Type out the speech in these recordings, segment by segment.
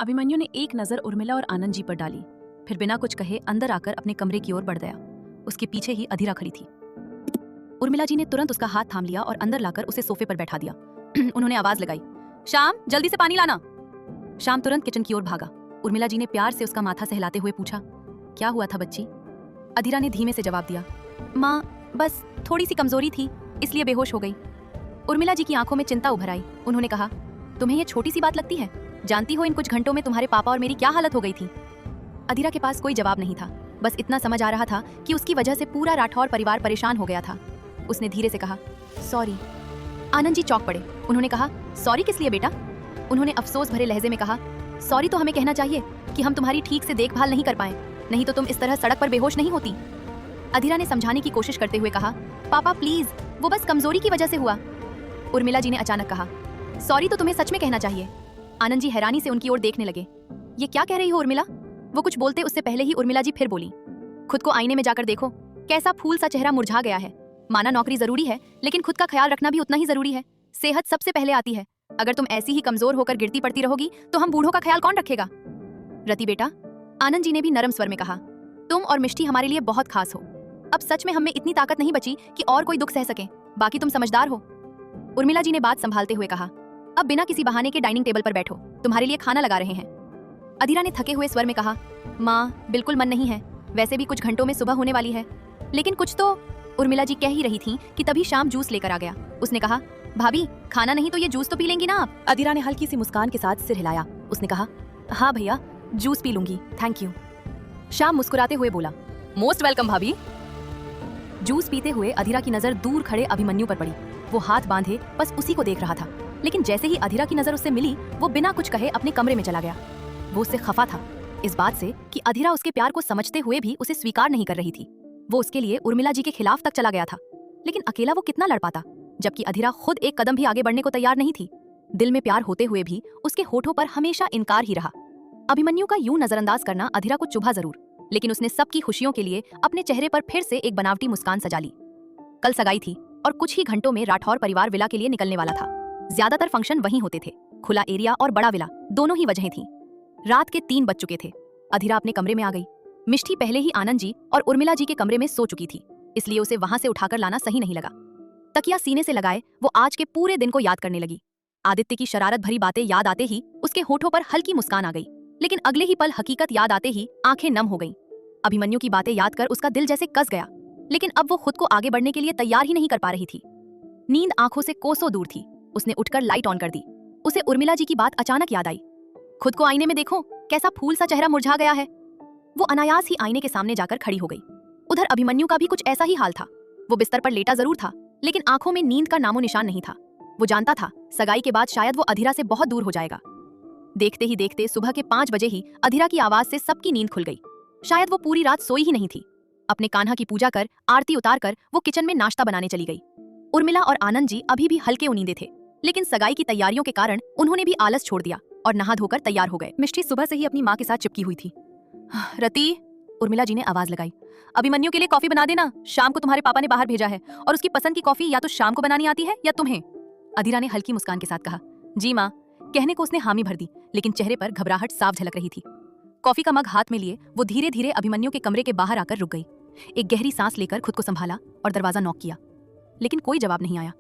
अभिमन्यु ने एक नजर उर्मिला और आनंद जी पर डाली, फिर बिना कुछ कहे अंदर आकर अपने कमरे की ओर बढ़ गया। उसके पीछे ही अधीरा खड़ी थी। उर्मिला जी ने तुरंत उसका हाथ थाम लिया और अंदर लाकर उसे सोफे पर बैठा दिया। उन्होंने आवाज लगाई, श्याम जल्दी से पानी लाना। श्याम तुरंत किचन की ओर भागा। उर्मिला जी ने प्यार से उसका माथा सहलाते हुए पूछा, क्या हुआ था बच्ची? अधीरा ने धीमे से जवाब दिया, माँ बस थोड़ी सी कमजोरी थी, इसलिए बेहोश हो गई। उर्मिला जी की आंखों में चिंता उभर आई। उन्होंने कहा, तुम्हें ये छोटी सी बात लगती है? जानती हो इन कुछ घंटों में तुम्हारे पापा और मेरी क्या हालत हो गई थी? अधीरा के पास कोई जवाब नहीं था, बस इतना समझ आ रहा था कि उसकी वजह से पूरा राठौर परिवार परेशान हो गया था। उसने धीरे से कहा, सॉरी। आनंद जी चौंक पड़े। उन्होंने कहा, सॉरी किस लिए बेटा? उन्होंने अफसोस भरे लहजे में कहा, सॉरी तो हमें कहना चाहिए कि हम तुम्हारी ठीक से देखभाल नहीं कर पाए, नहीं तो तुम इस तरह सड़क पर बेहोश नहीं होती। अधीरा ने समझाने की कोशिश करते हुए कहा, पापा प्लीज, वो बस कमजोरी की वजह से हुआ। उर्मिला जी ने अचानक कहा, सॉरी तो तुम्हें सच में कहना चाहिए। आनंद जी हैरानी से उनकी ओर देखने लगे। ये क्या कह रही हो उर्मिला? वो कुछ बोलते उससे पहले ही उर्मिला जी फिर बोली, खुद को आईने में जाकर देखो, कैसा फूल सा चेहरा मुरझा गया है। माना नौकरी जरूरी है, लेकिन खुद का ख्याल रखना भी उतना ही जरूरी है। सेहत सबसे पहले आती है। अगर तुम ऐसी ही कमजोर होकर गिरती पड़ती रहोगी तो हम बूढ़ों का ख्याल कौन रखेगा? रति बेटा, आनंद जी ने भी नरम स्वर में कहा, तुम और मिष्टी हमारे लिए बहुत खास हो। अब सच में हम में इतनी ताकत नहीं बची कि और कोई दुख सह सके, बाकी तुम समझदार हो। उर्मिला जी ने बात संभालते हुए कहा, अब बिना किसी बहाने के डाइनिंग टेबल पर बैठो, तुम्हारे लिए खाना लगा रहे हैं। अधीरा ने थके हुए स्वर में कहा, माँ बिल्कुल मन नहीं है, वैसे भी कुछ घंटों में सुबह होने वाली है। लेकिन कुछ तो उर्मिला जी कह ही रही थी कि तभी शाम जूस लेकर आ गया। उसने कहा, भाभी खाना नहीं तो ये जूस तो पी लेंगी ना आप? अधीरा ने हल्की सी मुस्कान के साथ सिर हिलाया। उसने कहा, हाँ भैया जूस पी लूंगी, थैंक यू। शाम मुस्कुराते हुए बोला, मोस्ट वेलकम भाभी। जूस पीते हुए अधीरा की नजर दूर खड़े अभिमन्यु पर पड़ी। वो हाथ बांधे बस उसी को देख रहा था, लेकिन जैसे ही अधीरा की नजर उससे मिली, वो बिना कुछ कहे अपने कमरे में चला गया। वो उससे खफा था, इस बात से कि अधीरा उसके प्यार को समझते हुए भी उसे स्वीकार नहीं कर रही थी। वो उसके लिए उर्मिला जी के खिलाफ तक चला गया था, लेकिन अकेला वो कितना लड़ पाता, जबकि अधीरा खुद एक कदम भी आगे बढ़ने को तैयार नहीं थी। दिल में प्यार होते हुए भी उसके होठों पर हमेशा इनकार ही रहा। अभिमन्यु का यूं नजरअंदाज करना अधीरा को चुभा जरूर, लेकिन उसने सबकी खुशियों के लिए अपने चेहरे पर फिर से एक बनावटी मुस्कान सजा ली। कल सगाई थी और कुछ ही घंटों में राठौर परिवार विला के लिए निकलने वाला था। ज्यादातर फंक्शन वहीं होते थे, खुला एरिया और बड़ा विला, दोनों ही वजहें थीं। रात के 3 बज चुके थे। अधीरा अपने कमरे में आ गई। मिष्टी पहले ही आनंद जी और उर्मिला जी के कमरे में सो चुकी थी, इसलिए उसे वहां से उठाकर लाना सही नहीं लगा। तकिया सीने से लगाए वो आज के पूरे दिन को याद करने लगी। आदित्य की शरारत भरी बातें याद आते ही उसके होठों पर हल्की मुस्कान आ गई, लेकिन अगले ही पल हकीकत याद आते ही आंखें नम हो गईं। अभिमन्यु की बातें याद कर उसका दिल जैसे कस गया, लेकिन अब वो खुद को आगे बढ़ने के लिए तैयार ही नहीं कर पा रही थी। नींद आंखों से कोसों दूर थी। उसने उठकर लाइट ऑन कर दी। उसे उर्मिला जी की बात अचानक याद आई, खुद को आईने में देखो, कैसा फूल सा चेहरा मुरझा गया है। वो अनायास ही आईने के सामने जाकर खड़ी हो गई। उधर अभिमन्यु का भी कुछ ऐसा ही हाल था। वो बिस्तर पर लेटा जरूर था, लेकिन आंखों में नींद का नामो निशान नहीं था। वो जानता था सगाई के बाद शायद वो अधीरा से बहुत दूर हो जाएगा। देखते ही देखते सुबह के 5 बजे ही अधीरा की आवाज से सबकी नींद खुल गई। शायद वो पूरी रात सोई ही नहीं थी। अपने कान्हा की पूजा कर आरती उतार कर वो किचन में नाश्ता बनाने चली गई। उर्मिला और आनंद जी अभी भी हल्के उनींदे थे, लेकिन सगाई की तैयारियों के कारण उन्होंने भी आलस छोड़ दिया और नहा धोकर तैयार हो गए। मिष्टी सुबह से ही अपनी माँ के साथ चिपकी हुई थी। रति, उर्मिला जी ने आवाज लगाई, अभिमन्यु के लिए कॉफी बना देना, शाम को तुम्हारे पापा ने बाहर भेजा है और उसकी पसंद की कॉफी या तो शाम को बनानी आती है या तुम्हें। अधीरा ने हल्की मुस्कान के साथ कहा, जी माँ। कहने को उसने हामी भर दी, लेकिन चेहरे पर घबराहट साफ झलक रही थी। कॉफी का मग हाथ में लिए वो धीरे धीरे अभिमन्यु के कमरे के बाहर आकर रुक गई। एक गहरी सांस लेकर खुद को संभाला और दरवाजा नॉक किया, लेकिन कोई जवाब नहीं आया।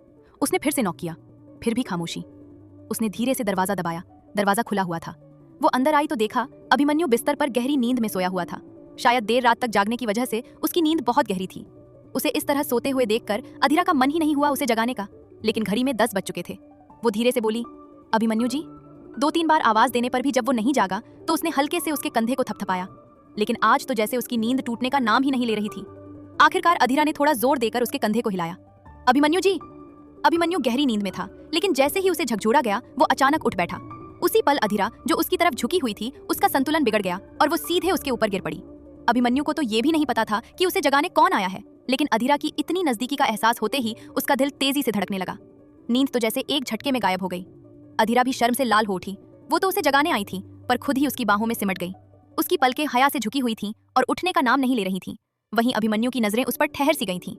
उसने फिर से नॉक किया, फिर भी खामोशी। उसने धीरे से दरवाजा दबाया। दरवाजा खुला हुआ था। वो अंदर आई तो देखा अभिमन्यु बिस्तर पर गहरी नींद में सोया हुआ था। शायद देर रात तक जागने की वजह से उसकी नींद बहुत गहरी थी। उसे इस तरह सोते हुए देखकर अधीरा का मन ही नहीं हुआ उसे जगाने का, लेकिन घड़ी में 10 बज चुके थे। वो धीरे से बोली, अभिमन्यु जी। 2-3 बार आवाज देने पर भी जब वो नहीं जागा तो उसने हल्के से उसके कंधे को थपथपाया, लेकिन आज तो जैसे उसकी नींद टूटने का नाम ही नहीं ले रही थी। आखिरकार अधीरा ने थोड़ा जोर देकर उसके कंधे को हिलाया। अभिमन्यु जी। अभिमन्यु गहरी नींद में था, लेकिन जैसे ही उसे झकझोरा गया वो अचानक उठ बैठा। उसी पल अधीरा जो उसकी तरफ झुकी हुई थी उसका संतुलन बिगड़ गया और वो सीधे उसके ऊपर गिर पड़ी। अभिमन्यु को तो ये भी नहीं पता था कि उसे जगाने कौन आया है, लेकिन अधीरा की इतनी नजदीकी का एहसास होते ही उसका दिल तेजी से धड़कने लगा। नींद तो जैसे एक झटके में गायब हो गई। अधीरा भी शर्म से लाल हो उठी। वो तो उसे जगाने आई थी, पर खुद ही उसकी बाहों में सिमट गई। उसकी पलकें हया से झुकी हुई थीं और उठने का नाम नहीं ले रही थीं। वहीं अभिमन्यु की नजरें उस पर ठहर सी गई थीं।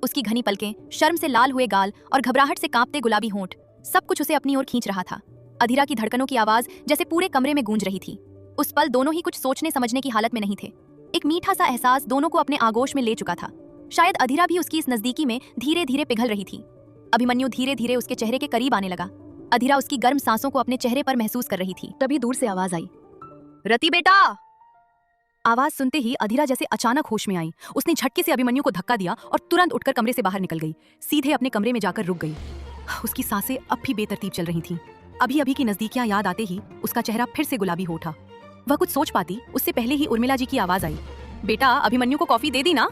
उसकी घनी पलकें, शर्म से लाल हुए गाल और घबराहट से कांपते गुलाबी होंठ, सब कुछ उसे अपनी ओर खींच रहा था। अधीरा की धड़कनों की आवाज जैसे पूरे कमरे में गूंज रही थी। उस पल दोनों ही कुछ सोचने समझने की हालत में नहीं थे। एक मीठा सा एहसास दोनों को अपने आगोश में ले चुका था। शायद अधीरा भी उसकी इस नजदीकी में धीरे धीरे पिघल रही थी। अभिमन्यु धीरे धीरे उसके चेहरे के करीब आने लगा। अधीरा उसकी गर्म सांसों को अपने चेहरे पर महसूस कर रही थी। तभी दूर से आवाज आई, रति बेटा। आवाज सुनते ही अधीरा जैसे अचानक होश में आई। उसने झटके से अभिमन्यु को धक्का दिया और तुरंत उठकर कमरे से बाहर निकल गई। सीधे अपने कमरे में जाकर रुक गई। उसकी सांसें अब भी बेतरतीब चल रही थीं। अभी अभी की नजदीकियां याद आते ही उसका चेहरा फिर से गुलाबी हो उठा। वह कुछ सोच पाती उससे पहले ही उर्मिला जी की आवाज आई, बेटा अभिमन्यु को कॉफी दे दी ना?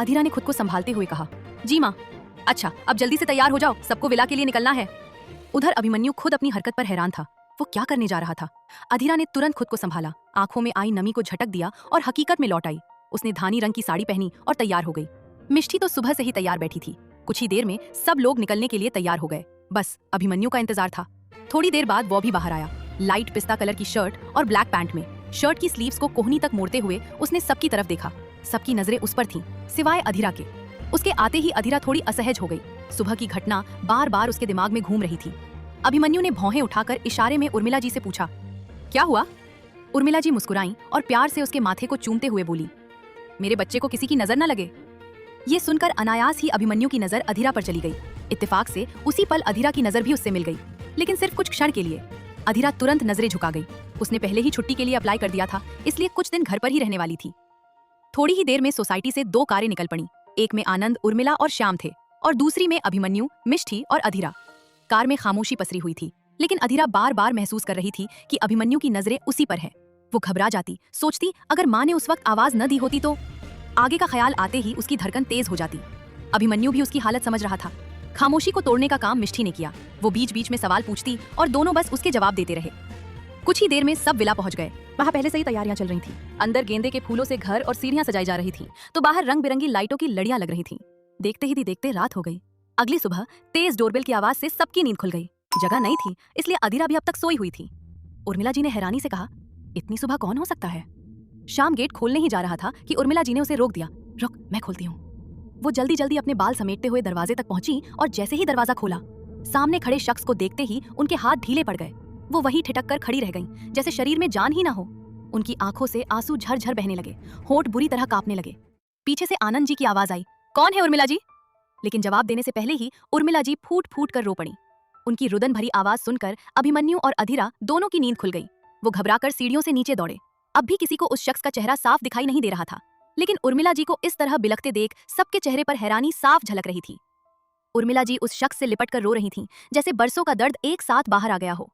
अधीरा ने खुद को संभालते हुए कहा, जी माँ। अच्छा, अब जल्दी से तैयार हो जाओ, सबको विला के लिए निकलना है। उधर अभिमन्यु खुद अपनी हरकत पर हैरान था। वो क्या करने जा रहा था? अधीरा ने तुरंत खुद को संभाला, आंखों में आई नमी को झटक दिया और हकीकत में लौट आई। उसने धानी रंग की साड़ी पहनी और तैयार हो गई। मिष्टी तो सुबह से ही तैयार बैठी थी। कुछ ही देर में सब लोग निकलने के लिए तैयार हो गए। बस अभिमन्यु का इंतजार था। थोड़ी देर बाद वो भी बाहर आया, लाइट पिस्ता कलर की शर्ट और ब्लैक पैंट में। शर्ट की स्लीव्स को कोहनी तक मोड़ते हुए उसने सबकी तरफ देखा। सबकी नजरें उस पर थीं, सिवाय अधीरा के। उसके आते ही अधीरा थोड़ी असहज हो गई। सुबह की घटना बार बार उसके दिमाग में घूम रही थी। अभिमन्यु ने भौहें उठाकर इशारे में उर्मिला जी से पूछा, क्या हुआ? उर्मिला जी मुस्कुराईं और प्यार से उसके माथे को चूमते हुए बोली, मेरे बच्चे को किसी की नजर न लगे। ये सुनकर अनायास ही अभिमन्यु की नजर अधीरा पर चली गई। इत्तेफाक से उसी पल अधीरा की नजर भी उससे मिल गई, लेकिन सिर्फ कुछ क्षण के लिए। अधीरा तुरंत नजरें झुका गई। उसने पहले ही छुट्टी के लिए अप्लाई कर दिया था, इसलिए कुछ दिन घर पर ही रहने वाली थी। थोड़ी ही देर में सोसाइटी से 2 कारें निकल पड़ी। एक में आनंद, उर्मिला और श्याम थे और दूसरी में अभिमन्यु, मिष्टी और अधीरा। कार में खामोशी पसरी हुई थी, लेकिन अधीरा बार बार महसूस कर रही थी कि अभिमन्यु की नजरें उसी पर है। वो घबरा जाती, सोचती अगर माँ ने उस वक्त आवाज न दी होती तो। आगे का ख्याल आते ही उसकी धड़कन तेज हो जाती। अभिमन्यु भी उसकी हालत समझ रहा था। खामोशी को तोड़ने का काम मिष्टी ने किया। वो बीच बीच में सवाल पूछती और दोनों बस उसके जवाब देते रहे। कुछ ही देर में सब विला पहुंच गए। वहाँ पहले से ही तैयारियां चल रही थी। अंदर गेंदे के फूलों से घर और सीढ़ियां सजाई जा रही थी, तो बाहर रंग बिरंगी लाइटों की लड़ियां लग रही थी। देखते ही देखते रात हो गई। अगली सुबह तेज डोरबेल की आवाज से सबकी नींद खुल गई। जगह नहीं थी, इसलिए अधीरा भी अब तक सोई हुई थी। उर्मिला जी ने हैरानी से कहा, इतनी सुबह कौन हो सकता है? शाम गेट खोलने ही जा रहा था कि उर्मिला जी ने उसे रोक दिया। रुक, मैं खोलती हूँ। वो जल्दी जल्दी अपने बाल समेटते हुए दरवाजे तक पहुंची और जैसे ही दरवाजा खोला, सामने खड़े शख्स को देखते ही उनके हाथ ढीले पड़ गए। वो वहीं ठिठक कर खड़ी रह गईं, जैसे शरीर में जान ही ना हो। उनकी आंखों से आंसू झरझर बहने लगे, होंठ बुरी तरह कांपने लगे। पीछे से आनंद जी की आवाज आई, कौन है उर्मिला जी? लेकिन जवाब देने से पहले ही उर्मिला जी फूट फूट कर रो पड़ी। उनकी रुदन भरी आवाज सुनकर अभिमन्यु और अधीरा दोनों की नींद खुल गई। वो घबराकर सीढ़ियों से नीचे दौड़े। अब भी किसी को उस शख्स का चेहरा साफ दिखाई नहीं दे रहा था, लेकिन उर्मिला जी को इस तरह बिलखते देख सबके चेहरे पर हैरानी साफ झलक रही थी। उर्मिला जी उस शख्स से लिपट कर रो रही थीं, जैसे बरसों का दर्द एक साथ बाहर आ गया हो।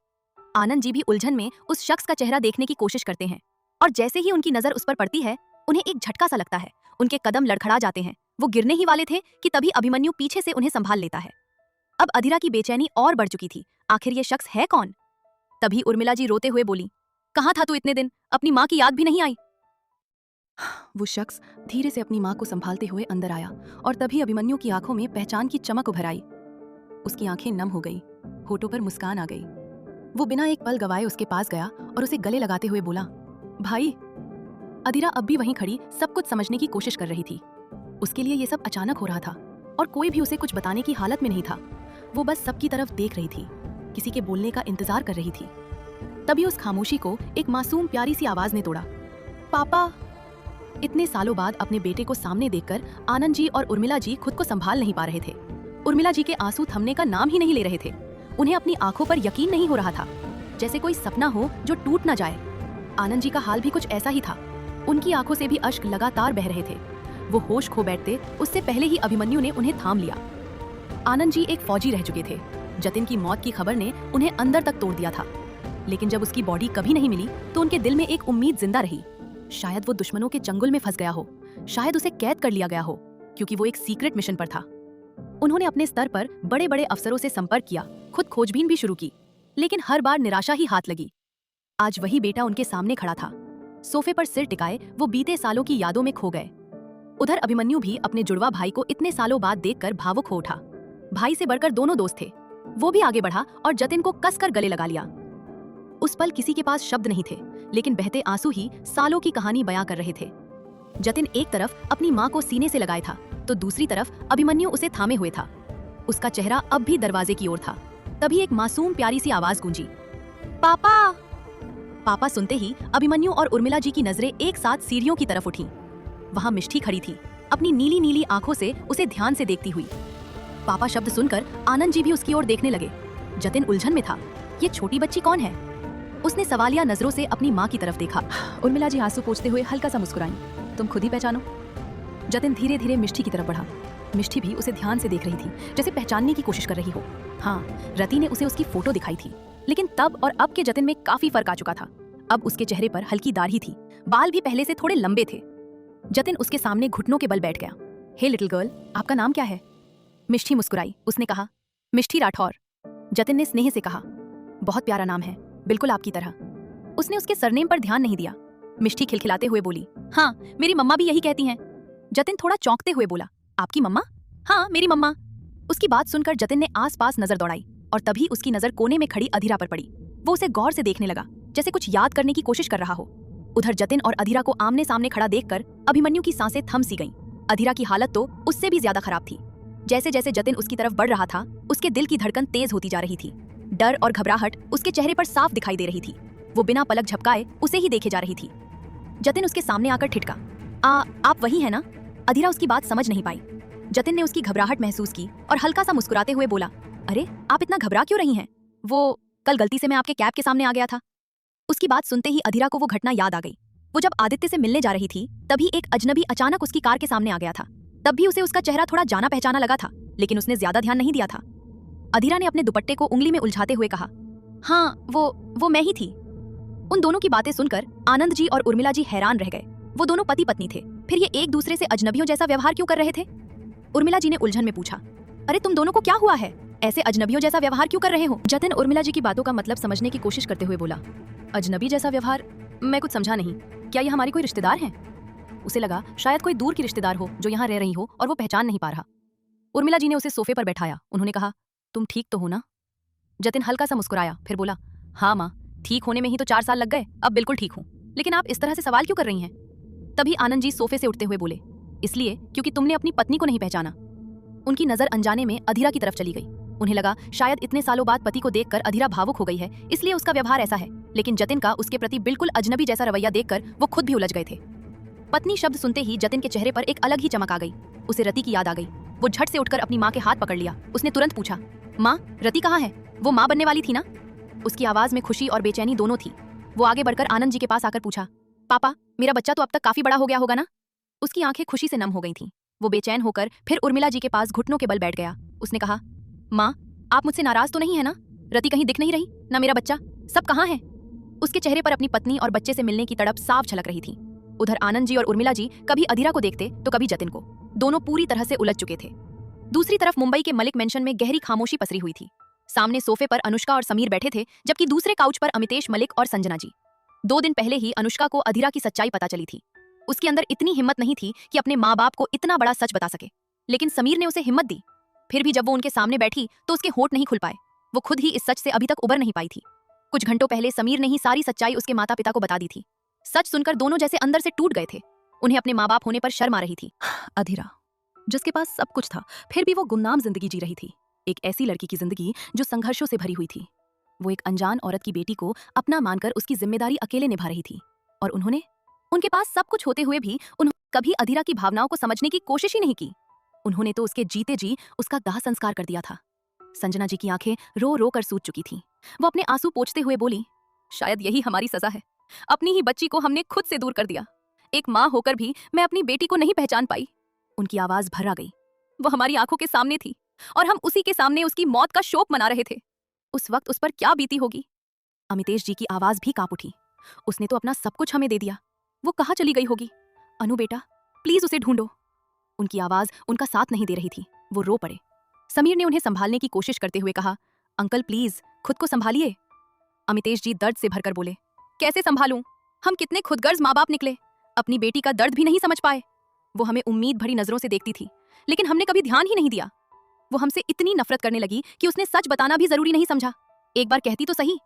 आनंद जी भी उलझन में उस शख्स का चेहरा देखने की कोशिश करते हैं, और जैसे ही उनकी नजर उस पर पड़ती है, उन्हें एक झटका सा लगता है। उनके कदम लड़खड़ा जाते हैं। वो गिरने ही वाले थे कि तभी अभिमन्यु पीछे से उन्हें संभाल लेता है। अब अधीरा की बेचैनी और बढ़ चुकी थी। आखिर ये शख्स है कौन? तभी उर्मिला जी रोते हुए बोली, कहाँ था तू इतने दिन? अपनी माँ की याद भी नहीं आई? वो शख्स धीरे से अपनी माँ को संभालते हुए अंदर आया और तभी अभिमन्यु की आंखों में पहचान की चमक उभर आई। उसकी आंखें नम हो गई, होठों पर मुस्कान आ गई। वो बिना एक पल गवाए उसके पास गया और उसे गले लगाते हुए बोला, भाई। अधीरा अब भी वहीं खड़ी सब कुछ समझने की कोशिश कर रही थी। उसके लिए ये सब अचानक हो रहा था और कोई भी उसे कुछ बताने की हालत में नहीं था। वो बस सबकी तरफ देख रही थी, किसी के बोलने का इंतजार कर रही थी। तभी उस खामोशी को एक मासूम प्यारी सी आवाज ने तोड़ा, पापा। इतने सालों बाद अपने बेटे को सामने देखकर आनंद जी और उर्मिला जी खुद को संभाल नहीं पा रहे थे। उर्मिला जी के आंसू थमने का नाम ही नहीं ले रहे थे। उन्हें अपनी आंखों पर यकीन नहीं हो रहा था, जैसे कोई सपना हो जो टूट न जाए। आनंद जी का हाल भी कुछ ऐसा ही था। उनकी आंखों से भी अश्क लगातार बह रहे थे। वो होश खो बैठते उससे पहले ही अभिमन्यु ने उन्हें थाम लिया। आनंद जी एक फौजी रह चुके थे। जतिन की मौत की खबर ने उन्हें अंदर तक तोड़ दिया था, लेकिन जब उसकी बॉडी कभी नहीं मिली तो उनके दिल में एक उम्मीद जिंदा रही। शायद वो दुश्मनों के चंगुल में फंस गया हो, शायद उसे कैद कर लिया गया हो, क्योंकि वो एक सीक्रेट मिशन पर था। उन्होंने अपने स्तर पर बड़े बड़े अफसरों से संपर्क किया, खुद खोजबीन भी शुरू की, लेकिन हर बार निराशा ही हाथ लगी। आज वही बेटा उनके सामने खड़ा था। सोफे पर सिर टिकाए वो बीते सालों की यादों में खो गए। उधर अभिमन्यु भी अपने जुड़वा भाई को इतने सालों बाद देखकर भावुक हो उठा। भाई से बढ़कर दोनों दोस्त थे। वो भी आगे बढ़ा और जतिन को कसकर गले लगा लिया। उस पल किसी के पास शब्द नहीं थे, लेकिन बहते आंसू ही सालों की कहानी बयां कर रहे थे। जतिन एक तरफ अपनी माँ को सीने से लगाए था, तो दूसरी तरफ अभिमन्यु उसे थामे हुए था। उसका चेहरा अब भी दरवाजे की ओर था। तभी एक मासूम प्यारी सी आवाज गूंजी, पापा। पापा सुनते ही अभिमन्यु और उर्मिला जी की नजरें एक साथ सीढ़ियों की तरफ उठी। वहां मिष्ठी खड़ी थी, अपनी नीली नीली आंखों से उसे ध्यान से देखती हुई। पापा शब्द सुनकर आनंद जी भी उसकी ओर देखने लगे। जतिन उलझन में था, ये छोटी बच्ची कौन है? उसने सवालिया नजरों से अपनी माँ की तरफ देखा। उर्मिला जी आंसू पोंछते हुए हल्का सा मुस्कुराईं। तुम खुद ही पहचानो। जतिन धीरे धीरे मिष्ठी की तरफ बढ़ा। मिष्ठी भी उसे ध्यान से देख रही थी, जैसे पहचानने की कोशिश कर रही हो। हाँ, रति ने उसे उसकी फोटो दिखाई थी, लेकिन तब और अब के जतिन में काफी फर्क आ चुका था। अब उसके चेहरे पर हल्की दाढ़ी थी, बाल भी पहले से थोड़े लंबे थे। जतिन उसके सामने घुटनों के बल बैठ गया। हे लिटिल गर्ल, आपका नाम क्या है? मिष्ठी मुस्कुराई। उसने कहा, मिष्ठी राठौर। जतिन ने स्नेह से कहा, बहुत प्यारा नाम है, बिल्कुल आपकी तरह। उसने उसके सरनेम पर ध्यान नहीं दिया। मिष्ठी खिलखिलाते हुए बोली, हाँ, मेरी मम्मा भी यही कहती हैं। जतिन थोड़ा चौंकते हुए बोला, आपकी मम्मा? हाँ, मेरी मम्मा। उसकी बात सुनकर जतिन ने आसपास नजर दौड़ाई और तभी उसकी नजर कोने में खड़ी अधीरा पर पड़ी। वो उसे गौर से देखने लगा, जैसे कुछ याद करने की कोशिश कर रहा हो। उधर जतिन और अधीरा को आमने सामने खड़ा देखकर अभिमन्यु की सांसें थम सी गईं। अधीरा की हालत तो उससे भी ज्यादा खराब थी। जैसे जैसे जतिन उसकी तरफ बढ़ रहा था, उसके दिल की धड़कन तेज होती जा रही थी। डर और घबराहट उसके चेहरे पर साफ दिखाई दे रही थी। वो बिना पलक झपकाए उसे ही देखे जा रही थी। जतिन उसके सामने आकर ठिठका, आप वही है ना? अधीरा उसकी बात समझ नहीं पाई। जतिन ने उसकी घबराहट महसूस की और हल्का सा मुस्कुराते हुए बोला, अरे आप इतना घबरा क्यों रही हैं? वो कल गलती से मैं आपके कैब के सामने आ गया था। उसकी बात सुनते ही अधीरा को वो घटना याद आ गई। वो जब आदित्य से मिलने जा रही थी, तभी एक अजनबी अचानक उसकी कार के सामने आ गया था। तब भी उसे उसका चेहरा थोड़ा जाना पहचाना लगा था, लेकिन उसने ज्यादा ध्यान नहीं दिया था। अधीरा ने अपने दुपट्टे को उंगली में उलझाते हुए कहा, हाँ, वो मैं ही थी। उन दोनों की बातें सुनकर आनंद जी और उर्मिला जी हैरान रह गए। वो दोनों पति पत्नी थे, फिर ये एक दूसरे से अजनबियों जैसा व्यवहार क्यों कर रहे थे? उर्मिला जी ने उलझन में पूछा, अरे तुम दोनों को क्या हुआ है? ऐसे अजनबियों जैसा व्यवहार क्यों कर रहे हो? जतिन उर्मिला जी की बातों का मतलब समझने की कोशिश करते हुए बोला, अजनबी जैसा व्यवहार? मैं कुछ समझा नहीं। क्या ये हमारी कोई रिश्तेदार हैं? उसे लगा शायद कोई दूर की रिश्तेदार हो जो यहाँ रह रही हो और वो पहचान नहीं पा रहा। उर्मिला जी ने उसे सोफे पर बैठाया। उन्होंने कहा, तुम ठीक तो हो ना? जतिन हल्का सा मुस्कुराया, फिर बोला, हाँ माँ, ठीक होने में ही तो 4 साल लग गए, अब बिल्कुल ठीक हूँ। लेकिन आप इस तरह से सवाल क्यों कर रही हैं? तभी आनंद जी सोफे से उठते हुए बोले, इसलिए क्योंकि तुमने अपनी पत्नी को नहीं पहचाना। उनकी नजर अनजाने में अधीरा की तरफ चली गई। उन्हें लगा शायद इतने सालों बाद पति को देखकर अधीरा भावुक हो गई है, इसलिए उसका व्यवहार ऐसा है। लेकिन जतिन का उसके प्रति बिल्कुल अजनबी जैसा रवैया देखकर वो खुद भी उलझ गए थे। पत्नी शब्द सुनते ही जतिन के चेहरे पर एक अलग ही चमक आ गई। उसे रति की याद आ गई। वो झट से उठकर अपनी माँ के हाथ पकड़ लिया। उसने तुरंत पूछा, माँ, रति कहाँ है? वो माँ बनने वाली थी ना? उसकी आवाज में खुशी और बेचैनी दोनों थी। वो आगे बढ़कर आनंद जी के पास आकर पूछा, पापा, मेरा बच्चा तो अब तक काफी बड़ा हो गया होगा ना? उसकी आंखें खुशी से नम हो गई थीं। वो बेचैन होकर फिर उर्मिला जी के पास घुटनों के बल बैठ गया। उसने कहा, माँ, आप मुझसे नाराज तो नहीं है ना? रति कहीं दिख नहीं रही, ना मेरा बच्चा, सब कहाँ है? उसके चेहरे पर अपनी पत्नी और बच्चे से मिलने की तड़प साफ झलक रही थी। उधर आनंद जी और उर्मिला जी कभी अधीरा को देखते तो कभी जतिन को। दोनों पूरी तरह से उलझ चुके थे। दूसरी तरफ मुंबई के मलिक मेंशन में गहरी खामोशी पसरी हुई थी। सामने सोफे पर अनुष्का और समीर बैठे थे, जबकि दूसरे काउच पर अमितेश मलिक और संजना जी। 2 दिन पहले ही अनुष्का को अधीरा की सच्चाई पता चली थी। उसके अंदर इतनी हिम्मत नहीं थी कि अपने माँ बाप को इतना बड़ा सच बता सके, लेकिन समीर ने उसे हिम्मत दी। फिर भी जब वो उनके सामने बैठी तो उसके होंठ नहीं खुल पाए। वो खुद ही इस सच से अभी तक उबर नहीं पाई थी। कुछ घंटों पहले समीर ने ही सारी सच्चाई उसके माता पिता को बता दी थी। सच सुनकर दोनों जैसे अंदर से टूट गए थे। उन्हें अपने माँ बाप होने पर शर्म आ रही थी। अधीरा, जिसके पास सब कुछ था, फिर भी वो गुमनाम जिंदगी जी रही थी। एक ऐसी लड़की की जिंदगी जो संघर्षों से भरी हुई थी। वो एक अनजान औरत की बेटी को अपना मानकर उसकी जिम्मेदारी अकेले निभा रही थी, और उनके पास सब कुछ होते हुए भी उन्होंने कभी अधीरा की भावनाओं को समझने की कोशिश ही नहीं की। उन्होंने तो उसके जीते जी उसका दाह संस्कार कर दिया था। संजना जी की आंखें रो रो कर सूज चुकी थीं। वो अपने आंसू पोंछते हुए बोली, शायद यही हमारी सजा है। अपनी ही बच्ची को हमने खुद से दूर कर दिया। एक माँ होकर भी मैं अपनी बेटी को नहीं पहचान पाई। उनकी आवाज भर आ गई। वो हमारी आंखों के सामने थी और हम उसी के सामने उसकी मौत का शोक मना रहे थे। उस वक्त उस पर क्या बीती होगी? अमितेश जी की आवाज भी कांप उठी। उसने तो अपना सब कुछ हमें दे दिया। वो कहाँ चली गई होगी? अनु बेटा, प्लीज उसे ढूंढो। उनकी आवाज उनका साथ नहीं दे रही थी। वो रो पड़े। समीर ने उन्हें संभालने की कोशिश करते हुए कहा, अंकल प्लीज खुद को संभालिए। अमितेश जी दर्द से भरकर बोले, कैसे संभालूं? हम कितने खुदगर्ज माँ बाप निकले, अपनी बेटी का दर्द भी नहीं समझ पाए। वो हमें उम्मीद भरी नजरों से देखती थी, लेकिन हमने कभी ध्यान ही नहीं दिया। वो हमसे इतनी नफरत करने लगी कि उसने सच बताना भी जरूरी नहीं समझा। एक बार कहती तो सही।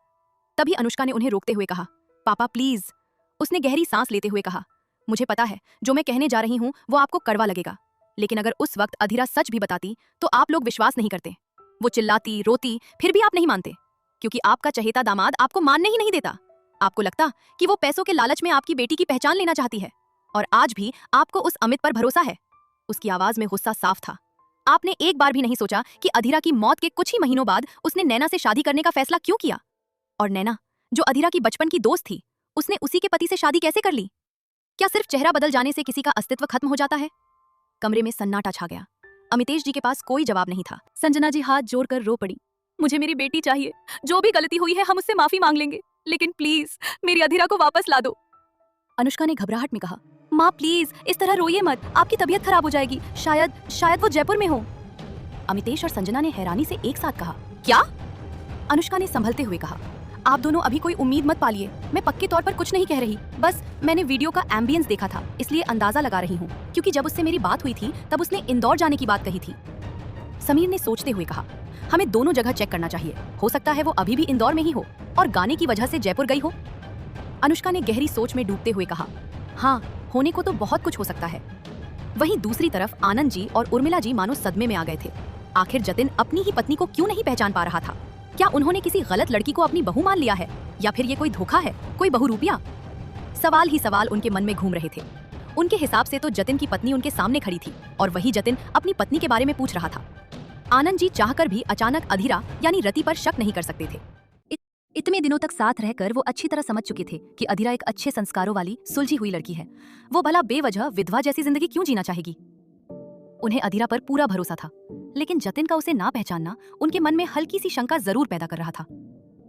तभी अनुष्का ने उन्हें रोकते हुए कहा, पापा प्लीज। उसने गहरी सांस लेते हुए कहा, मुझे पता है जो मैं कहने जा रही हूँ वो आपको कड़वा लगेगा, लेकिन अगर उस वक्त अधीरा सच भी बताती तो आप लोग विश्वास नहीं करते। वो चिल्लाती रोती, फिर भी आप नहीं मानते। क्योंकि आपका चहेता दामाद आपको मानने ही नहीं देता। आपको लगता कि वो पैसों के लालच में आपकी बेटी की पहचान लेना चाहती है, और आज भी आपको उस अमित पर भरोसा है। उसकी आवाज में गुस्सा साफ था। आपने एक बार भी नहीं सोचा कि अधीरा की मौत के कुछ ही महीनों बाद उसने नैना से शादी करने का फैसला क्यों किया? और नैना, जो अधीरा की बचपन की दोस्त थी, उसने उसी के पति से शादी कैसे कर ली? क्या सिर्फ चेहरा बदल जाने से किसी का अस्तित्व खत्म हो जाता है? कमरे में सन्नाटा छा गया। अमितेश जी के पास कोई जवाब नहीं था। संजना जी हाथ जोड़कर रो पड़ी। मुझे मेरी बेटी चाहिए। जो भी गलती हुई है हम उससे माफी मांग लेंगे, लेकिन प्लीज मेरी अधीरा को वापस ला दो। अनुष्का ने घबराहट में कहा, माँ प्लीज इस तरह रोइए मत, आपकी तबीयत खराब हो जाएगी। शायद वो जयपुर में हो। अमितेश और संजना ने हैरानी से एक साथ कहा, क्या? अनुष्का ने संभलते हुए कहा, आप दोनों अभी कोई उम्मीद मत पालिए। मैं पक्के तौर पर कुछ नहीं कह रही, बस मैंने वीडियो का एम्बियंस देखा था, इसलिए अंदाजा लगा रही हूँ। क्योंकि जब उससे मेरी बात हुई थी तब उसने इंदौर जाने की बात कही थी। समीर ने सोचते हुए कहा, हमें दोनों जगह चेक करना चाहिए। हो सकता है वो अभी भी इंदौर में ही हो और गाने की वजह से जयपुर गई हो। अनुष्का ने गहरी सोच में डूबते हुए कहा, हाँ, होने को तो बहुत कुछ हो सकता है। वहीं दूसरी तरफ आनंद जी और उर्मिला जी मानो सदमे में आ गए थे। आखिर जतिन अपनी ही पत्नी को क्यों नहीं पहचान पा रहा था? क्या उन्होंने किसी गलत लड़की को अपनी बहू मान लिया है, या फिर ये कोई धोखा है, कोई बहुरूपिया? सवाल ही सवाल उनके मन में घूम रहे थे। उनके हिसाब से तो जतिन की पत्नी उनके सामने खड़ी थी और वही जतिन अपनी पत्नी के बारे में पूछ रहा था। आनंद जी चाहकर भी अचानक अधीरा यानी रति पर शक नहीं कर सकते थे। इतने दिनों तक साथ रहकर वो अच्छी तरह समझ चुके थे कि अधीरा एक अच्छे संस्कारों वाली सुलझी हुई लड़की है। वो भला बेवजह विधवा जैसी जिंदगी क्यों जीना चाहेगी? उन्हें अधीरा पर पूरा भरोसा था, लेकिन जतिन का उसे ना पहचानना उनके मन में हल्की सी शंका जरूर पैदा कर रहा था।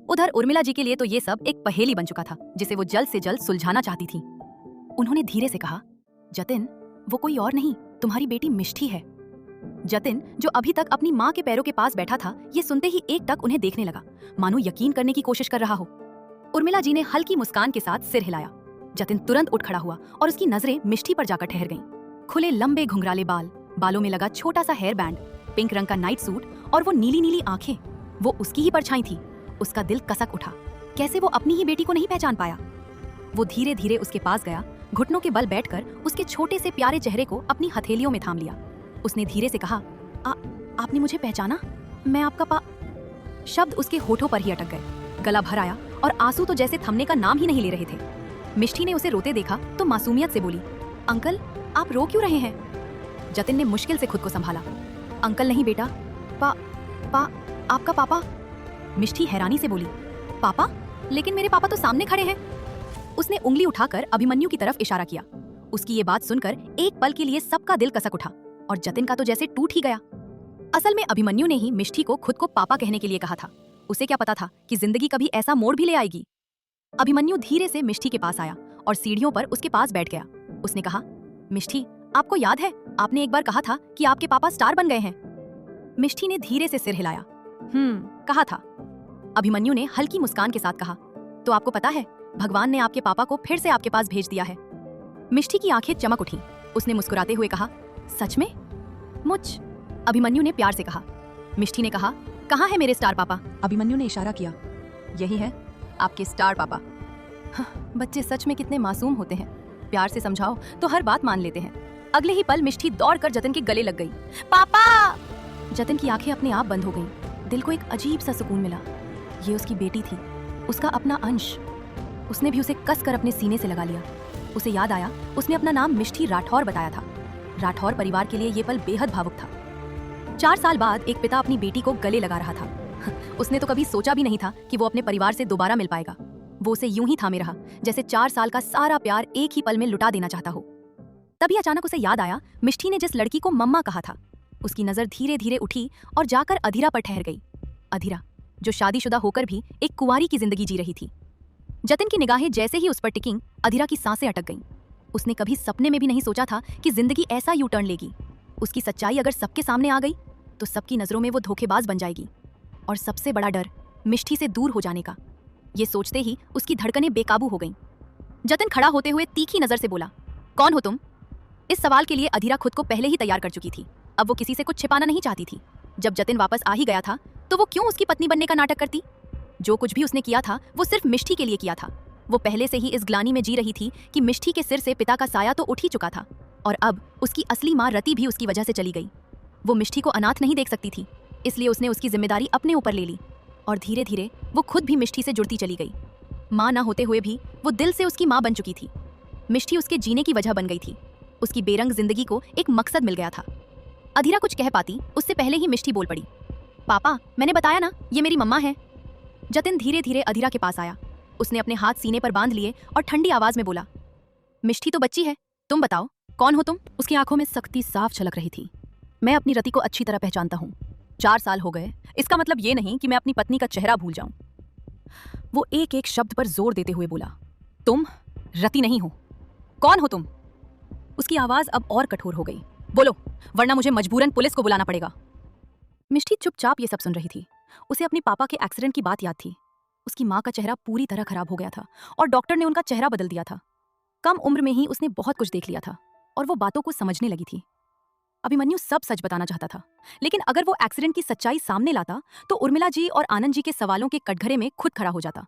उधर उर्मिला जी के लिए तो ये सब एक पहेली बन चुका था, जिसे वो जल्द से जल्द सुलझाना चाहती थी। उन्होंने धीरे से कहा, जतिन, वो कोई और नहीं, तुम्हारी बेटी मिष्ठी है। जतिन, जो अभी तक अपनी माँ के पैरों के पास बैठा था, ये सुनते ही एकटक उन्हें देखने लगा, मानो यकीन करने की कोशिश कर रहा हो। उर्मिला जी ने हल्की मुस्कान के साथ सिर हिलाया। जतिन तुरंत उठ खड़ा हुआ और उसकी नजरें मिष्ठी पर जाकर ठहर गईं। खुले लंबे घुंघराले बाल, बालों में लगा छोटा सा हेयर बैंड, पिंक रंग का नाइट सूट और वो नीली नीली आंखें, वो उसकी ही परछाई थी। उसका दिल कसक उठा। कैसे वो अपनी ही बेटी को नहीं पहचान पाया? वो धीरे धीरे उसके पास गया, घुटनों के बल बैठकर उसके छोटे से प्यारे चेहरे को अपनी हथेलियों में थाम लिया। उसने धीरे से कहा, आपने मुझे पहचाना? मैं आपका शब्द उसके होठों पर ही अटक गए। गला भर आया और आंसू तो जैसे थमने का नाम ही नहीं ले रहे थे। मिष्ठी ने उसे रोते देखा तो मासूमियत से बोली, अंकल, आप रो क्यों रहे हैं? जतिन ने मुश्किल से खुद को संभाला। अंकल नहीं बेटा, आपका पापा। मिष्ठी हैरानी से बोली, पापा? लेकिन मेरे पापा तो सामने खड़े हैं। उसने उंगली उठाकर अभिमन्यु की तरफ इशारा किया। उसकी ये बात सुनकर एक पल के लिए सबका दिल कसक उठा और जतिन का तो जैसे टूट ही गया। असल में अभिमन्यु ने ही मिष्ठी को खुद को पापा कहने के लिए कहा था। उसे क्या पता था कि जिंदगी कभी ऐसा मोड़ भी ले आएगी। अभिमन्यु धीरे से मिष्ठी के पास आया और सीढ़ियों पर उसके पास बैठ गया। उसने कहा, मिष्ठी, आपको याद है आपने एक बार कहा था कि आपके पापा स्टार बन गए हैं? मिष्ठी ने धीरे से सिर हिलाया। कहा था। अभिमन्यु ने हल्की मुस्कान के साथ कहा, तो आपको पता है भगवान ने आपके पापा को फिर से आपके पास भेज दिया है। मिष्ठी की आंखें चमक उठी। उसने मुस्कुराते हुए कहा, सच में? अभिमन्यु ने प्यार से कहा। मिष्ठी ने कहा, कहाँ है मेरे स्टार पापा? अभिमन्यु ने इशारा किया, यही है आपके स्टार पापा। बच्चे सच में कितने मासूम होते हैं, प्यार से समझाओ तो हर बात मान लेते हैं। अगले ही पल मिष्ठी दौड़कर जतिन के गले लग गई। पापा! जतिन की आंखें अपने आप बंद हो गईं। दिल को एक अजीब सा सुकून मिला। ये उसकी बेटी थी, उसका अपना अंश। उसने भी उसे कस कर अपने सीने से लगा लिया। उसे याद आया उसने अपना नाम मिष्ठी राठौर बताया था। राठौर परिवार के लिए ये पल बेहद भावुक था। 4 साल बाद एक पिता अपनी बेटी को गले लगा रहा था। उसने तो कभी सोचा भी नहीं था कि वो अपने परिवार से दोबारा मिल पाएगा। वो उसे यूं ही थामे रहा जैसे 4 साल का सारा प्यार एक ही पल में लुटा देना चाहता हो। तभी अचानक उसे याद आया मिष्ठी ने जिस लड़की को मम्मा कहा था। उसकी नजर धीरे धीरे उठी और जाकर अधीरा पर ठहर गई। अधीरा, जो शादीशुदा होकर भी एक कुंवारी की जिंदगी जी रही थी। जतिन की निगाहें जैसे ही उस पर टिकीं, अधीरा की सांसें अटक गईं। उसने कभी सपने में भी नहीं सोचा था कि जिंदगी ऐसा यू टर्न लेगी। उसकी सच्चाई अगर सबके सामने आ गई तो सबकी नजरों में वो धोखेबाज बन जाएगी। और सबसे बड़ा डर मिष्ठी से दूर हो जाने का। ये सोचते ही उसकी धड़कनें बेकाबू हो गईं। जतिन खड़ा होते हुए तीखी नजर से बोला, कौन हो तुम? इस सवाल के लिए अधीरा खुद को पहले ही तैयार कर चुकी थी। अब वो किसी से कुछ छिपाना नहीं चाहती थी। जब जतिन वापस आ ही गया था तो वो क्यों उसकी पत्नी बनने का नाटक करती? जो कुछ भी उसने किया था वो सिर्फ मिष्ठी के लिए किया था। वो पहले से ही इस ग्लानि में जी रही थी कि मिष्ठी के सिर से पिता का साया तो उठ ही चुका था और अब उसकी असली माँ रति भी उसकी वजह से चली गई। वो मिष्ठी को अनाथ नहीं देख सकती थी, इसलिए उसने उसकी जिम्मेदारी अपने ऊपर ले ली और धीरे धीरे वो खुद भी मिष्टी से जुड़ती चली गई। माँ ना होते हुए भी वो दिल से उसकी माँ बन चुकी थी। मिष्टी उसके जीने की वजह बन गई थी। उसकी बेरंग जिंदगी को एक मकसद मिल गया था। अधीरा कुछ कह पाती उससे पहले ही मिष्टी बोल पड़ी। पापा, मैंने बताया ना, ये मेरी मम्मा है। जतिन धीरे धीरे अधीरा के पास आया। उसने अपने हाथ सीने पर बांध लिए और ठंडी आवाज में बोला, मिष्टी तो बच्ची है, तुम बताओ कौन हो तुम? उसकी आंखों में सख्ती साफ झलक रही थी। मैं अपनी रति को अच्छी तरह पहचानता हूँ। 4 साल हो गए, इसका मतलब ये नहीं कि मैं अपनी पत्नी का चेहरा भूल जाऊं। वो एक एक शब्द पर जोर देते हुए बोला, तुम रति नहीं हो। कौन हो तुम? उसकी आवाज अब और कठोर हो गई। बोलो, वरना मुझे मजबूरन पुलिस को बुलाना पड़ेगा। मिष्टी चुपचाप ये सब सुन रही थी। उसे अपने पापा के एक्सीडेंट की बात याद थी। उसकी माँ का चेहरा पूरी तरह खराब हो गया था और डॉक्टर ने उनका चेहरा बदल दिया था। कम उम्र में ही उसने बहुत कुछ देख लिया था और वो बातों को समझने लगी थी। अभिमन्यु सब सच बताना चाहता था, लेकिन अगर वो एक्सीडेंट की सच्चाई सामने लाता तो उर्मिला जी और आनंद जी के सवालों के कटघरे में खुद खड़ा हो जाता।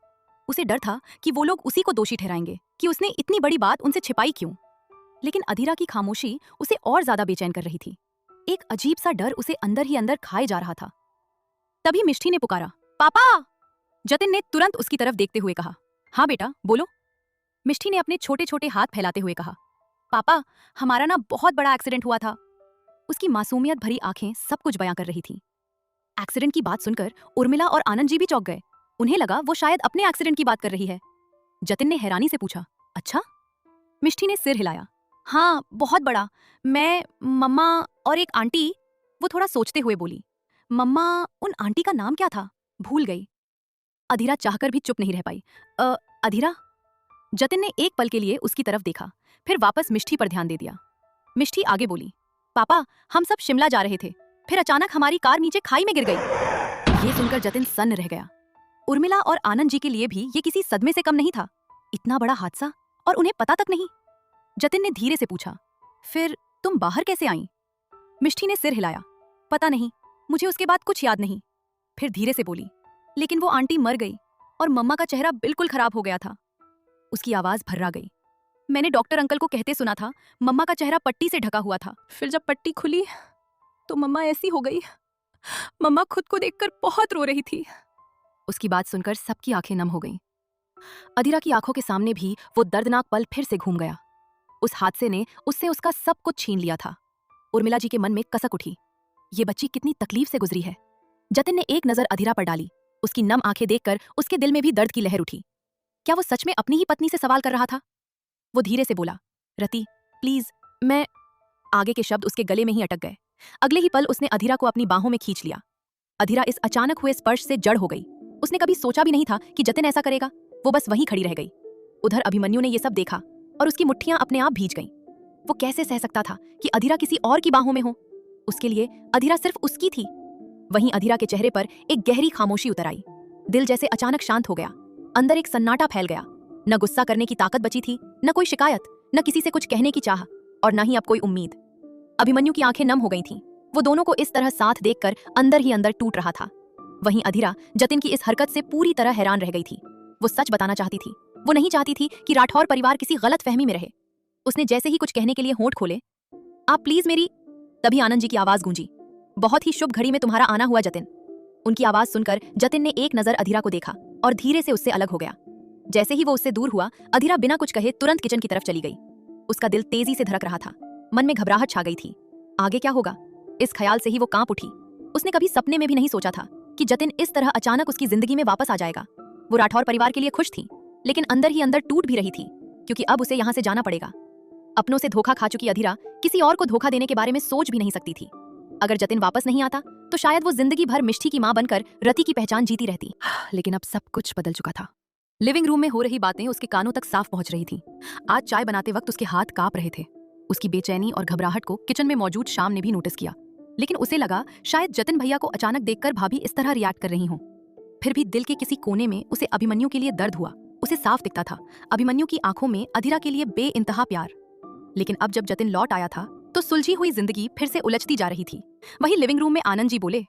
उसे डर था कि वो लोग उसी को दोषी ठहराएंगे कि उसने इतनी बड़ी बात उनसे छिपाई क्यों। लेकिन अधीरा की खामोशी उसे और ज्यादा बेचैन कर रही थी। एक अजीब सा डर उसे अंदर ही अंदर खाए जा रहा था। तभी मिष्टी ने पुकारा, पापा! जतिन ने तुरंत उसकी तरफ देखते हुए कहा, हाँ बेटा, बोलो। मिष्टी ने अपने छोटे छोटे हाथ फैलाते हुए कहा, पापा, हमारा ना बहुत बड़ा एक्सीडेंट हुआ था। उसकी मासूमियत भरी आंखें सब कुछ बयां कर रही थी। एक्सीडेंट की बात सुनकर उर्मिला और आनंद जी भी चौंक गए। उन्हें लगा वो शायद अपने एक्सीडेंट की बात कर रही है। जतिन ने हैरानी से पूछा, अच्छा? मिष्टी ने सिर हिलाया, हाँ, बहुत बड़ा। मैं, मम्मा और एक आंटी। वो थोड़ा सोचते हुए बोली, मम्मा, उन आंटी का नाम क्या था? भूल गई। अधीरा चाहकर भी चुप नहीं रह पाई। अधीरा? जतिन ने एक पल के लिए उसकी तरफ देखा, फिर वापस मिष्टी पर ध्यान दे दिया। मिष्टी आगे बोली, पापा, हम सब शिमला जा रहे थे, फिर अचानक हमारी कार नीचे खाई में गिर गई। ये सुनकर जतिन सन्न रह गया। उर्मिला और आनंद जी के लिए भी ये किसी सदमे से कम नहीं था। इतना बड़ा हादसा और उन्हें पता तक नहीं। जतिन ने धीरे से पूछा, फिर तुम बाहर कैसे आई? मिष्टी ने सिर हिलाया, पता नहीं, मुझे उसके बाद कुछ याद नहीं। फिर धीरे से बोली, लेकिन वो आंटी मर गई और मम्मा का चेहरा बिल्कुल खराब हो गया था। उसकी आवाज भर्रा गई। मैंने डॉक्टर अंकल को कहते सुना था, मम्मा का चेहरा पट्टी से ढका हुआ था। फिर जब पट्टी खुली तो मम्मा ऐसी हो गई। मम्मा खुद को देखकर बहुत रो रही थी। उसकी बात सुनकर सबकी आंखें नम हो गईं। अधीरा की आंखों के सामने भी वो दर्दनाक पल फिर से घूम गया। उस हादसे ने उससे उसका सब कुछ छीन लिया था। उर्मिला जी के मन में कसक उठी, ये बच्ची कितनी तकलीफ से गुजरी है। जतिन ने एक नजर अधीरा पर डाली। उसकी नम आंखें देखकर उसके दिल में भी दर्द की लहर उठी। क्या वो सच में अपनी ही पत्नी से सवाल कर रहा था? वो धीरे से बोला, रति, प्लीज, मैं। आगे के शब्द उसके गले में ही अटक गए। अगले ही पल उसने अधीरा को अपनी बाहों में खींच लिया। अधीरा इस अचानक हुए स्पर्श से जड़ हो गई। उसने कभी सोचा भी नहीं था कि जतिन ऐसा करेगा। वो बस वहीं खड़ी रह गई। उधर अभिमन्यु ने ये सब देखा और उसकी मुट्ठियां अपने आप भीज गईं। वो कैसे सह सकता था कि अधीरा किसी और की बाहों में हो? उसके लिए अधीरा सिर्फ उसकी थी। वहीं अधीरा के चेहरे पर एक गहरी खामोशी उतर आई। दिल जैसे अचानक शांत हो गया। अंदर एक सन्नाटा फैल गया। न गुस्सा करने की ताकत बची थी, न कोई शिकायत, न किसी से कुछ कहने की चाह, और न ही अब कोई उम्मीद। अभिमन्यु की आंखें नम हो गई थीं। वो दोनों को इस तरह साथ देखकर अंदर ही अंदर टूट रहा था। वहीं अधीरा जतिन की इस हरकत से पूरी तरह हैरान रह गई थी। वो सच बताना चाहती थी। वो नहीं चाहती थी कि राठौर परिवार किसी गलत फहमी में रहे। उसने जैसे ही कुछ कहने के लिए होंठ खोले, आप प्लीज मेरी। तभी आनंद जी की आवाज गूंजी, बहुत ही शुभ घड़ी में तुम्हारा आना हुआ जतिन। उनकी आवाज सुनकर जतिन ने एक नजर अधीरा को देखा और धीरे से उससे अलग हो गया। जैसे ही वो उससे दूर हुआ, अधीरा बिना कुछ कहे तुरंत किचन की तरफ चली गई। उसका दिल तेजी से धड़क रहा था। मन में घबराहट छा गई थी। आगे क्या होगा, इस ख्याल से ही वो कांप उठी। उसने कभी सपने में भी नहीं सोचा था कि जतिन इस तरह अचानक उसकी जिंदगी में वापस आ जाएगा। वो राठौर परिवार के लिए खुश थी, लेकिन अंदर ही अंदर टूट भी रही थी, क्योंकि अब उसे यहाँ से जाना पड़ेगा। अपनों से धोखा खा चुकी अधीरा किसी और को धोखा देने के बारे में सोच भी नहीं सकती थी। अगर जतिन वापस नहीं आता तो शायद वो जिंदगी भर मिष्टी की मां बनकर रति की पहचान जीती रहती। लेकिन अब सब कुछ बदल चुका था। लिविंग रूम में हो रही बातें उसके कानों तक साफ पहुंच रही थीं। आज चाय बनाते वक्त उसके हाथ कांप रहे थे। उसकी बेचैनी और घबराहट को किचन में मौजूद शाम ने भी नोटिस किया, लेकिन उसे लगा शायद जतिन भैया को अचानक देखकर भाभी इस तरह रिएक्ट कर रही हों। फिर भी दिल के किसी कोने में उसे अभिमन्यु के लिए दर्द हुआ। उसे साफ दिखता था अभिमन्यु की आंखों में अधीरा के लिए बेइंतहा प्यार। लेकिन अब जब जतिन लौट आया था तो सुलझी हुई जिंदगी फिर से उलझती जा रही थी। वही लिविंग रूम में आनंद जी बोले,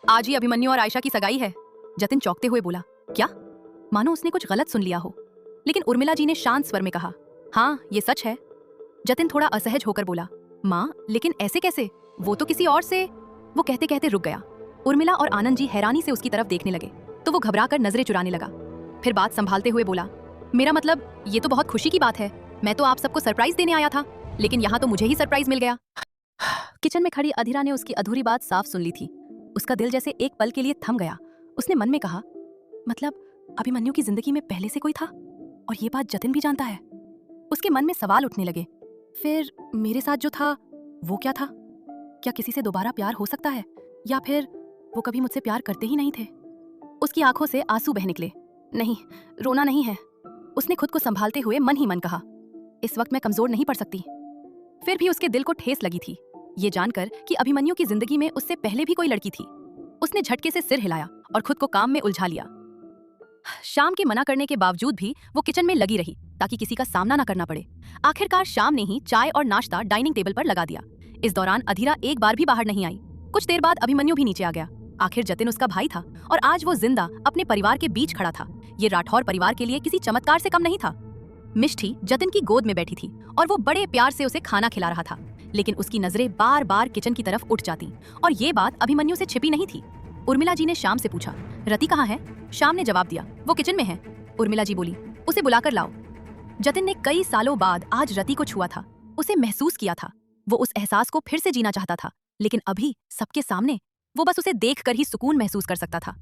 आज ही अभिमन्यु और आयशा की सगाई है। जतिन चौंकते हुए बोला, क्या? मानो उसने कुछ गलत सुन लिया हो। लेकिन उर्मिला जी ने शांत स्वर में कहा, हाँ, ये सच है। जतिन थोड़ा असहज होकर बोला, माँ, लेकिन ऐसे कैसे? वो तो किसी और से। वो कहते कहते रुक गया। उर्मिला और आनंद जी हैरानी से उसकी तरफ देखने लगे। तो वो घबराकर नजरें चुराने लगा। फिर बात संभालते हुए बोला, मेरा मतलब ये तो बहुत खुशी की बात है। मैं तो आप सबको सरप्राइज देने आया था, लेकिन यहाँ तो मुझे ही सरप्राइज मिल गया। किचन में खड़ी अधीरा ने उसकी अधूरी बात साफ सुन ली थी। उसका दिल जैसे एक पल के लिए थम गया। उसने मन में कहा, मतलब अभिमन्यु की जिंदगी में पहले से कोई था और ये बात जतिन भी जानता है। उसके मन में सवाल उठने लगे, फिर मेरे साथ जो था वो क्या था? क्या किसी से दोबारा प्यार हो सकता है, या फिर वो कभी मुझसे प्यार करते ही नहीं थे? उसकी आंखों से आंसू बह निकले। नहीं, रोना नहीं है, उसने खुद को संभालते हुए मन ही मन कहा। इस वक्त मैं कमजोर नहीं पड़ सकती। फिर भी उसके दिल को ठेस लगी थी, ये जानकर कि अभिमन्यु की जिंदगी में उससे पहले भी कोई लड़की थी। उसने झटके से सिर हिलाया और खुद को काम में उलझा लिया। शाम के मना करने के बावजूद भी वो किचन में लगी रही ताकि किसी का सामना न करना पड़े। आखिरकार शाम ने ही चाय और नाश्ता डाइनिंग टेबल पर लगा दिया। इस दौरान अधीरा एक बार भी बाहर नहीं आई। कुछ देर बाद अभिमन्यु भी नीचे आ गया। आखिर जतिन उसका भाई था और आज वो जिंदा अपने परिवार के बीच खड़ा था। ये राठौर परिवार के लिए किसी चमत्कार से कम नहीं था। मिष्ठी जतिन की गोद में बैठी थी और वो बड़े प्यार से उसे खाना खिला रहा था, लेकिन उसकी नजरें बार बार किचन की तरफ उठ जाती और ये बात अभिमन्यु से छिपी नहीं थी। उर्मिला जी ने शाम से पूछा, रति कहाँ है? शाम ने जवाब दिया, वो किचन में है। उर्मिला जी बोली, उसे बुलाकर लाओ। जतिन ने कई सालों बाद आज रति को छुआ था। उसे महसूस किया था। वो उस एहसास को फिर से जीना चाहता था, लेकिन अभी सबके सामने वो बस उसे देखकर ही सुकून महसूस कर सकता था।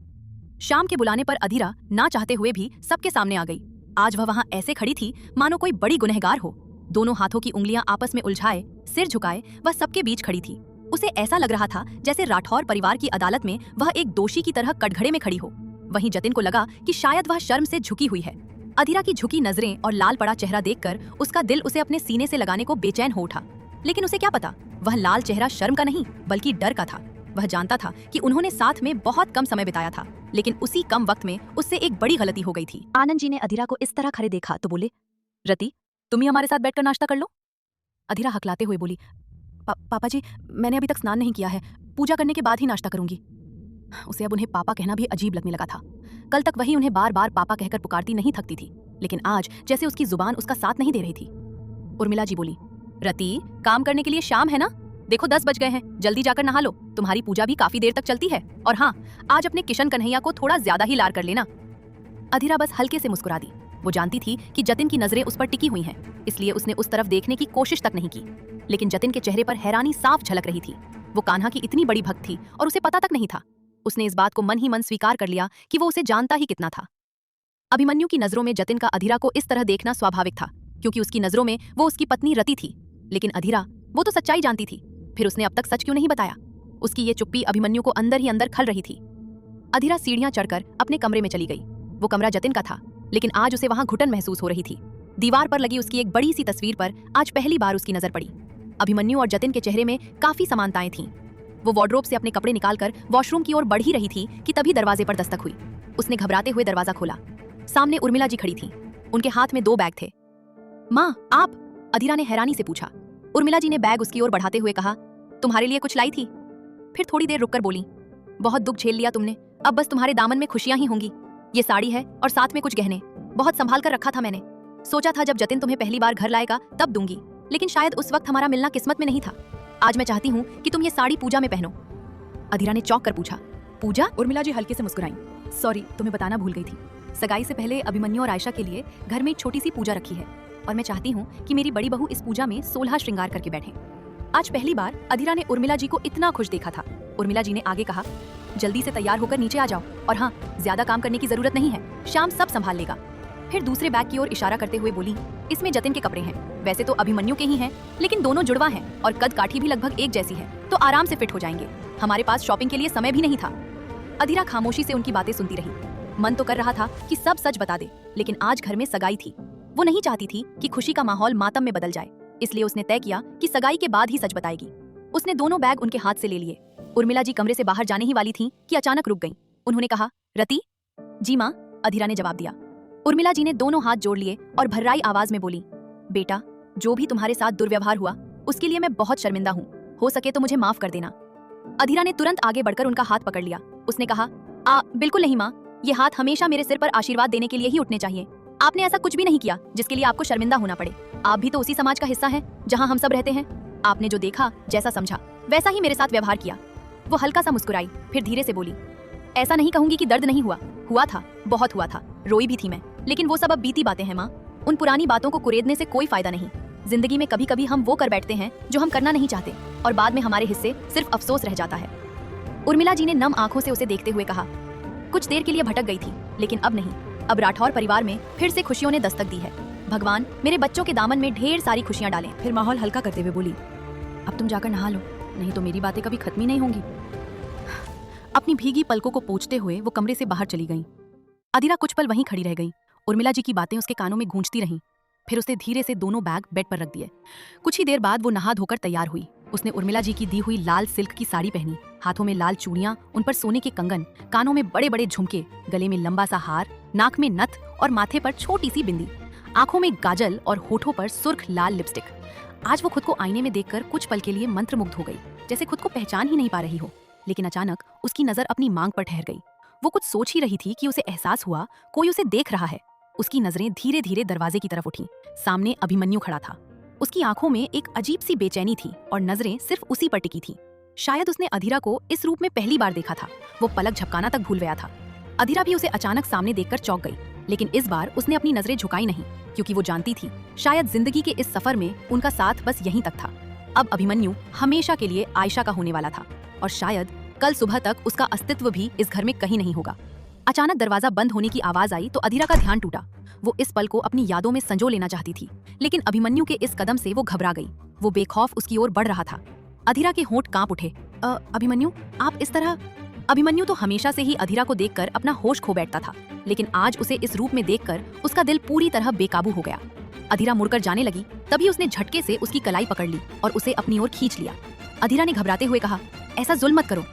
शाम के बुलाने पर अधीरा ना चाहते हुए भी सबके सामने आ गई। आज वह वहां ऐसे खड़ी थी मानो कोई बड़ी गुनहगार हो। दोनों हाथों की उंगलियां आपस में उलझाए, सिर झुकाए वह सबके बीच खड़ी थी। उसे ऐसा लग रहा था जैसे राठौर परिवार की अदालत में वह एक दोषी की तरह कटघरे में खड़ी हो। वहीं जतिन को लगा कि शायद वह शर्म से झुकी हुई है। अधीरा की झुकी नजरें और लाल पड़ा चेहरा देखकर उसका दिल उसे अपने सीने से लगाने को बेचैन हो उठा। लेकिन उसे क्या पता, वह लाल चेहरा शर्म का नहीं बल्कि डर का था। वह जानता था कि उन्होंने साथ में बहुत कम समय बिताया था, लेकिन उसी कम वक्त में उससे एक बड़ी गलती हो गई थी। आनंद जी ने अधीरा को इस तरह खड़े देखा तो बोले, रति तुम ही हमारे साथ बैठकर नाश्ता कर लो। अधीरा हकलाते हुए बोली, पापा जी मैंने अभी तक स्नान नहीं किया है, पूजा करने के बाद ही नाश्ता करूंगी। उसे अब उन्हें पापा कहना भी अजीब लगने लगा था। कल तक वही उन्हें बार बार पापा कहकर पुकारती नहीं थकती थी, लेकिन आज जैसे उसकी जुबान उसका साथ नहीं दे रही थी। उर्मिला जी बोली, रति काम करने के लिए शाम है ना, देखो 10 बज गए हैं, जल्दी जाकर नहा लो, तुम्हारी पूजा भी काफी देर तक चलती है। और हाँ, आज अपने किशन कन्हैया को थोड़ा ज्यादा ही लार कर लेना। अधीरा बस हल्के से मुस्कुरा दी। वो जानती थी कि जतिन की नजरें उस पर टिकी हुई हैं, इसलिए उसने उस तरफ देखने की कोशिश तक नहीं की। लेकिन जतिन के चेहरे पर हैरानी साफ झलक रही थी। वो कान्हा की इतनी बड़ी भक्त थी और उसे पता तक नहीं था। उसने इस बात को मन ही मन स्वीकार कर लिया कि वो उसे जानता ही कितना था। अभिमन्यु की नजरों में जतिन का अधीरा को इस तरह देखना स्वाभाविक था, क्योंकि उसकी नजरों में वो उसकी पत्नी रति थी। लेकिन अधीरा वो तो सच्चाई जानती थी, फिर उसने अब तक सच क्यों नहीं बताया? उसकी ये चुप्पी अभिमन्यु को अंदर ही अंदर खल रही थी। अधीरा सीढ़ियां चढ़कर अपने कमरे में चली गई। वो कमरा जतिन का था, लेकिन आज उसे वहां घुटन महसूस हो रही थी। दीवार पर लगी उसकी एक बड़ी सी तस्वीर पर आज पहली बार उसकी नजर पड़ी। अभिमन्यु और जतिन के चेहरे में काफी समानताएं थीं। वो वार्डरोब से अपने कपड़े निकालकर वॉशरूम की ओर बढ़ ही रही थी कि तभी दरवाजे पर दस्तक हुई। उसने घबराते हुए दरवाजा खोला। सामने उर्मिला जी खड़ी थीं। उनके हाथ में 2 बैग थे। माँ आप? अधीरा ने हैरानी से पूछा। उर्मिला जी ने बैग उसकी ओर बढ़ाते हुए कहा, तुम्हारे लिए कुछ लाई थी। फिर थोड़ी देर रुककर बोली, बहुत दुख झेल लिया तुमने, अब बस तुम्हारे दामन में खुशियां ही होंगी। ये साड़ी है और साथ में कुछ गहने, बहुत संभाल कर रखा था मैंने। सोचा था जब जतिन तुम्हें पहली बार घर लाएगा तब दूंगी, लेकिन शायद उस वक्त हमारा मिलना किस्मत में नहीं था। आज मैं चाहती हूँ कि तुम ये साड़ी पूजा में पहनो। अधीरा ने चौंक कर पूछा, पूजा? उर्मिला जी हल्के से मुस्कुराई। सॉरी, तुम्हें बताना भूल गई थी। सगाई से पहले अभिमन्यु और आयशा के लिए घर में एक छोटी सी पूजा रखी है और मैं चाहती हूँ कि मेरी बड़ी बहू इस पूजा में 16 श्रृंगार करके बैठे। आज पहली बार अधीरा ने उर्मिला जी को इतना खुश देखा था। उर्मिला जी ने आगे कहा, जल्दी से तैयार होकर नीचे आ जाओ, और हाँ, ज्यादा काम करने की जरूरत नहीं है, शाम सब संभाल लेगा। फिर दूसरे बैग की ओर इशारा करते हुए बोली, इसमें जतिन के कपड़े हैं, वैसे तो अभिमन्यु के ही हैं, लेकिन दोनों जुड़वा हैं और कद काठी भी लगभग एक जैसी है, तो आराम से फिट हो जाएंगे। हमारे पास शॉपिंग के लिए समय भी नहीं था। अधीरा खामोशी से उनकी बातें सुनती रही। मन तो कर रहा था कि सब सच बता दे, लेकिन आज घर में सगाई थी। वो नहीं चाहती थी कि खुशी का माहौल मातम में बदल जाए, इसलिए उसने तय किया कि सगाई के बाद ही सच बताएगी। उसने दोनों बैग उनके हाथ से ले लिए। उर्मिला जी कमरे से बाहर जाने ही वाली थीं कि अचानक रुक गईं। उन्होंने कहा, रति? जी माँ, अधीरा ने जवाब दिया। उर्मिला जी ने दोनों हाथ जोड़ लिए और भर्राई आवाज में बोली, बेटा, जो भी तुम्हारे साथ दुर्व्यवहार हुआ उसके लिए मैं बहुत शर्मिंदा हूँ, हो सके तो मुझे माफ कर देना। अधीरा ने तुरंत आगे बढ़कर उनका हाथ पकड़ लिया। उसने कहा, बिल्कुल नहीं माँ, ये हाथ हमेशा मेरे सिर पर आशीर्वाद देने के लिए ही उठने चाहिए। आपने ऐसा कुछ भी नहीं किया जिसके लिए आपको शर्मिंदा होना पड़े। आप भी तो उसी समाज का हिस्सा हैं जहां हम सब रहते हैं। आपने जो देखा, जैसा समझा, वैसा ही मेरे साथ व्यवहार किया। वो हल्का सा मुस्कुराई, फिर धीरे से बोली, ऐसा नहीं कहूंगी कि दर्द नहीं हुआ, हुआ था, बहुत हुआ था, रोई भी थी मैं, लेकिन वो सब अब बीती बातें हैं माँ। उन पुरानी बातों को कुरेदने से कोई फायदा नहीं। जिंदगी में कभी कभी हम वो कर बैठते हैं जो हम करना नहीं चाहते, और बाद में हमारे हिस्से सिर्फ अफसोस रह जाता है। उर्मिला जी ने नम आंखों से उसे देखते हुए कहा, कुछ देर के लिए भटक गई थी, लेकिन अब नहीं। अब राठौर परिवार में फिर से खुशियों ने दस्तक दी है। भगवान मेरे बच्चों के दामन में ढेर सारी खुशियां डालें। फिर माहौल हल्का करते हुए बोली, अब तुम जाकर नहा लो, नहीं तो मेरी बातें कभी खत्म ही नहीं होंगी। अपनी भीगी पलकों को पोंछते हुए वो कमरे से बाहर चली गई। अधीरा कुछ पल वहीं खड़ी रह गई। उर्मिला जी की बातें उसके कानों में गूंजती रहीं। फिर उसने धीरे से दोनों बैग बेड पर रख दिए। कुछ ही देर बाद वो नहा धोकर तैयार हुई। उसने उर्मिला जी की दी हुई लाल सिल्क की साड़ी पहनी, हाथों में लाल चूड़ियां, उन पर सोने के कंगन, कानों में बड़े बड़े झुमके, गले में लंबा सा हार, नाक में नथ और माथे पर छोटी सी बिंदी, आंखों में गाजल और होठों पर सुर्ख लाल लिपस्टिक। आज वो खुद को आईने में देखकर कुछ पल के लिए मंत्रमुग्ध हो गई, जैसे खुद को पहचान ही नहीं पा रही हो। लेकिन अचानक उसकी नजर अपनी मांग पर ठहर गई। वो कुछ सोच ही रही थी कि उसे एहसास हुआ कोई उसे देख रहा है। उसकी नजरें धीरे धीरे दरवाजे की तरफ उठी। सामने अभिमन्यु खड़ा था। उसकी आंखों में एक अजीब सी बेचैनी थी और नजरें सिर्फ उसी पर टिकी थी। शायद उसने अधीरा को इस रूप में पहली बार देखा था। वो पलक झपकाना तक भूल गया था। अधीरा भी उसे अचानक सामने देखकर चौंक गई, लेकिन इस बार उसने अपनी नजरें झुकाई नहीं, क्योंकि वो जानती थी शायद जिंदगी के इस सफर में उनका साथ बस यहीं तक था। अब अभिमन्यु हमेशा के लिए आयशा का होने वाला था, और शायद कल सुबह तक उसका अस्तित्व भी इस घर में कहीं नहीं होगा। अचानक दरवाजा बंद होने की आवाज आई तो अधीरा का ध्यान टूटा। वो इस पल को अपनी यादों में संजो लेना चाहती थी, लेकिन अभिमन्यु के इस कदम से वो घबरा गई। वो बेखौफ उसकी ओर बढ़ रहा था। अधीरा के होंठ कांप उठे। अभिमन्यु, आप इस तरह? अभिमन्यु तो हमेशा से ही अधीरा को देखकर अपना होश खो बैठता था, लेकिन आज उसे इस रूप में देखकर उसका दिल पूरी तरह बेकाबू हो गया। अधीरा मुड़कर जाने लगी, तभी उसने झटके से उसकी कलाई पकड़ ली और उसे अपनी ओर खींच लिया। अधीरा ने घबराते हुए कहा, ऐसा जुल्म मत करो।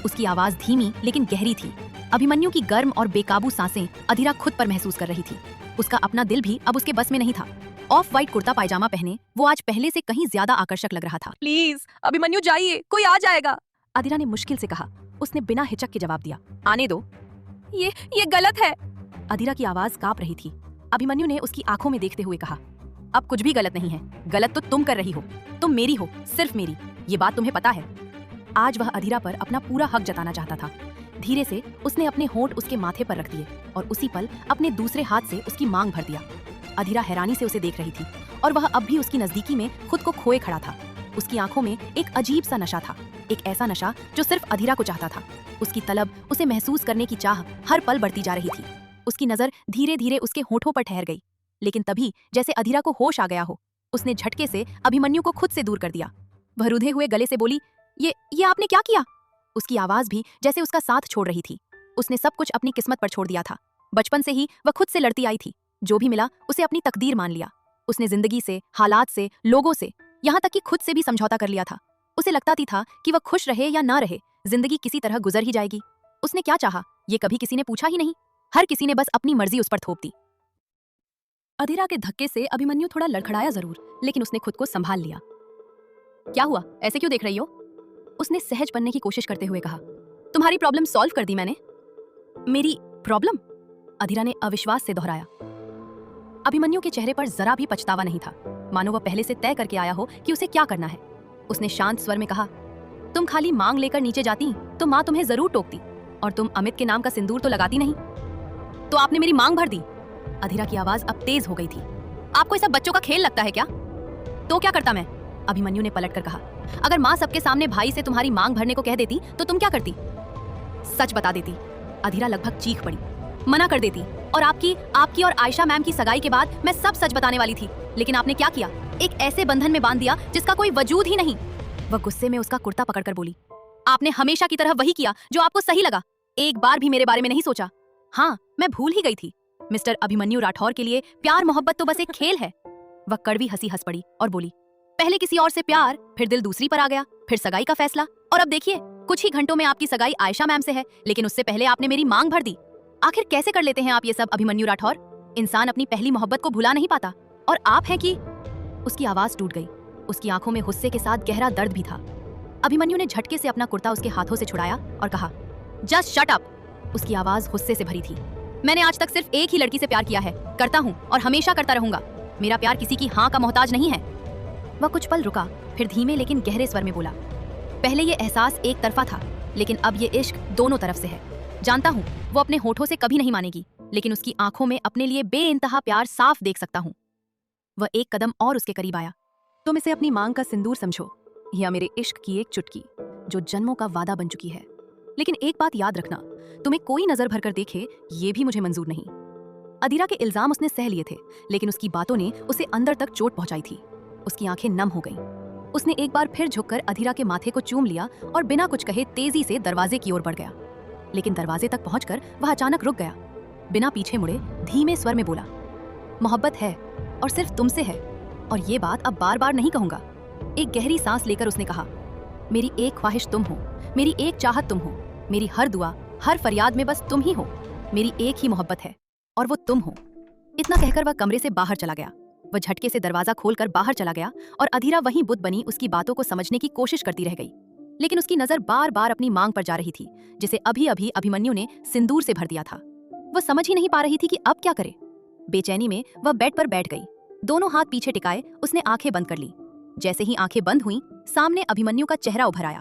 उसकी आवाज धीमी लेकिन गहरी थी। अभिमन्यु की गर्म और बेकाबू सांसें अधीरा खुद पर महसूस कर रही थी। उसका अपना दिल भी अब उसके बस में नहीं था। ऑफ वाइट कुर्ता पायजामा पहने वो आज पहले से कहीं ज्यादा आकर्षक लग रहा था। प्लीज अभिमन्यु जाइए, कोई आ जाएगा। अधीरा ने मुश्किल से कहा। उसने बिना हिचक के जवाब दिया, आने दो। ये गलत है। अधीरा की आवाज कांप रही थी। अभिमन्यु ने उसकी आंखों में देखते हुए कहा, अब कुछ भी गलत नहीं है। गलत तो तुम कर रही हो। तुम मेरी हो, सिर्फ मेरी। ये बात तुम्हें पता है। आज वह अधीरा पर अपना पूरा हक जताना चाहता था। धीरे से उसने अपने होंठ उसके माथे पर रख दिए और उसी पल अपने दूसरे हाथ से उसकी मांग भर दिया। अधीरा हैरानी से उसे देख रही थी और वह अब भी उसकी नजदीकी में खुद को खोए खड़ा था। उसकी आंखों में एक अजीब सा नशा था, एक ऐसा नशा जो सिर्फ अधीरा को चाहता था। उसकी तलब, उसे महसूस करने की चाह हर पल बढ़ती जा रही थी। उसकी नजर धीरे धीरे उसके होठों पर ठहर गई, लेकिन तभी जैसे अधीरा को होश आ गया हो, उसने झटके से अभिमन्यु को खुद से दूर कर दिया। वह रुधे हुए गले से बोली, ये आपने क्या किया? उसकी आवाज भी जैसे उसका साथ छोड़ रही थी। उसने सब कुछ अपनी किस्मत पर छोड़ दिया था। बचपन से ही वह खुद से लड़ती आई थी। जो भी मिला उसे अपनी तकदीर मान लिया। उसने जिंदगी से, हालात से, लोगों से, यहाँ तक कि खुद से भी समझौता कर लिया था। उसे लगता था कि वह खुश रहे या ना रहे, जिंदगी किसी तरह गुजर ही जाएगी। उसने क्या चाहा ये कभी किसी ने पूछा ही नहीं। हर किसी ने बस अपनी मर्जी उस पर थोप दी। अधीरा के धक्के से अभिमन्यु थोड़ा लड़खड़ाया जरूर, लेकिन उसने खुद को संभाल लिया। क्या हुआ, ऐसे क्यों देख रही हो? उसने सहज बनने की कोशिश करते हुए कहा। तुम्हारी प्रॉब्लम सॉल्व कर दी मैंने। मेरी प्रॉब्लम? अधीरा ने अविश्वास से दोहराया। अभिमन्यु के चेहरे पर जरा भी पछतावा नहीं था, मानो वह पहले से तय करके आया हो कि उसे क्या करना है। उसने शांत स्वर में कहा, तुम खाली मांग लेकर नीचे जाती तो माँ तुम्हें जरूर टोकती, और तुम अमित के नाम का सिंदूर तो लगाती नहीं, तो आपने मेरी मांग भर दी। अधीरा की आवाज अब तेज हो गई थी। आपको ऐसा बच्चों का खेल लगता है क्या? तो क्या करता मैं? अभिमन्यु ने पलटकर कहा। अगर माँ सबके सामने भाई से तुम्हारी मांग भरने को कह देती तो तुम क्या करती? सच बता देती। अधीरा लगभग चीख पड़ी। मना कर देती, और आपकी और आयशा मैम की सगाई के बाद मैं सब सच बताने वाली थी, लेकिन आपने क्या किया? एक ऐसे बंधन में बांध दिया जिसका कोई वजूद ही नहीं। वह गुस्से में उसका कुर्ता पकड़कर बोली, आपने हमेशा की तरह वही किया जो आपको सही लगा। एक बार भी मेरे बारे में नहीं सोचा। हाँ, मैं भूल ही गई थी। मिस्टर अभिमन्यु राठौर के लिए प्यार मोहब्बत तो बस एक खेल है। वह कड़वी हंसी हंस पड़ी और बोली, पहले किसी और से प्यार, फिर दिल दूसरी पर आ गया, फिर सगाई का फैसला, और अब देखिए कुछ ही घंटों में आपकी सगाई आयशा मैम से है, लेकिन उससे पहले आपने मेरी मांग भर दी। आखिर कैसे कर लेते हैं आप ये सब अभिमन्यु राठौर? इंसान अपनी पहली मोहब्बत को भुला नहीं पाता, और आप हैं कि... उसकी आवाज टूट गई। उसकी आंखों में गुस्से के साथ गहरा दर्द भी था। अभिमन्यु ने झटके से अपना कुर्ता उसके हाथों से छुड़ाया और कहा, जस्ट शट अप। उसकी आवाज गुस्से से भरी थी। मैंने आज तक सिर्फ एक ही लड़की से प्यार किया है, करता हूँ और हमेशा करता रहूंगा। मेरा प्यार किसी की हाँ का मोहताज नहीं है। वह कुछ पल रुका, फिर धीमे लेकिन गहरे स्वर में बोला, पहले ये एहसास एक तरफा था, लेकिन अब ये इश्क दोनों तरफ से है। जानता हूँ वो अपने होठों से कभी नहीं मानेगी, लेकिन उसकी आंखों में अपने लिए बेइंतहा प्यार साफ देख सकता हूँ। वह एक कदम और उसके करीब आया। तुम इसे अपनी मांग का सिंदूर समझो या मेरे इश्क की एक चुटकी जो जन्मों का वादा बन चुकी है। लेकिन एक बात याद रखना, तुम्हें कोई नजर भरकर देखे ये भी मुझे मंजूर नहीं। अधीरा के इल्जाम उसने सह लिए थे, लेकिन उसकी बातों ने उसे अंदर तक चोट पहुंचाई थी। उसकी आंखें नम हो गईं। उसने एक बार फिर झुककर अधीरा के माथे को चूम लिया और बिना कुछ कहे तेजी से दरवाजे की ओर बढ़ गया। लेकिन दरवाजे तक पहुंचकर वह अचानक रुक गया। बिना पीछे मुड़े धीमे स्वर में बोला, मोहब्बत है और सिर्फ तुमसे है, और ये बात अब बार बार नहीं कहूंगा। एक गहरी सांस लेकर उसने कहा, मेरी एक ख्वाहिश तुम हो, मेरी एक चाहत तुम हो, मेरी हर दुआ हर फरियाद में बस तुम ही हो। मेरी एक ही मोहब्बत है और वो तुम हो। इतना कहकर वह कमरे से बाहर चला गया। वह झटके से दरवाजा खोलकर बाहर चला गया और अधीरा वहीं बुत बनी उसकी बातों को समझने की कोशिश करती रह गई। लेकिन उसकी नजर बार बार अपनी मांग पर जा रही थी, जिसे अभी अभी अभिमन्यु ने सिंदूर से भर दिया था। वह समझ ही नहीं पा रही थी कि अब क्या करे। बेचैनी में वह बेड पर बैठ गई। दोनों हाथ पीछे टिकाए उसने आंखें बंद कर ली। जैसे ही आंखें बंद हुईं, सामने अभिमन्यु का चेहरा उभर आया,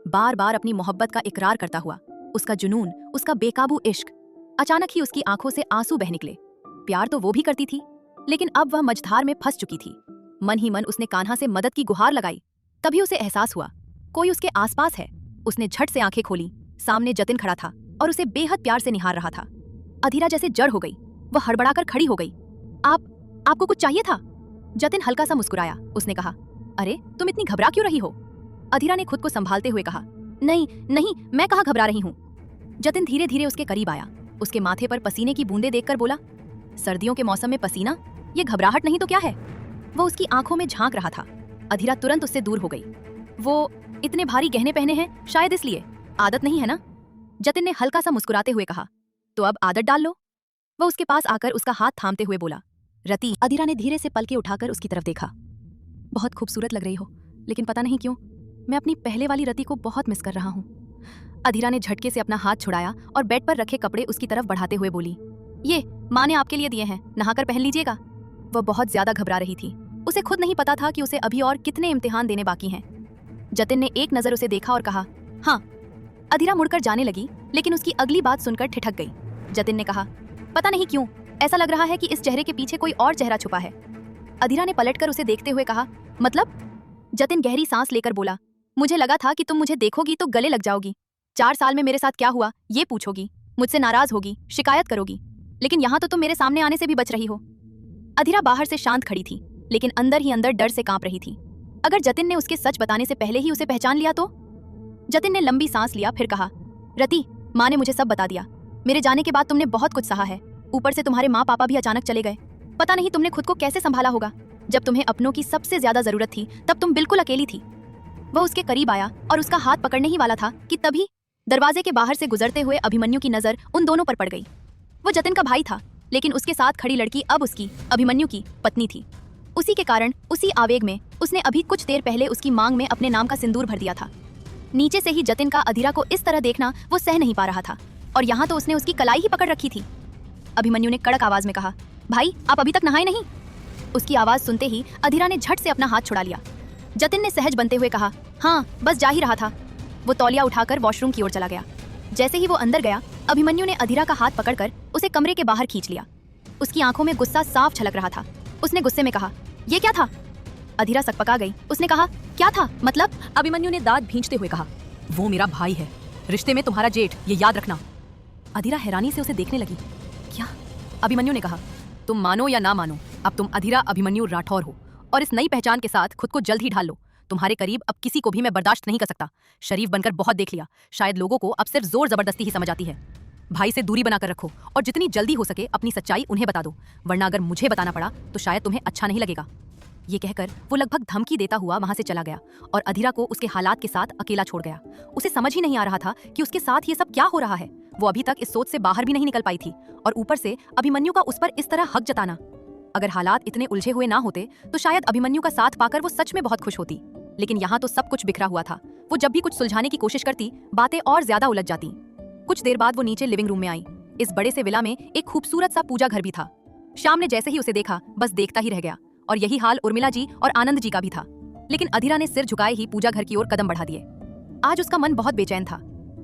बार बार अपनी मोहब्बत का इकरार करता हुआ। उसका जुनून, उसका बेकाबू इश्क। अचानक ही उसकी आंखों से आंसू बह निकले। प्यार तो वो भी करती थी, लेकिन अब वह मझधार में फंस चुकी थी। मन ही मन उसने कान्हा से मदद की गुहार लगाई। तभी उसे एहसास हुआ कोई उसके आसपास है। उसने झट से आंखें खोली। सामने जतिन खड़ा था और उसे बेहद प्यार से निहार रहा था। अधीरा जैसे जड़ हो गई। वह हड़बड़ाकर खड़ी हो गई। आपको कुछ चाहिए था? जतिन हल्का सा मुस्कुराया। उसने कहा, अरे तुम इतनी घबरा क्यों रही हो? अधीरा ने खुद को संभालते हुए कहा, नहीं नहीं, मैं कहाँ घबरा रही हूँ। जतिन धीरे धीरे उसके करीब आया। उसके माथे पर पसीने की बूंदें देखकर बोला, सर्दियों के मौसम में पसीना, ये घबराहट नहीं तो क्या है? वो उसकी आंखों में झांक रहा था। अधीरा तुरंत उससे दूर हो गई। वो इतने भारी गहने पहने हैं, शायद इसलिए। आदत नहीं है ना? जतिन ने हल्का सा मुस्कुराते हुए कहा, तो अब आदत डाल लो। वो उसके पास आकर उसका हाथ थामते हुए बोला, रति। अधीरा ने धीरे से पलके उठाकर उसकी तरफ देखा। बहुत खूबसूरत लग रही हो, लेकिन पता नहीं क्यों मैं अपनी पहले वाली रति को बहुत मिस कर रहा हूँ। अधीरा ने झटके से अपना हाथ छुड़ाया और बेड पर रखे कपड़े उसकी तरफ बढ़ाते हुए बोली, ये माँ ने आपके लिए दिए हैं, नहाकर पहन लीजिएगा। वह बहुत ज्यादा घबरा रही थी। उसे खुद नहीं पता था कि उसे अभी और कितने इम्तिहान देने बाकी हैं। जतिन ने एक नजर उसे देखा और कहा, हाँ। अधीरा मुड़कर जाने लगी, लेकिन उसकी अगली बात सुनकर ठिठक गई। जतिन ने कहा, पता नहीं क्यों ऐसा लग रहा है कि इस चेहरे के पीछे कोई और चेहरा छुपा है। अधीरा ने पलटकर उसे देखते हुए कहा, मतलब? जतिन गहरी सांस लेकर बोला, मुझे लगा था कि तुम मुझे देखोगी तो गले लग जाओगी। 4 साल में मेरे साथ क्या हुआ ये पूछोगी, मुझसे नाराज होगी, शिकायत करोगी, लेकिन यहाँ तो तुम मेरे सामने आने से भी बच रही हो। अधीरा बाहर से शांत खड़ी थी, लेकिन अंदर ही अंदर डर से कांप रही थी। अगर जतिन ने उसके सच बताने से पहले ही उसे पहचान लिया तो? जतिन ने लंबी सांस लिया, फिर कहा, रति, माँ ने मुझे सब बता दिया। मेरे जाने के बाद तुमने बहुत कुछ सहा है। ऊपर से तुम्हारे माँ पापा भी अचानक चले गए। पता नहीं तुमने खुद को कैसे संभाला होगा। जब तुम्हें अपनों की सबसे ज्यादा जरूरत थी तब तुम बिल्कुल अकेली थी। वह उसके करीब आया और उसका हाथ पकड़ने ही वाला था कि तभी दरवाजे के बाहर से गुजरते हुए अभिमन्यु की नजर उन दोनों पर पड़ गई। वो जतिन का भाई था, लेकिन उसके साथ खड़ी लड़की अब उसकी, अभिमन्यु की पत्नी थी। उसी के कारण, उसी आवेग में उसने अभी कुछ देर पहले उसकी मांग में अपने नाम का सिंदूर भर दिया था। नीचे से ही जतिन का अधीरा को इस तरह देखना वो सह नहीं पा रहा था, और यहाँ तो उसने उसकी कलाई ही पकड़ रखी थी। अभिमन्यु ने कड़क आवाज में कहा, भाई आप अभी तक नहाए नहीं? उसकी आवाज सुनते ही अधीरा ने झट से अपना हाथ छुड़ा लिया। जतिन ने सहज बनते हुए कहा, हाँ बस जा ही रहा था। वो तौलिया उठाकर वॉशरूम की ओर चला गया। जैसे ही वो अंदर गया, अभिमन्यु ने अधीरा का हाथ पकड़कर उसे कमरे के बाहर खींच लिया। उसकी आंखों में गुस्सा साफ छलक रहा था। उसने गुस्से में कहा, ये क्या था? अधीरा सकपका गई। उसने कहा, क्या था मतलब? अभिमन्यु ने दांत भींचते हुए कहा, वो मेरा भाई है, रिश्ते में तुम्हारा जेठ, ये याद रखना। अधीरा हैरानी से उसे देखने लगी। क्या? अभिमन्यु ने कहा, तुम मानो या ना मानो, अब तुम अधीरा अभिमन्यु राठौर हो, और इस नई पहचान के साथ खुद को जल्द ही ढाल लो। तुम्हारे करीब अब किसी को भी मैं बर्दाश्त नहीं कर सकता। शरीफ बनकर बहुत देख लिया, शायद लोगों को अब सिर्फ जोर जबरदस्ती ही समझ आती है। भाई से दूरी बनाकर रखो और जितनी जल्दी हो सके अपनी सच्चाई उन्हें बता दो, वरना अगर मुझे बताना पड़ा तो शायद तुम्हें अच्छा नहीं लगेगा। ये कहकर वो लगभग धमकी देता हुआ वहां से चला गया और अधीरा को उसके हालात के साथ अकेला छोड़ गया। उसे समझ ही नहीं आ रहा था कि उसके साथ ये सब क्या हो रहा है। वो अभी तक इस सोच से बाहर भी नहीं निकल पाई थी, और ऊपर से अभिमन्यु का उस पर इस तरह हक जताना। अगर हालात इतने उलझे हुए ना होते तो शायद अभिमन्यु का साथ पाकर वो सच में बहुत खुश होती, लेकिन यहाँ तो सब कुछ बिखरा हुआ था। वो जब भी कुछ सुलझाने की कोशिश करती, बातें और ज्यादा उलझ जाती। कुछ देर बाद वो नीचे लिविंग रूम में आई। इस बड़े से विला में एक खूबसूरत सा पूजा घर भी था। श्याम ने जैसे ही उसे देखा बस देखता ही रह गया, और यही हाल उर्मिला जी और आनंद जी का भी था। लेकिन अधीरा ने सिर झुकाए ही पूजा घर की ओर कदम बढ़ा दिए। आज उसका मन बहुत बेचैन था।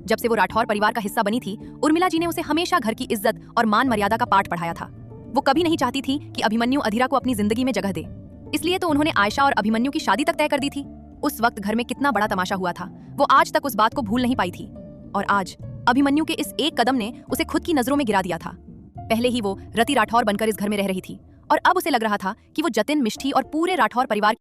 जब से वो राठौर परिवार का हिस्सा बनी थी, उर्मिला जी ने उसे हमेशा घर की इज्जत और मान मर्यादा का पाठ पढ़ाया था। वो कभी नहीं चाहती थी कि अभिमन्यु अधीरा को अपनी जिंदगी में जगह दे। इसलिए तो उन्होंने आयशा और अभिमन्यु की शादी तक तय कर दी थी। उस वक्त घर में कितना बड़ा तमाशा हुआ था, वो आज तक उस बात को भूल नहीं पाई थी। और आज अभिमन्यु के इस एक कदम ने उसे खुद की नजरों में गिरा दिया था। पहले ही वो रति राठौर बनकर इस घर में रह रही थी और अब उसे लग रहा था कि वो जतिन, मिष्ठी और पूरे राठौर परिवार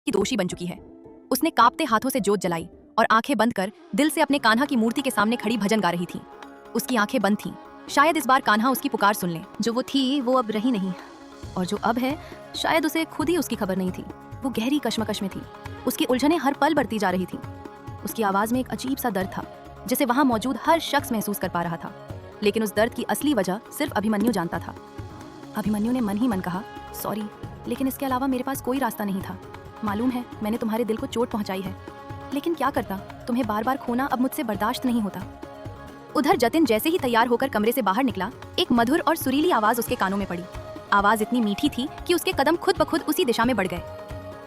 की दोषी बन चुकी है। उसने कांपते हाथों से जोत जलाई और आंखें बंद कर दिल से अपने कान्हा की मूर्ति के सामने खड़ी भजन गा रही थी। उसकी आंखें बंद थीं। शायद इस बार कान्हा उसकी पुकार सुन ले। जो वो थी वो अब रही नहीं, और जो अब है शायद उसे खुद ही उसकी खबर नहीं थी। वो गहरी कश्मकश में थी। उसकी उलझनें हर पल बढ़ती जा रही थीं। उसकी आवाज में एक अजीब सा दर्द था जिसे वहां मौजूद हर शख्स महसूस कर पा रहा था, लेकिन उस दर्द की असली वजह सिर्फ अभिमन्यु जानता था। अभिमन्यु ने मन ही मन कहा, सॉरी, लेकिन इसके अलावा मेरे पास कोई रास्ता नहीं था। मालूम है मैंने तुम्हारे दिल को चोट पहुंचाई है, लेकिन क्या करता, तुम्हें बार बार खोना अब मुझसे बर्दाश्त नहीं होता। उधर जतिन जैसे ही तैयार होकर कमरे से बाहर निकला, एक मधुर और सुरीली आवाज उसके कानों में पड़ी। आवाज इतनी मीठी थी कि उसके कदम खुद ब खुद उसी दिशा में बढ़ गए।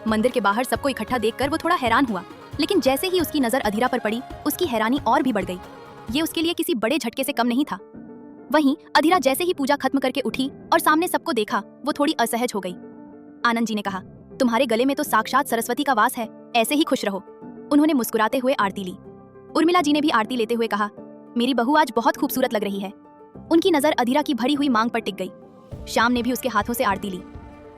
मंदिर के बाहर सबको इकट्ठा देखकर वो थोड़ा हैरान हुआ, लेकिन जैसे ही उसकी नजर अधीरा पर पड़ी, उसकी हैरानी और भी बढ़ गई। ये उसके लिए किसी बड़े झटके से कम नहीं था। वहीं अधीरा जैसे ही पूजा खत्म करके उठी और सामने सबको देखा, वो थोड़ी असहज हो गई। आनंद जी ने कहा, तुम्हारे गले में तो साक्षात सरस्वती का वास है, ऐसे ही खुश रहो। उन्होंने मुस्कुराते हुए आरती ली। उर्मिला जी ने भी आरती लेते हुए कहा, मेरी बहू आज बहुत खूबसूरत लग रही है। उनकी नजर अधीरा की भरी हुई मांग पर टिक गई। श्याम ने भी उसके हाथों से आरती ली।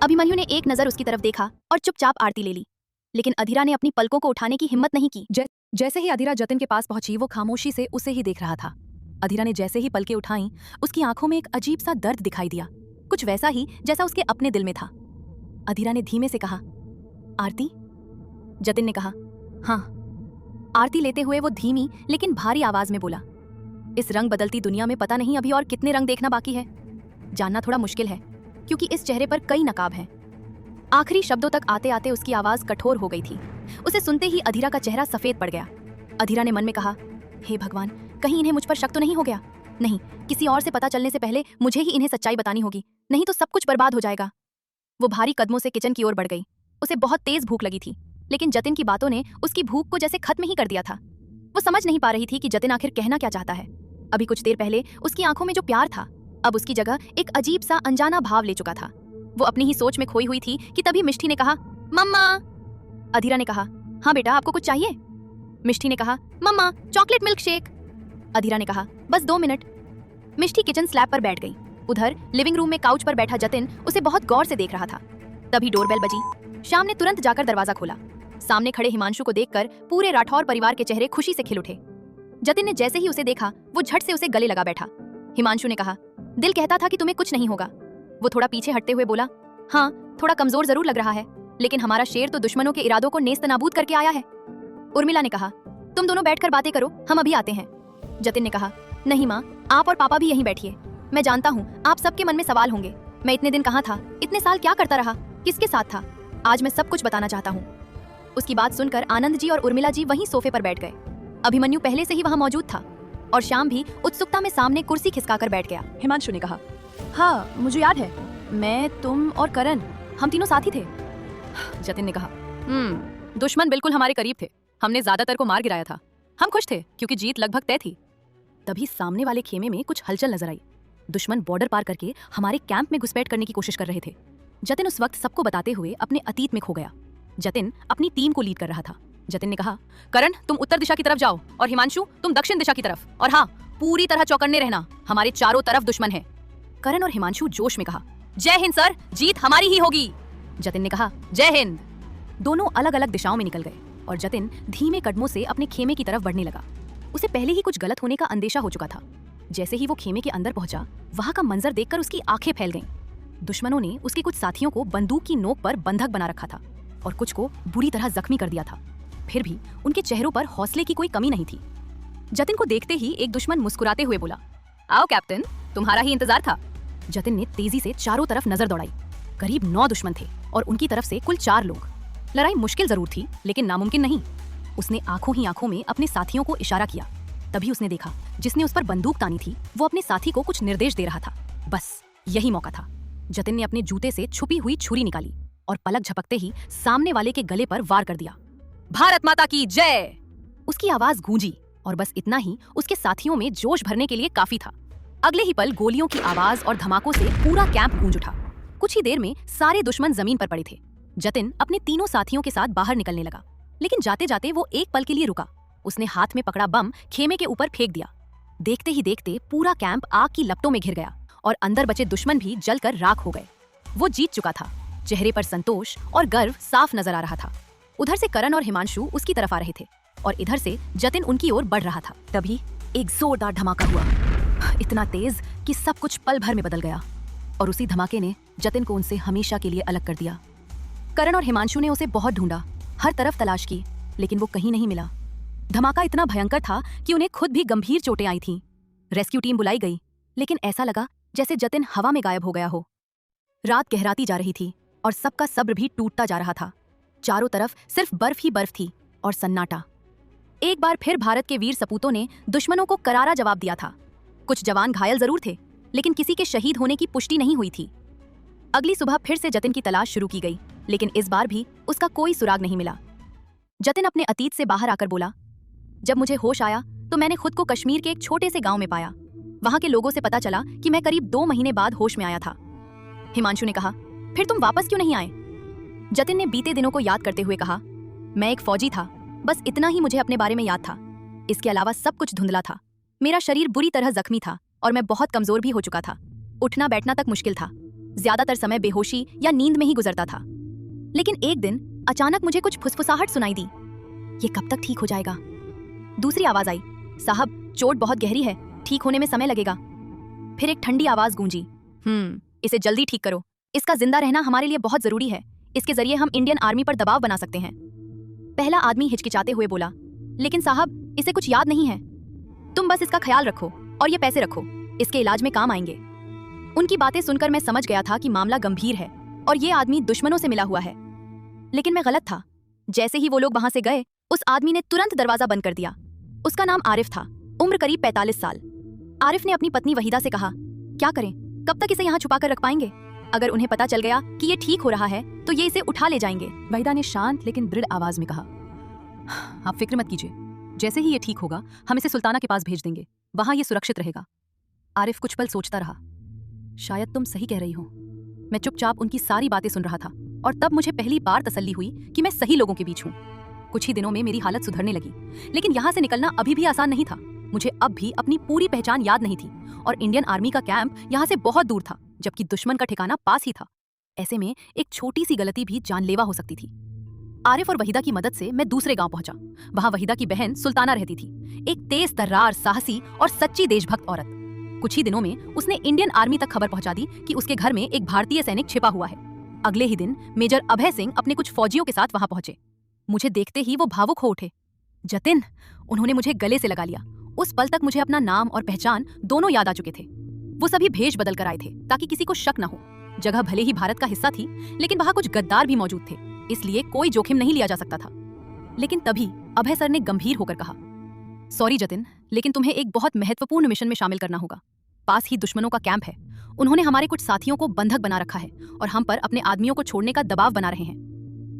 अभिमन्यु ने एक नजर उसकी तरफ देखा और चुपचाप आरती ले ली, लेकिन अधीरा ने अपनी पलकों को उठाने की हिम्मत नहीं की। जैसे ही अधीरा जतिन के पास पहुंची, वो खामोशी से उसे ही देख रहा था। अधीरा ने जैसे ही पलकें उठाई, उसकी आंखों में एक अजीब सा दर्द दिखाई दिया, कुछ वैसा ही जैसा उसके अपने दिल में था। अधीरा ने धीमे से कहा, आरती? जतिन ने कहा, हाँ। आरती लेते हुए वो धीमी लेकिन भारी आवाज में बोला, इस रंग बदलती दुनिया में पता नहीं अभी और कितने रंग देखना बाकी है। जानना थोड़ा मुश्किल है, क्योंकि इस चेहरे पर कई नकाब हैं। आखिरी शब्दों तक आते आते उसकी आवाज कठोर हो गई थी। उसे सुनते ही अधीरा का चेहरा सफेद पड़ गया। अधीरा ने मन में कहा, हे भगवान, कहीं इन्हें मुझ पर शक तो नहीं हो गया? नहीं, किसी और से पता चलने से पहले मुझे ही इन्हें सच्चाई बतानी होगी, नहीं तो सब कुछ बर्बाद हो जाएगा। वो भारी कदमों से किचन की ओर बढ़ गई। उसे बहुत तेज भूख लगी थी, लेकिन जतिन की बातों ने उसकी भूख को जैसे खत्म ही कर दिया था। वो समझ नहीं पा रही थी कि जतिन आखिर कहना क्या चाहता है। अभी कुछ देर पहले उसकी आंखों में जो प्यार था, अब उसकी जगह एक अजीब सा अनजाना भाव ले चुका था। वो अपनी ही सोच में खोई हुई थी कि तभी मिष्ठी ने कहा, मम्मा। अधीरा ने कहा, हाँ बेटा, आपको कुछ चाहिए? मिष्ठी ने कहा, मम्मा, चॉकलेट मिल्क शेक। अधीरा ने कहा, बस 2 मिनट। मिष्ठी किचन स्लैब पर बैठ गई। उधर लिविंग रूम में काउच पर बैठा जतिन उसे बहुत गौर से देख रहा था। तभी डोरबेल बजी। श्याम ने तुरंत जाकर दरवाजा खोला। सामने खड़े हिमांशु को देखकर पूरे राठौर परिवार के चेहरे खुशी से खिल उठे। जतिन ने जैसे ही उसे देखा, वो झट से उसे गले लगा बैठा। हिमांशु ने कहा, दिल कहता था कि तुम्हें कुछ नहीं होगा। वो थोड़ा पीछे हटते हुए बोला, हाँ, थोड़ा कमजोर जरूर लग रहा है, लेकिन हमारा शेर तो दुश्मनों के इरादों को नेस्तनाबूद करके आया है। उर्मिला ने कहा, तुम दोनों बैठकर बातें करो, हम अभी आते हैं। जतिन ने कहा, नहीं माँ, आप और पापा भी यहीं बैठिए। मैं जानता हूँ आप सबके मन में सवाल होंगे, मैं इतने दिन कहाँ था, इतने साल क्या करता रहा, किसके साथ था। आज मैं सब कुछ बताना चाहता हूँ। उसकी बात सुनकर आनंद जी और उर्मिला जी वहीं सोफे पर बैठ गए। अभिमन्यु पहले से ही वहां मौजूद था और श्याम भी उत्सुकता में सामने कुर्सी खिसकाकर बैठ गया। हिमांशु ने कहा, हाँ मुझे याद है, मैं, तुम और करण, हम तीनों साथी थे। जतिन ने कहा, दुश्मन बिल्कुल हमारे करीब थे, हमने ज्यादातर को मार गिराया था। हम खुश थे क्योंकि जीत लगभग तय थी। तभी सामने वाले खेमे में कुछ हलचल नजर आई। दुश्मन बॉर्डर पार करके हमारे कैंप में घुसपैठ करने की कोशिश कर रहे थे। जतिन उस वक्त सबको बताते हुए अपने अतीत में खो गया। जतिन अपनी टीम को लीड कर रहा था। जतिन ने कहा, करण तुम उत्तर दिशा की तरफ जाओ और हिमांशु तुम दक्षिण दिशा की तरफ, और हाँ, पूरी तरह चौकन्ने रहना, हमारे चारों तरफ दुश्मन है। करण और हिमांशु जोश में कहा, जय हिंद सर, जीत हमारी ही होगी। जतिन ने कहा, जय हिंद। दोनों अलग अलग दिशाओं में निकल गए और जतिन धीमे कदमों से अपने खेमे की तरफ बढ़ने लगा। उसे पहले ही कुछ गलत होने का अंदेशा हो चुका था। जैसे ही वो खेमे के अंदर पहुंचा, वहां का मंजर देखकर उसकी आंखें फैल गईं। दुश्मनों ने उसके कुछ साथियों को बंदूक की नोक पर बंधक बना रखा था और कुछ को बुरी तरह जख्मी कर दिया था। फिर भी उनके चेहरों पर हौसले की कोई कमी नहीं थी। जतिन को देखते ही एक दुश्मन मुस्कुराते हुए बोला, आओ कैप्टन, तुम्हारा ही इंतजार था। जतिन ने तेजी से चारों तरफ नजर दौड़ाई। करीब 9 दुश्मन थे और उनकी तरफ से कुल 4 लोग। लड़ाई मुश्किल जरूर थी लेकिन नामुमकिन नहीं। उसने आंखों ही आंखों में अपने साथियों को इशारा किया। तभी उसने देखा जिसने उस पर बंदूक तानी थी वो अपने साथी को कुछ निर्देश दे रहा था। बस यही मौका था। जतिन ने अपने जूते से छुपी हुई छुरी निकाली और पलक झपकते ही सामने वाले के गले पर वार कर दिया। भारत माता की जय। उसकी आवाज गूंजी और बस इतना ही उसके साथियों में जोश भरने के लिए काफी था। अगले ही पल गोलियों की आवाज और धमाकों से पूरा कैंप गूंज उठा। कुछ ही देर में सारे दुश्मन जमीन पर पड़े थे। जतिन अपने तीनों साथियों के साथ बाहर निकलने लगा, लेकिन जाते जाते वो एक पल के लिए रुका। उसने हाथ में पकड़ा बम खेमे के ऊपर फेंक दिया। देखते ही देखते पूरा कैंप आग की लपटों में घिर गया और अंदर बचे दुश्मन भी जलकर राख हो गए। वो जीत चुका था। चेहरे पर संतोष और गर्व साफ नजर आ रहा था। उधर से करण और हिमांशु उसकी तरफ आ रहे थे और इधर से जतिन उनकी ओर बढ़ रहा था। तभी एक जोरदार धमाका हुआ, इतना तेज कि सब कुछ पल भर में बदल गया और उसी धमाके ने जतिन को उनसे हमेशा के लिए अलग कर दिया। करण और हिमांशु ने उसे बहुत ढूंढा, हर तरफ तलाश की, लेकिन वो कहीं नहीं मिला। धमाका इतना भयंकर था कि उन्हें खुद भी गंभीर चोटें आई थीं। रेस्क्यू टीम बुलाई गई, लेकिन ऐसा लगा जैसे जतिन हवा में गायब हो गया हो। रात गहराती जा रही थी और सबका सब्र भी टूटता जा रहा था। चारों तरफ सिर्फ बर्फ ही बर्फ थी और सन्नाटा। एक बार फिर भारत के वीर सपूतों ने दुश्मनों को करारा जवाब दिया था। कुछ जवान घायल जरूर थे, लेकिन किसी के शहीद होने की पुष्टि नहीं हुई थी। अगली सुबह फिर से जतिन की तलाश शुरू की गई, लेकिन इस बार भी उसका कोई सुराग नहीं मिला। जतिन अपने अतीत से बाहर आकर बोला, जब मुझे होश आया तो मैंने खुद को कश्मीर के एक छोटे से गांव में पाया। वहां के लोगों से पता चला कि मैं करीब 2 महीने बाद होश में आया था। हिमांशु ने कहा, फिर तुम वापस क्यों नहीं आए? जतिन ने बीते दिनों को याद करते हुए कहा, मैं एक फौजी था, बस इतना ही मुझे अपने बारे में याद था। इसके अलावा सब कुछ धुंधला था। मेरा शरीर बुरी तरह जख्मी था और मैं बहुत कमजोर भी हो चुका था। उठना बैठना तक मुश्किल था। ज्यादातर समय बेहोशी या नींद में ही गुजरता था। लेकिन एक दिन अचानक मुझे कुछ फुसफुसाहट सुनाई दी। ये कब तक ठीक हो जाएगा? दूसरी आवाज आई, साहब चोट बहुत गहरी है, ठीक होने में समय लगेगा। फिर एक ठंडी आवाज गूंजी, इसे जल्दी ठीक करो। इसका जिंदा रहना हमारे लिए बहुत जरूरी है। इसके जरिए हम इंडियन आर्मी पर दबाव बना सकते हैं। पहला आदमी हिचकिचाते हुए बोला, लेकिन साहब इसे कुछ याद नहीं है। तुम बस इसका ख्याल रखो और ये पैसे रखो, इसके इलाज में काम आएंगे। उनकी बातें सुनकर मैं समझ गया था कि मामला गंभीर है और ये आदमी दुश्मनों से मिला हुआ है। लेकिन मैं गलत था। जैसे ही वो लोग वहां से गए, उस आदमी ने तुरंत दरवाजा बंद कर दिया। उसका नाम आरिफ था, उम्र करीब 45 साल। आरिफ ने अपनी पत्नी वहीदा से कहा, क्या करें, कब तक इसे यहाँ छुपा कर रख पाएंगे? अगर उन्हें पता चल गया कि ये ठीक हो रहा है तो ये इसे उठा ले जाएंगे। वहीदा ने शांत लेकिन दृढ़ आवाज में कहा, आप फिक्र मत कीजिए, जैसे ही ये ठीक होगा हम इसे सुल्ताना के पास भेज देंगे, वहां ये सुरक्षित रहेगा। आरिफ कुछ पल सोचता रहा। शायद तुम सही कह रही हो। मैं चुपचाप उनकी सारी बातें सुन रहा था और तब मुझे पहली बार तसल्ली हुई कि मैं सही लोगों के बीच हूँ। कुछ ही दिनों में मेरी हालत सुधरने लगी, लेकिन यहाँ से निकलना अभी भी आसान नहीं था। मुझे अब भी अपनी पूरी पहचान याद नहीं थी और इंडियन आर्मी का कैंप यहाँ से बहुत दूर था, जबकि दुश्मन का ठिकाना पास ही था। ऐसे में एक छोटी सी गलती भी जानलेवा हो सकती थी। आरिफ और वहीदा की मदद से मैं दूसरे गांव पहुंचा। वहां वहीदा की बहन सुल्ताना रहती थी, एक तेज तर्रार, साहसी और सच्ची देशभक्त औरत। कुछ ही दिनों में उसने इंडियन आर्मी तक खबर पहुंचा दी कि उसके घर में एक भारतीय सैनिक छिपा हुआ है। अगले ही दिन मेजर अभय सिंह अपने कुछ फौजियों के साथ वहां पहुंचे। मुझे देखते ही वो भावुक हो उठे। जतिन, उन्होंने मुझे गले से लगा लिया। उस पल तक मुझे अपना नाम और पहचान दोनों याद आ चुके थे। वो सभी भेष बदल कर आए थे ताकि किसी को शक न हो। जगह भले ही भारत का हिस्सा थी, लेकिन वहां कुछ गद्दार भी मौजूद थे, इसलिए कोई जोखिम नहीं लिया जा सकता था। लेकिन तभी अभय सर ने गंभीर होकर कहा, सॉरी जतिन, लेकिन तुम्हें एक बहुत महत्वपूर्ण मिशन में शामिल करना होगा। पास ही दुश्मनों का कैंप है। उन्होंने हमारे कुछ साथियों को बंधक बना रखा है और हम पर अपने आदमियों को छोड़ने का दबाव बना रहे हैं।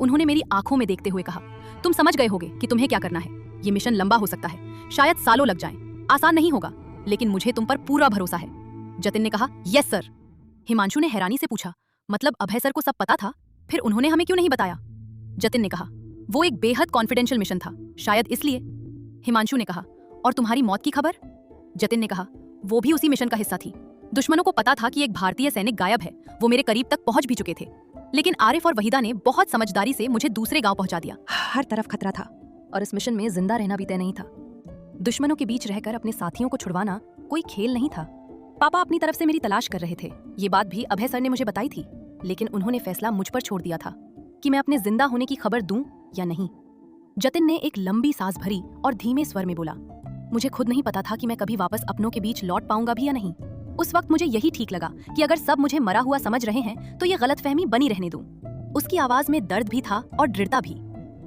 उन्होंने मेरी आंखों में देखते हुए कहा, तुम समझ गए होगे कि तुम्हें क्या करना है। ये मिशन लंबा हो सकता है, शायद सालों लग जाएं, आसान नहीं होगा, लेकिन मुझे तुम पर पूरा भरोसा है। जतिन ने कहा, यस सर। हिमांशु ने हैरानी से पूछा, मतलब अभय सर को सब पता था, फिर उन्होंने हमें क्यों नहीं बताया? जतिन ने कहा, वो एक बेहद कॉन्फिडेंशियल मिशन था, शायद इसलिए। हिमांशु ने कहा, और तुम्हारी मौत की खबर? जतिन ने कहा, वो भी उसी मिशन का हिस्सा थी। दुश्मनों को पता था कि एक भारतीय सैनिक गायब है, वो मेरे करीब तक पहुंच भी चुके थे, लेकिन आरिफ और वहीदा ने बहुत समझदारी से मुझे दूसरे गांव पहुंचा दिया। हर तरफ खतरा था और इस मिशन में जिंदा रहना भी तय नहीं था। दुश्मनों के बीच रहकर अपने साथियों को छुड़वाना कोई खेल नहीं था। पापा अपनी तरफ से मेरी तलाश कर रहे थे, ये बात भी अभय सर ने मुझे बताई थी, लेकिन उन्होंने फैसला मुझ पर छोड़ दिया था कि मैं अपने जिंदा होने की खबर दूं या नहीं। जतिन ने एक लंबी सांस भरी और धीमे स्वर में बोला, मुझे खुद नहीं पता था कि मैं कभी वापस अपनों के बीच लौट पाऊंगा भी या नहीं। उस वक्त मुझे यही ठीक लगा कि अगर सब मुझे मरा हुआ समझ रहे हैं तो ये गलतफहमी बनी रहने दूं। उसकी आवाज में दर्द भी था और दृढ़ता भी।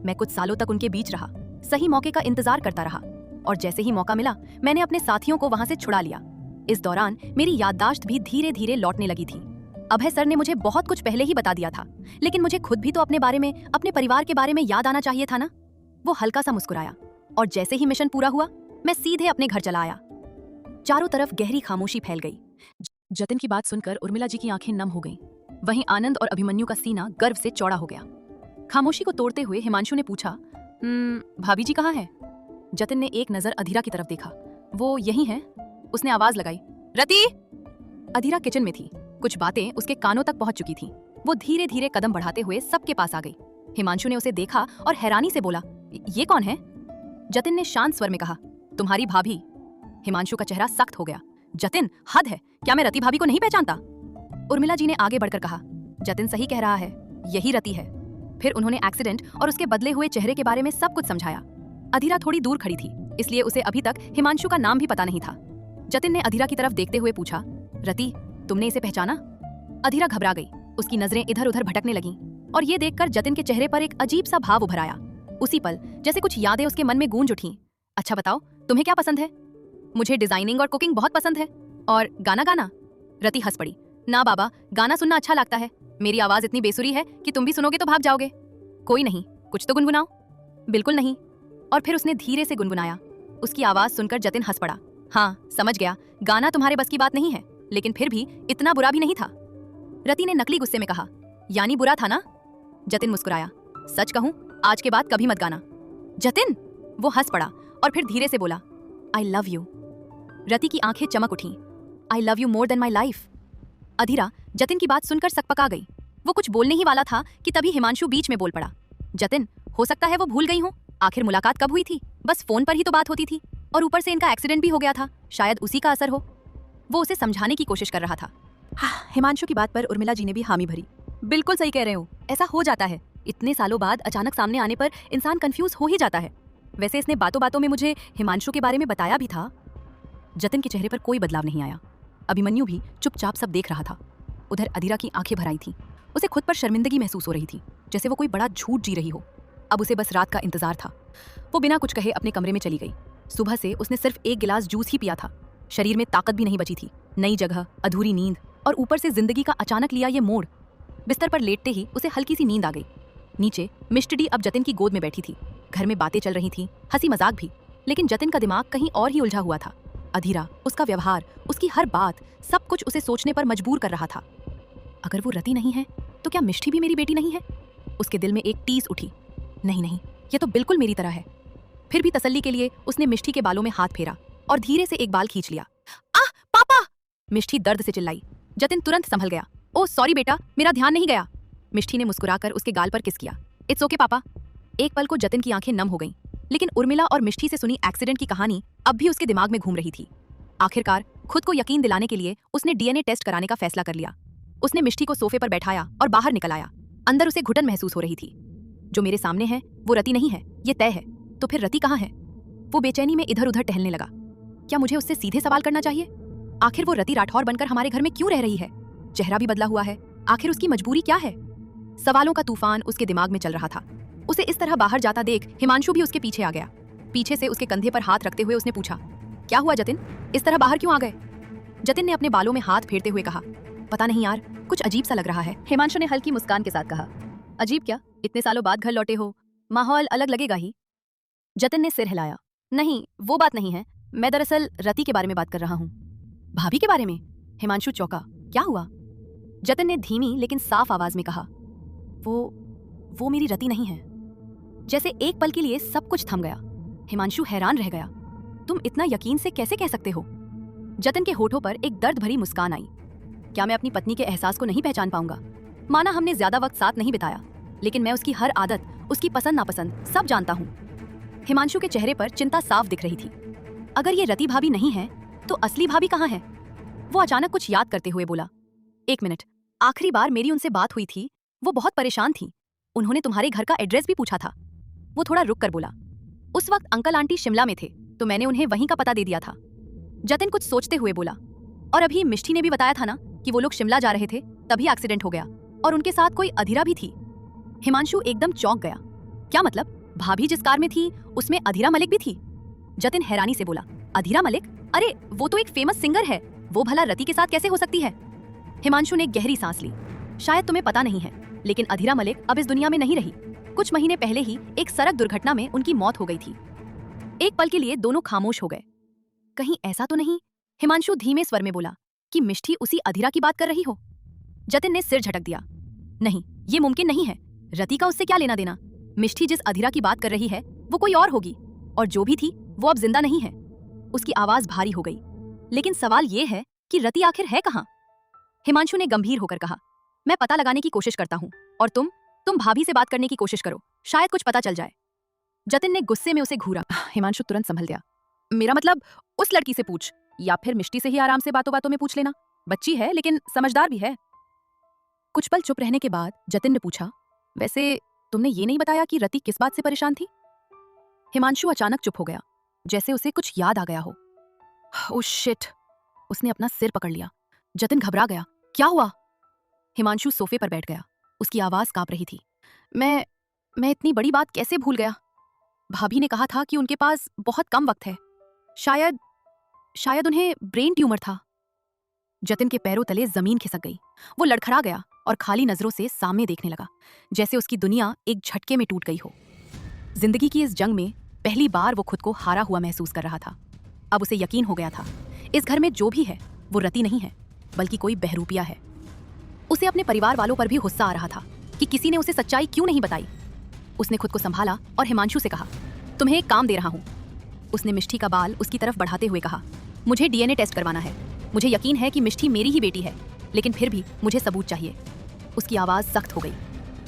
मैं कुछ सालों तक उनके बीच रहा, सही मौके का इंतजार करता रहा, और जैसे ही मौका मिला मैंने अपने साथियों को वहां से छुड़ा लिया। इस दौरान मेरी याददाश्त भी धीरे धीरे लौटने लगी थी। अभय सर ने मुझे बहुत कुछ पहले ही बता दिया था, लेकिन मुझे खुद भी तो अपने बारे में, अपने परिवार के बारे में याद आना चाहिए था ना। वो हल्का सा मुस्कुराया और जैसे ही मिशन पूरा हुआ मैं सीधे अपने घर चला आया। चारों तरफ गहरी खामोशी फैल गई। जतिन की बात सुनकर उर्मिला जी की आंखें नम हो गईं। वहीं आनंद और अभिमन्यु का सीना गर्व से चौड़ा हो गया। खामोशी को तोड़ते हुए हिमांशु ने पूछा, भाभी जी कहाँ हैं? जतिन ने एक नजर अधीरा की तरफ देखा। वो यही हैं। उसने आवाज लगाई, रति। अधीरा किचन में थी। कुछ बातें उसके कानों तक पहुंच चुकी थीं। वो धीरे धीरे कदम बढ़ाते हुए सबके पास आ गई। हिमांशु ने उसे देखा और हैरानी से बोला, ये कौन है? जतिन ने शांत स्वर में कहा, तुम्हारी भाभी। हिमांशु का चेहरा सख्त हो गया। जतिन, हद है, क्या मैं रति भाभी को नहीं पहचानता? उर्मिला जी ने आगे बढ़कर कहा, जतिन सही कह रहा है, यही रति है। फिर उन्होंने एक्सीडेंट और उसके बदले हुए चेहरे के बारे में सब कुछ समझाया। अधीरा थोड़ी दूर खड़ी थी, इसलिए उसे अभी तक हिमांशु का नाम भी पता नहीं था। जतिन ने अधीरा की तरफ देखते हुए पूछा, रति, तुमने इसे पहचाना? अधीरा घबरा गई। उसकी नजरें इधर उधर भटकने लगीं और ये देखकर जतिन के चेहरे पर एक अजीब सा भाव उभर आया। उसी पल जैसे कुछ यादें उसके मन में गूंज उठीं। अच्छा बताओ, तुम्हें क्या पसंद है? मुझे डिजाइनिंग और कुकिंग बहुत पसंद है। और गाना गाना? रति हंस पड़ी। ना बाबा, गाना सुनना अच्छा लगता है। मेरी आवाज इतनी बेसुरी है कि तुम भी सुनोगे तो भाग जाओगे। कोई नहीं, कुछ तो गुनगुनाओ। बिल्कुल नहीं। और फिर उसने धीरे से गुनगुनाया। उसकी आवाज सुनकर जतिन हंस पड़ा। हाँ, समझ गया, गाना तुम्हारे बस की बात नहीं है, लेकिन फिर भी इतना बुरा भी नहीं था। रति ने नकली गुस्से में कहा, यानी बुरा था ना? जतिन मुस्कुराया। सच कहूं, आज के बाद कभी मत गाना। जतिन! वो हंस पड़ा और फिर धीरे से बोला, आई लव यू। रति की आंखें चमक उठीं। I love you more than my life. अधीरा जतिन की बात सुनकर सकपका गई। वो कुछ बोलने ही वाला था कि तभी हिमांशु बीच में बोल पड़ा, जतिन, हो सकता है वो भूल गई हो, आखिर मुलाकात कब हुई थी? बस फोन पर ही तो बात होती थी, और ऊपर से इनका एक्सीडेंट भी हो गया था, शायद उसी का असर हो। वो उसे समझाने की कोशिश कर रहा था। हिमांशु की बात पर उर्मिला जी ने भी हामी भरी। बिल्कुल सही कह रहे हो, ऐसा हो जाता है। इतने सालों बाद अचानक सामने आने पर इंसान कंफ्यूज हो ही जाता है। वैसे इसने बातों बातों में मुझे हिमांशु के बारे में बताया भी था। जतिन के चेहरे पर कोई बदलाव नहीं आया। अभिमन्यु भी चुपचाप सब देख रहा था। उधर अधीरा की आंखें भर आई थी। उसे खुद पर शर्मिंदगी महसूस हो रही थी, जैसे वो कोई बड़ा झूठ जी रही हो। अब उसे बस रात का इंतजार था। वो बिना कुछ कहे अपने कमरे में चली गई। सुबह से उसने सिर्फ एक गिलास जूस ही पिया था। शरीर में ताकत भी नहीं बची थी। नई जगह, अधूरी नींद और ऊपर से जिंदगी का अचानक लिया ये मोड़। बिस्तर पर लेटते ही उसे हल्की सी नींद आ गई। नीचे मिष्टी अब जतिन की गोद में बैठी थी। घर में बातें चल रही थी, हंसी मजाक भी, लेकिन जतिन का दिमाग कहीं और ही उलझा हुआ था। अधीरा, उसका व्यवहार, उसकी हर बात, सब कुछ उसे सोचने पर मजबूर कर रहा था। अगर वो रति नहीं है तो क्या मिष्टी भी मेरी बेटी नहीं है? उसके दिल में एक टीस उठी। नहीं नहीं, ये तो बिल्कुल मेरी तरह है। फिर भी तसल्ली के लिए उसने मिष्टी के बालों में हाथ फेरा और धीरे से एक बाल खींच लिया। आह पापा! मिष्टी दर्द से चिल्लाई। जतिन तुरंत संभल गया। ओह सॉरी बेटा, मेरा ध्यान नहीं गया। मिष्टी ने मुस्कुराकर उसके गाल पर किस किया। इट्स ओके पापा। एक पल को जतिन की आंखें नम हो गईं, लेकिन उर्मिला और मिष्टी से सुनी एक्सीडेंट की कहानी अब भी उसके दिमाग में घूम रही थी। आखिरकार खुद को यकीन दिलाने के लिए उसने डीएनए टेस्ट कराने का फैसला कर लिया। उसने मिष्टी को सोफे पर बैठाया और बाहर निकल आया। अंदर उसे घुटन महसूस हो रही थी। जो मेरे सामने है वो रति नहीं है, ये तय है। तो फिर रति कहाँ है? वो बेचैनी में इधर उधर टहलने लगा। क्या मुझे उससे सीधे सवाल करना चाहिए? आखिर वो रति राठौर बनकर हमारे घर में क्यों रह रही है? चेहरा भी बदला हुआ है। आखिर उसकी मजबूरी क्या है? सवालों का तूफान उसके दिमाग में चल रहा था। उसे इस तरह बाहर जाता देख हिमांशु भी उसके पीछे आ गया। पीछे से उसके कंधे पर हाथ रखते हुए उसने पूछा, क्या हुआ जतिन, इस तरह बाहर क्यों आ गए? जतिन ने अपने बालों में हाथ फेरते हुए कहा, पता नहीं यार, कुछ अजीब सा लग रहा है। हिमांशु ने हल्की मुस्कान के साथ कहा, अजीब क्या, इतने सालों बाद घर लौटे हो, माहौल अलग लगेगा ही। जतिन ने सिर हिलाया। नहीं, वो बात नहीं है, मैं दरअसल रति के बारे में बात कर रहा हूँ। भाभी के बारे में? हिमांशु चौंका। क्या हुआ? जतिन ने धीमी लेकिन साफ आवाज में कहा, वो मेरी रति नहीं है। जैसे एक पल के लिए सब कुछ थम गया। हिमांशु हैरान रह गया। तुम इतना यकीन से कैसे कह सकते हो? जतिन के होठों पर एक दर्द भरी मुस्कान आई। क्या मैं अपनी पत्नी के एहसास को नहीं पहचान पाऊंगा? माना हमने ज्यादा वक्त साथ नहीं बिताया, लेकिन मैं उसकी हर आदत, उसकी पसंद नापसंद सब जानता हूँ। हिमांशु के चेहरे पर चिंता साफ दिख रही थी। अगर ये रति भाभी नहीं है तो असली भाभी कहाँ है? वो अचानक कुछ याद करते हुए बोला, एक मिनट, आखिरी बार मेरी उनसे बात हुई थी, वो बहुत परेशान थी। उन्होंने तुम्हारे घर का एड्रेस भी पूछा था। वो थोड़ा रुक कर बोला, उस वक्त अंकल आंटी शिमला में थे, तो मैंने उन्हें वहीं का पता दे दिया था। जतिन कुछ सोचते हुए बोला, और अभी मिष्टी ने भी बताया था ना कि वो लोग शिमला जा रहे थे, तभी एक्सीडेंट हो गया, और उनके साथ कोई अधीरा भी थी। हिमांशु एकदम चौंक गया। क्या मतलब? भाभी जिस कार में थी उसमें अधीरा मलिक भी थी? जतिन हैरानी से बोला, अधीरा मलिक? अरे वो तो एक फेमस सिंगर है, वो भला रति के साथ कैसे हो सकती है? हिमांशु ने गहरी सांस ली। शायद तुम्हें पता नहीं है, लेकिन अधीरा मलिक अब इस दुनिया में नहीं रही। कुछ महीने पहले ही एक सड़क दुर्घटना में उनकी मौत हो गई थी। एक पल के लिए दोनों खामोश हो गए। कहीं ऐसा तो नहीं? हिमांशु धीमे स्वर में बोला कि मिष्टी उसी अधीरा की बात कर रही हो। जतिन ने सिर झटक दिया। नहीं, ये मुमकिन नहीं है। रति का उससे क्या लेना देना? मिष्टी जिस अधीरा की बात कर रही है वो कोई और होगी, और जो भी थी वो अब जिंदा नहीं है। उसकी आवाज भारी हो गई। लेकिन सवाल ये है कि रति आखिर है कहाँ? हिमांशु ने गंभीर होकर कहा, मैं पता लगाने की कोशिश करता हूँ, और तुम भाभी से बात करने की कोशिश करो, शायद कुछ पता चल जाए। जतिन ने गुस्से में उसे घूरा। हिमांशु तुरंत संभल गया। मेरा मतलब उस लड़की से पूछ, या फिर मिष्टी से ही आराम से बातों बातों में पूछ लेना। बच्ची है लेकिन समझदार भी है। कुछ पल चुप रहने के बाद जतिन ने पूछा, वैसे तुमने ये नहीं बताया कि रति किस बात से परेशान थी? हिमांशु अचानक चुप हो गया, जैसे उसे कुछ याद आ गया हो। Oh shit! उसने अपना सिर पकड़ लिया। जतिन घबरा गया। क्या हुआ? हिमांशु सोफे पर बैठ गया। उसकी आवाज कांप रही थी। मैं इतनी बड़ी बात कैसे भूल गया? भाभी ने कहा था कि उनके पास बहुत कम वक्त है। शायद उन्हें ब्रेन ट्यूमर था। जतिन के पैरों तले जमीन खिसक गई। वो लड़खड़ा गया और खाली नजरों से सामने देखने लगा, जैसे उसकी दुनिया एक झटके में टूट गई हो। जिंदगी की इस जंग में पहली बार वो खुद को हारा हुआ महसूस कर रहा था। अब उसे यकीन हो गया था, इस घर में जो भी है वो रति नहीं है, बल्कि कोई बहरूपिया है। उसे अपने परिवार वालों पर भी गुस्सा आ रहा था कि किसी ने उसे सच्चाई क्यों नहीं बताई। उसने खुद को संभाला और हिमांशु से कहा, तुम्हें एक काम दे रहा हूँ। उसने मिष्टी का बाल उसकी तरफ बढ़ाते हुए कहा, मुझे डीएनए टेस्ट करवाना है। मुझे यकीन है कि मिष्टी मेरी ही बेटी है, लेकिन फिर भी मुझे सबूत चाहिए। उसकी आवाज सख्त हो गई।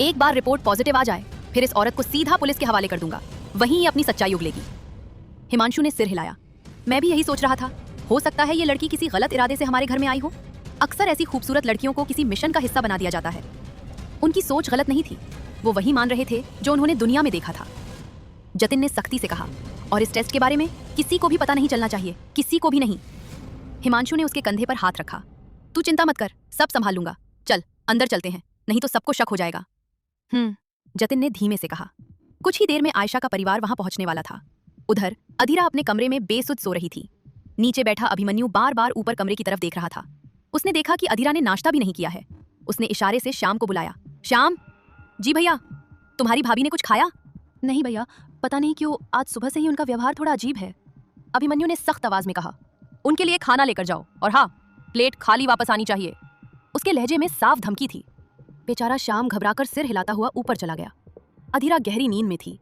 एक बार रिपोर्ट पॉजिटिव आ जाए, फिर इस औरत को सीधा पुलिस के हवाले कर दूंगा, वहीं ये अपनी सच्चाई उगलेगी। हिमांशु ने सिर हिलाया। मैं भी यही सोच रहा था, हो सकता है ये लड़की किसी गलत इरादे से हमारे घर में आई हो। अक्सर ऐसी खूबसूरत लड़कियों को किसी मिशन का हिस्सा बना दिया जाता है। उनकी सोच गलत नहीं थी, वो वही मान रहे थे जो उन्होंने दुनिया में देखा था। जतिन ने सख्ती से कहा, और इस टेस्ट के बारे में किसी को भी पता नहीं चलना चाहिए, किसी को भी नहीं। हिमांशु ने उसके कंधे पर हाथ रखा। तू चिंता मत कर, सब संभाल लूंगा। चल अंदर चलते हैं, नहीं तो सबको शक हो जाएगा। जतिन ने धीमे से कहा। कुछ ही देर में आयशा का परिवार वहां पहुंचने वाला था। उधर अधीरा अपने कमरे में बेसुध सो रही थी। नीचे बैठा अभिमन्यु बार बार ऊपर कमरे की तरफ देख रहा था। उसने देखा कि अधीरा ने नाश्ता भी नहीं किया है। उसने इशारे से श्याम को बुलाया। श्याम! जी भैया। तुम्हारी भाभी ने कुछ खाया? नहीं भैया, पता नहीं क्यों आज सुबह से ही उनका व्यवहार थोड़ा अजीब है। अभिमन्यु ने सख्त आवाज में कहा। उनके लिए खाना लेकर जाओ, और हाँ, प्लेट खाली वापस आनी चाहिए। उसके लहजे में साफ धमकी थी। बेचारा श्याम घबराकर सिर हिलाता हुआ ऊपर चला गया। अधीरा गहरी नींद में थी।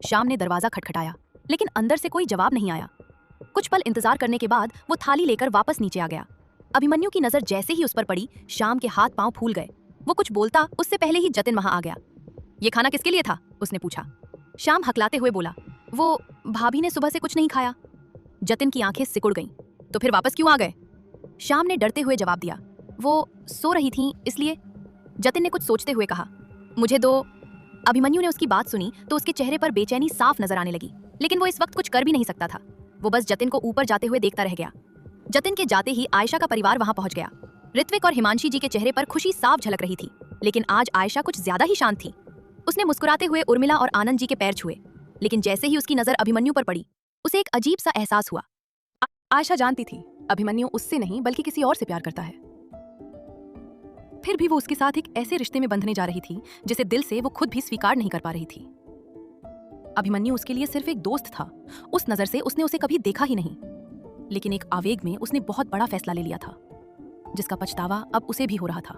श्याम ने दरवाजा खटखटाया, लेकिन अंदर से कोई जवाब नहीं आया। कुछ पल इंतजार करने के बाद वो थाली लेकर वापस नीचे आ गया। अभिमन्यु की नजर जैसे ही उस पर पड़ी, श्याम के हाथ पांव फूल गए। वो कुछ बोलता उससे पहले ही जतिन वहां आ गया। ये खाना किसके लिए था? उसने पूछा। श्याम हकलाते हुए बोला, वो भाभी ने सुबह से कुछ नहीं खाया। जतिन की आंखें सिकुड़ गईं। तो फिर वापस क्यों आ गए? श्याम ने डरते हुए जवाब दिया, वो सो रही थी इसलिए। जतिन ने कुछ सोचते हुए कहा, मुझे दो। अभिमन्यु ने उसकी बात सुनी तो उसके चेहरे पर बेचैनी साफ नजर आने लगी, लेकिन वो इस वक्त कुछ कर भी नहीं सकता था। वो बस जतिन को ऊपर जाते हुए देखता रह गया। जतिन के जाते ही आयशा का परिवार वहां पहुंच गया। ऋत्विक और हिमांशी जी के चेहरे पर खुशी साफ झलक रही थी, लेकिन आज आयशा कुछ ज्यादा ही शांत थी। उसने मुस्कुराते हुए उर्मिला और आनंद जी के पैर छुए, लेकिन जैसे ही उसकी नजर अभिमन्यु पर पड़ी, उसे एक अजीब सा एहसास हुआ। आयशा जानती थी अभिमन्यु उससे नहीं बल्कि किसी और से प्यार करता है। फिर भी वो उसके साथ एक ऐसे रिश्ते में बंधने जा रही थी जिसे दिल से वो खुद भी स्वीकार नहीं कर पा रही थी। अभिमन्यु उसके लिए सिर्फ एक दोस्त था। उस नजर से उसने उसे कभी देखा ही नहीं, लेकिन एक आवेग में उसने बहुत बड़ा फैसला ले लिया था, जिसका पछतावा अब उसे भी हो रहा था।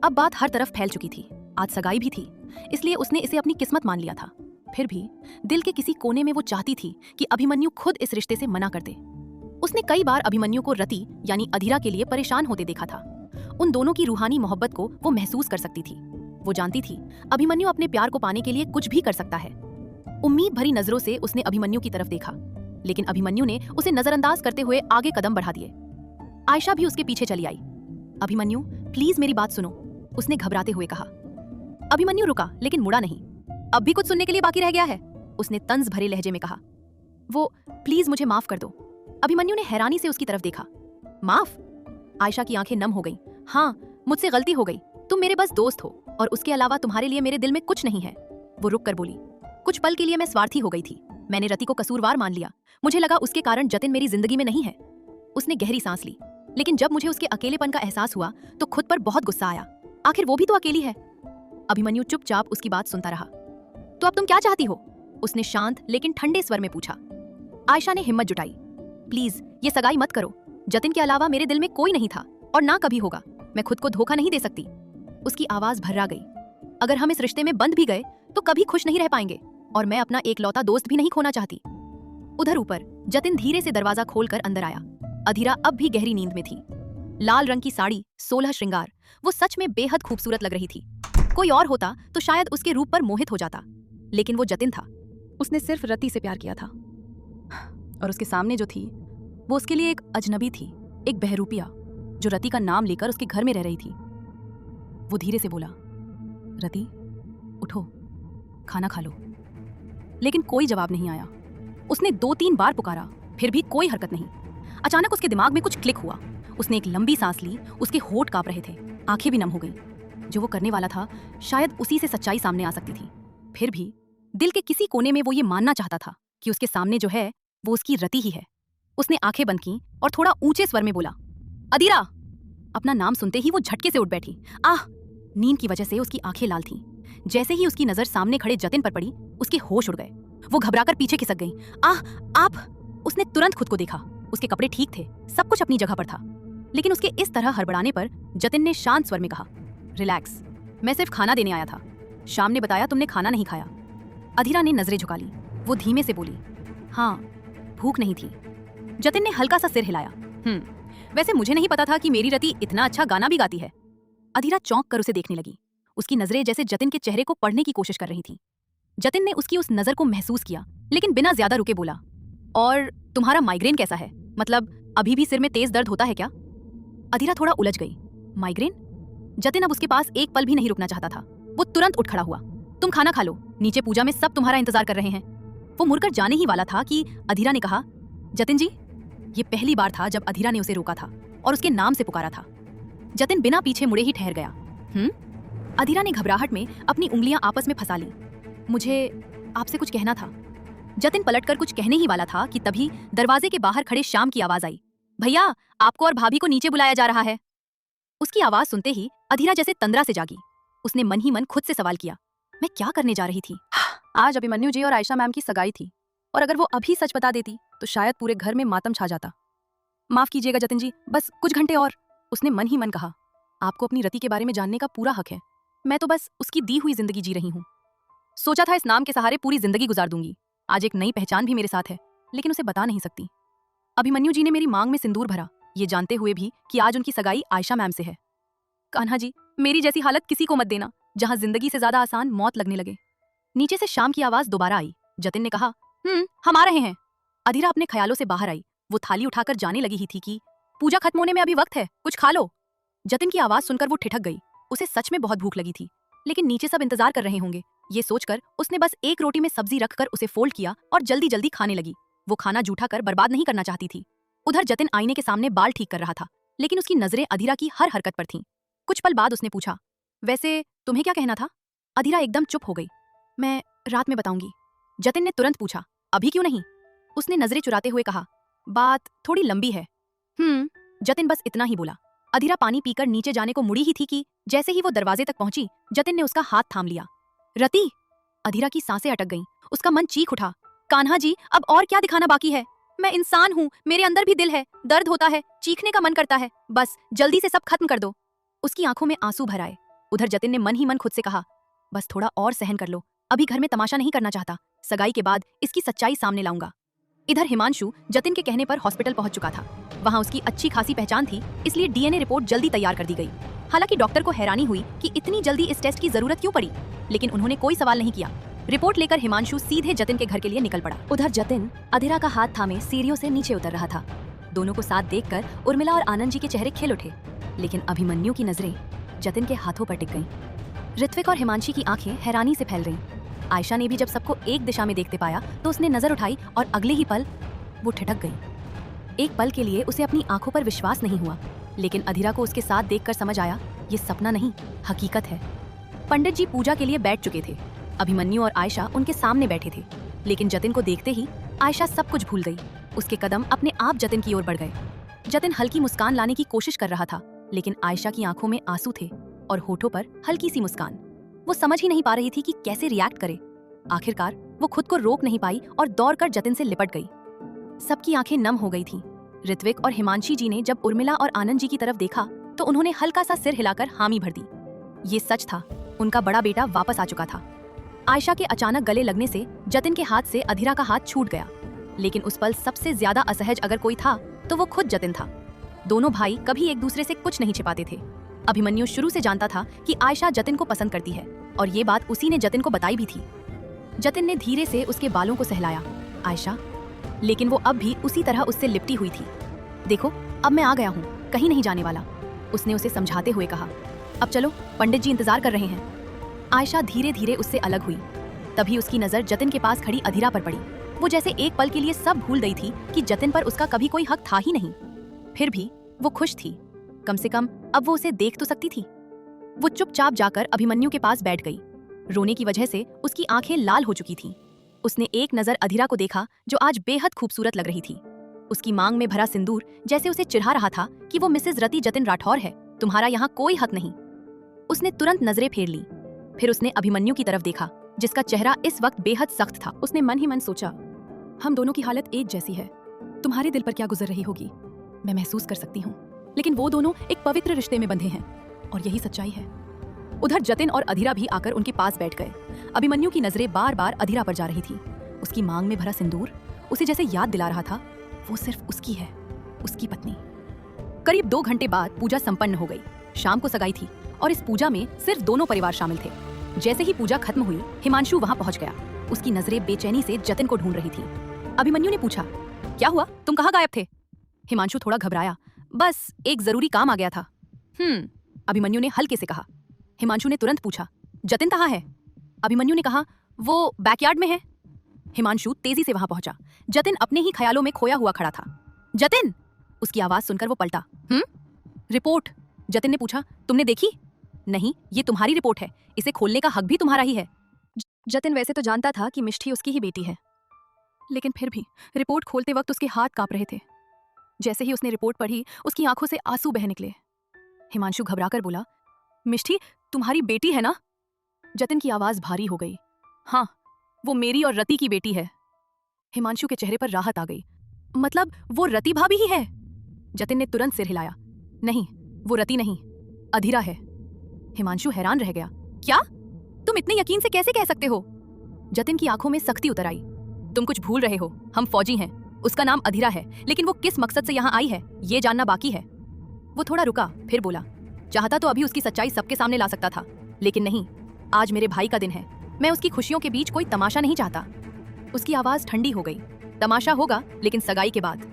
अब बात हर तरफ फैल चुकी थी। आज सगाई भी थी, इसलिए उसने इसे अपनी किस्मत मान लिया था। फिर भी दिल के किसी कोने में वो चाहती थी कि अभिमन्यु खुद इस रिश्ते से मना कर दे। उसने कई बार अभिमन्यु को रति यानी अधीरा के लिए परेशान होते देखा था। उन दोनों की रूहानी मोहब्बत को वो महसूस कर सकती थी। वो जानती थी अभिमन्यु अपने प्यार को पाने के लिए कुछ भी कर सकता है। उम्मीद भरी नजरों से उसने अभिमन्यु की तरफ देखा, लेकिन अभिमन्यु ने उसे नजरअंदाज करते हुए आगे कदम बढ़ा दिए। आयशा भी उसके पीछे चली आई। अभिमन्यु प्लीज मेरी बात सुनो, उसने घबराते हुए कहा। अभिमन्यु रुका, लेकिन मुड़ा नहीं। अब भी कुछ सुनने के लिए बाकी रह गया है, उसने तंज भरे लहजे में कहा। वो प्लीज मुझे माफ कर दो। अभिमन्यु ने हैरानी से उसकी तरफ देखा। माफ? आयशा की आंखें नम हो गईं। हाँ, मुझसे गलती हो गई। तुम मेरे बस दोस्त हो और उसके अलावा तुम्हारे लिए मेरे दिल में कुछ नहीं है। वो रुक कर बोली। कुछ पल के लिए मैं स्वार्थी हो गई थी। मैंने रति को कसूरवार मान लिया। मुझे लगा उसके कारण जतिन मेरी जिंदगी में नहीं है। उसने गहरी सांस ली, लेकिन जब मुझे उसके अकेलेपन का एहसास हुआ तो खुद पर बहुत गुस्सा आया। आखिर वो भी तो अकेली है। अभिमन्यु चुपचाप उसकी बात सुनता रहा। तो अब तुम क्या चाहती हो? उसने शांत लेकिन ठंडे स्वर में पूछा। आयशा ने हिम्मत जुटाई। प्लीज ये सगाई मत करो। जतिन के अलावा मेरे दिल में कोई नहीं था और ना कभी होगा। मैं खुद को धोखा नहीं दे सकती। उसकी आवाज भर्रा गई। अगर हम इस रिश्ते में बंध भी गए तो कभी खुश नहीं रह पाएंगे, और मैं अपना एकलौता दोस्त भी नहीं खोना चाहती। उधर ऊपर जतिन धीरे से दरवाजा खोलकर अंदर आया। अधीरा अब भी गहरी नींद में थी। लाल रंग की साड़ी, 16 श्रृंगार, वो सच में बेहद खूबसूरत लग रही थी। कोई और होता तो शायद उसके रूप पर मोहित हो जाता, लेकिन वो जतिन था। उसने सिर्फ रति से प्यार किया था, और उसके सामने जो थी वो उसके लिए एक अजनबी थी, एक बहरूपिया जो रति का नाम लेकर उसके घर में रह रही थी। वो धीरे से बोला, रति उठो, खाना खा लो। लेकिन कोई जवाब नहीं आया। उसने 2-3 बार पुकारा, फिर भी कोई हरकत नहीं। अचानक उसके दिमाग में कुछ क्लिक हुआ। उसने एक लंबी सांस ली। उसके होंठ कांप रहे थे, आंखें भी नम हो गईं। जो वो करने वाला था शायद उसी से सच्चाई सामने आ सकती थी। फिर भी दिल के किसी कोने में वो ये मानना चाहता था कि उसके सामने जो है वो उसकी रति ही है। उसने आंखें बंद की और थोड़ा ऊंचे स्वर में बोला, अधीरा। अपना नाम सुनते ही वो झटके से उठ बैठी। आह! नींद की वजह से उसकी आंखें लाल थीं। जैसे ही उसकी नजर सामने खड़े जतिन पर पड़ी, उसके होश उड़ गए। वो घबराकर पीछे खिसक गई। आह! आप! उसने तुरंत खुद को देखा। उसके कपड़े ठीक थे, सब कुछ अपनी जगह पर था, लेकिन उसके इस तरह हड़बड़ाने पर जतिन ने शांत स्वर में कहा, रिलैक्स, मैं सिर्फ खाना देने आया था। शाम ने बताया तुमने खाना नहीं खाया। अधीरा ने नजरें झुका ली। वो धीमे से बोली, हाँ, भूख नहीं थी। जतिन ने हल्का सा सिर हिलाया। वैसे मुझे नहीं पता था कि मेरी रति इतना अच्छा गाना भी गाती है। अधीरा चौंक कर उसे देखने लगी। उसकी नजरें जैसे जतिन के चेहरे को पढ़ने की कोशिश कर रही थी। जतिन ने उसकी उस नजर को महसूस किया, लेकिन बिना ज्यादा रुके बोला, और तुम्हारा माइग्रेन कैसा है? मतलब अभी भी सिर में तेज दर्द होता है क्या? अधीरा थोड़ा उलझ गई। माइग्रेन? जतिन अब उसके पास एक पल भी नहीं रुकना चाहता था। वो तुरंत उठ खड़ा हुआ। तुम खाना खा लो, नीचे पूजा में सब तुम्हारा इंतजार कर रहे हैं। वो मुड़कर जाने ही वाला था कि अधीरा ने कहा, जतिन जी। ये पहली बार था जब अधीरा ने उसे रोका था और उसके नाम से पुकारा था। जतिन बिना पीछे मुड़े ही ठहर गया। अधीरा ने घबराहट में अपनी उंगलियां आपस में फंसा ली। मुझे आपसे कुछ कहना था। जतिन पलटकर कुछ कहने ही वाला था कि तभी दरवाजे के बाहर खड़े श्याम की आवाज आई। भैया, आपको और भाभी को नीचे बुलाया जा रहा है। उसकी आवाज सुनते ही अधीरा जैसे तंद्रा से जागी। उसने मन ही मन खुद से सवाल किया, मैं क्या करने जा रही थी? आज अभिमन्यु जी और आयशा मैम की सगाई थी, और अगर वो अभी सच बता देती तो शायद पूरे घर में मातम छा जाता। माफ कीजिएगा जतिन जी, बस कुछ घंटे और। उसने मन ही मन कहा, आपको अपनी रति के बारे में जानने का पूरा हक है। मैं तो बस उसकी दी हुई जिंदगी जी रही हूँ। सोचा था इस नाम के सहारे पूरी जिंदगी गुजार दूंगी। आज एक नई पहचान भी मेरे साथ है, लेकिन उसे बता नहीं सकती। अभिमन्यु जी ने मेरी मांग में सिंदूर भरा, ये जानते हुए भी कि आज उनकी सगाई आयशा मैम से है। कान्हा जी, मेरी जैसी हालत किसी को मत देना, जहां जिंदगी से ज्यादा आसान मौत लगने लगे। नीचे से शाम की आवाज दोबारा आई। जतिन ने कहा, हम आ रहे हैं। अधीरा अपने ख्यालों से बाहर आई। वो थाली उठाकर जाने लगी ही थी कि पूजा खत्म होने में अभी वक्त है, कुछ खा लो। जतिन की आवाज सुनकर वो ठिठक गई। उसे सच में बहुत भूख लगी थी, लेकिन नीचे सब इंतजार कर रहे होंगे, ये सोचकर उसने बस एक रोटी में सब्जी रखकर उसे फोल्ड किया और जल्दी जल्दी खाने लगी। वो खाना जूठा कर बर्बाद नहीं करना चाहती थी। उधर जतिन आईने के सामने बाल ठीक कर रहा था, लेकिन उसकी नजरें अधीरा की हर हरकत पर थीं। कुछ पल बाद उसने पूछा, वैसे तुम्हें क्या कहना था? अधीरा एकदम चुप हो गई। मैं रात में बताऊंगी। जतिन ने तुरंत पूछा, अभी क्यों नहीं? उसने नजरें चुराते हुए कहा, बात थोड़ी लंबी है। जतिन बस इतना ही बोला। अधीरा पानी पीकर नीचे जाने को मुड़ी ही थी कि जैसे ही वो दरवाजे तक पहुंची, जतिन ने उसका हाथ थाम लिया। रति! अधीरा की सांसें अटक गईं। उसका मन चीख उठा। कान्हा जी, अब और क्या दिखाना बाकी है? मैं इंसान हूँ, मेरे अंदर भी दिल है, दर्द होता है, चीखने का मन करता है, बस जल्दी से सब खत्म कर दो। उसकी आंखों में आंसू भर आए। उधर जतिन ने मन ही मन खुद से कहा, बस थोड़ा और सहन कर लो, अभी घर में तमाशा नहीं करना चाहता, सगाई के बाद इसकी सच्चाई सामने लाऊंगा। इधर हिमांशु जतिन के कहने पर हॉस्पिटल पहुंच चुका था। वहां उसकी अच्छी खासी पहचान थी, इसलिए डीएनए रिपोर्ट जल्दी तैयार कर दी गई। हालांकि डॉक्टर को हैरानी हुई कि इतनी जल्दी इस टेस्ट की जरूरत क्यों पड़ी, लेकिन उन्होंने कोई सवाल नहीं किया। रिपोर्ट लेकर हिमांशु सीधे जतिन के घर के लिए निकल पड़ा। उधर जतिन अधीरा का हाथ थामे सीढ़ियों से नीचे उतर रहा था। दोनों को साथ देखकर उर्मिला और आनंद जी के चेहरे खिल उठे, लेकिन अभिमन्यु की नजरें जतिन के हाथों पर टिक गईं। ऋत्विक और हिमांशी की आंखें हैरानी से फैल रहीं। आयशा ने भी जब सबको एक दिशा में देखते पाया तो उसने नजर उठाई और अगले ही पल वो ठिठक गई। एक पल के लिए उसे अपनी आंखों पर विश्वास नहीं हुआ, लेकिन अधीरा को उसके साथ देखकर समझ आया ये सपना नहीं, हकीकत है। पंडित जी पूजा के लिए बैठ चुके थे। अभिमन्यु और आयशा उनके सामने बैठे थे, लेकिन जतिन को देखते ही आयशा सब कुछ भूल गई। उसके कदम अपने आप जतिन की ओर बढ़ गए। जतिन हल्की मुस्कान लाने की कोशिश कर रहा था, लेकिन आयशा की आंखों में आंसू थे और होठों पर हल्की सी मुस्कान। वो समझ ही नहीं पा रही थी कि कैसे रिएक्ट करे। आखिरकार वो खुद को रोक नहीं पाई और दौड़कर जतिन से लिपट गई। सबकी आंखें नम हो गई थीं। ऋत्विक और हिमांशी जी ने जब उर्मिला और आनंद जी की तरफ देखा तो उन्होंने हल्का सा सिर हिलाकर हामी भर दी। ये सच था, उनका बड़ा बेटा वापस आ चुका था। आयशा के अचानक गले लगने से जतिन के हाथ से अधीरा का हाथ छूट गया, लेकिन उस पल सबसे ज्यादा असहज अगर कोई था तो वो खुद जतिन था। दोनों भाई कभी एक दूसरे से कुछ नहीं छिपाते थे। अभिमन्यु शुरू से जानता था कि आयशा जतिन को पसंद करती है और ये बात उसी ने जतिन को बताई भी थी। जतिन ने धीरे से उसके बालों को सहलाया। आयशा, लेकिन वो अब भी उसी तरह उससे लिपटी हुई थी। देखो, अब मैं आ गया हूँ, कहीं नहीं जाने वाला, उसने उसे समझाते हुए कहा। अब चलो, पंडित जी इंतजार कर रहे हैं। आयशा धीरे धीरे उससे अलग हुई। तभी उसकी नजर जतिन के पास खड़ी अधीरा पर पड़ी। वो जैसे एक पल के लिए सब भूल गई थी कि जतिन पर उसका कभी कोई हक था ही नहीं। फिर भी वो खुश थी, कम से कम अब वो उसे देख तो सकती थी। वो चुपचाप जाकर अभिमन्यु के पास बैठ गई। रोने की वजह से उसकी आंखें लाल हो चुकी थीं। उसने एक नजर अधीरा को देखा, जो आज बेहद खूबसूरत लग रही थी। उसकी मांग में भरा सिंदूर जैसे उसे चिढ़ा रहा था कि वो मिसेज रति जतिन राठौर है, तुम्हारा यहाँ कोई हक नहीं। उसने तुरंत नजरें फेर ली। फिर उसने अभिमन्यु की तरफ देखा, जिसका चेहरा इस वक्त बेहद सख्त था। उसने मन ही मन सोचा, हम दोनों की हालत एक जैसी है। तुम्हारे दिल पर क्या गुजर रही होगी मैं महसूस कर सकती हूँ, लेकिन वो दोनों एक पवित्र रिश्ते में बंधे हैं और यही सच्चाई है। उधर जतिन और अधीरा भी आकर उनके पास बैठ गए। अभिमन्यु की नजरें बार बार अधीरा पर जा रही थी। उसकी मांग में भरा सिंदूर उसे जैसे याद दिला रहा था वो सिर्फ उसकी है, उसकी पत्नी। करीब 2 घंटे बाद पूजा संपन्न हो गई। शाम को सगाई थी और इस पूजा में सिर्फ दोनों परिवार शामिल थे। जैसे ही पूजा खत्म हुई, हिमांशु वहां पहुंच गया। उसकी नजरें बेचैनी से जतिन को ढूंढ रही थी। अभिमन्यु ने पूछा, क्या हुआ, तुम कहाँ गायब थे? हिमांशु थोड़ा घबराया, बस एक जरूरी काम आ गया था। अभिमन्यु ने हल्के से कहा। हिमांशु ने तुरंत पूछा, जतिन कहाँ है? अभिमन्यु ने कहा, वो बैकयार्ड में है। हिमांशु तेजी से वहां पहुंचा। जतिन अपने ही ख्यालों में खोया हुआ खड़ा था। जतिन! उसकी आवाज सुनकर वो पलटा। रिपोर्ट? जतिन ने पूछा, तुमने देखी? नहीं, ये तुम्हारी रिपोर्ट है, इसे खोलने का हक भी तुम्हारा ही है। जतिन वैसे तो जानता था कि मिष्ठी उसकी ही बेटी है, लेकिन फिर भी रिपोर्ट खोलते वक्त उसके हाथ कांप रहे थे। जैसे ही उसने रिपोर्ट पढ़ी, उसकी आंखों से आंसू बह निकले। हिमांशु घबराकर बोला, मिष्ठी तुम्हारी बेटी है ना? जतिन की आवाज भारी हो गई। हाँ, वो मेरी और रति की बेटी है। हिमांशु के चेहरे पर राहत आ गई। मतलब वो रति भाभी ही है? जतिन ने तुरंत सिर हिलाया। नहीं, वो रति नहीं, अधीरा है। हिमांशु हैरान रह गया। क्या? तुम इतने यकीन से कैसे कह सकते हो? जतिन की आंखों में सख्ती उतर आई। तुम कुछ भूल रहे हो, हम फौजी हैं। उसका नाम अधीरा है, लेकिन वो किस मकसद से यहाँ आई है ये जानना बाकी है। वो थोड़ा रुका, फिर बोला, चाहता तो अभी उसकी सच्चाई सबके सामने ला सकता था, लेकिन नहीं, आज मेरे भाई का दिन है। मैं उसकी खुशियों के बीच कोई तमाशा नहीं चाहता। उसकी आवाज ठंडी हो गई। तमाशा होगा, लेकिन सगाई के बाद।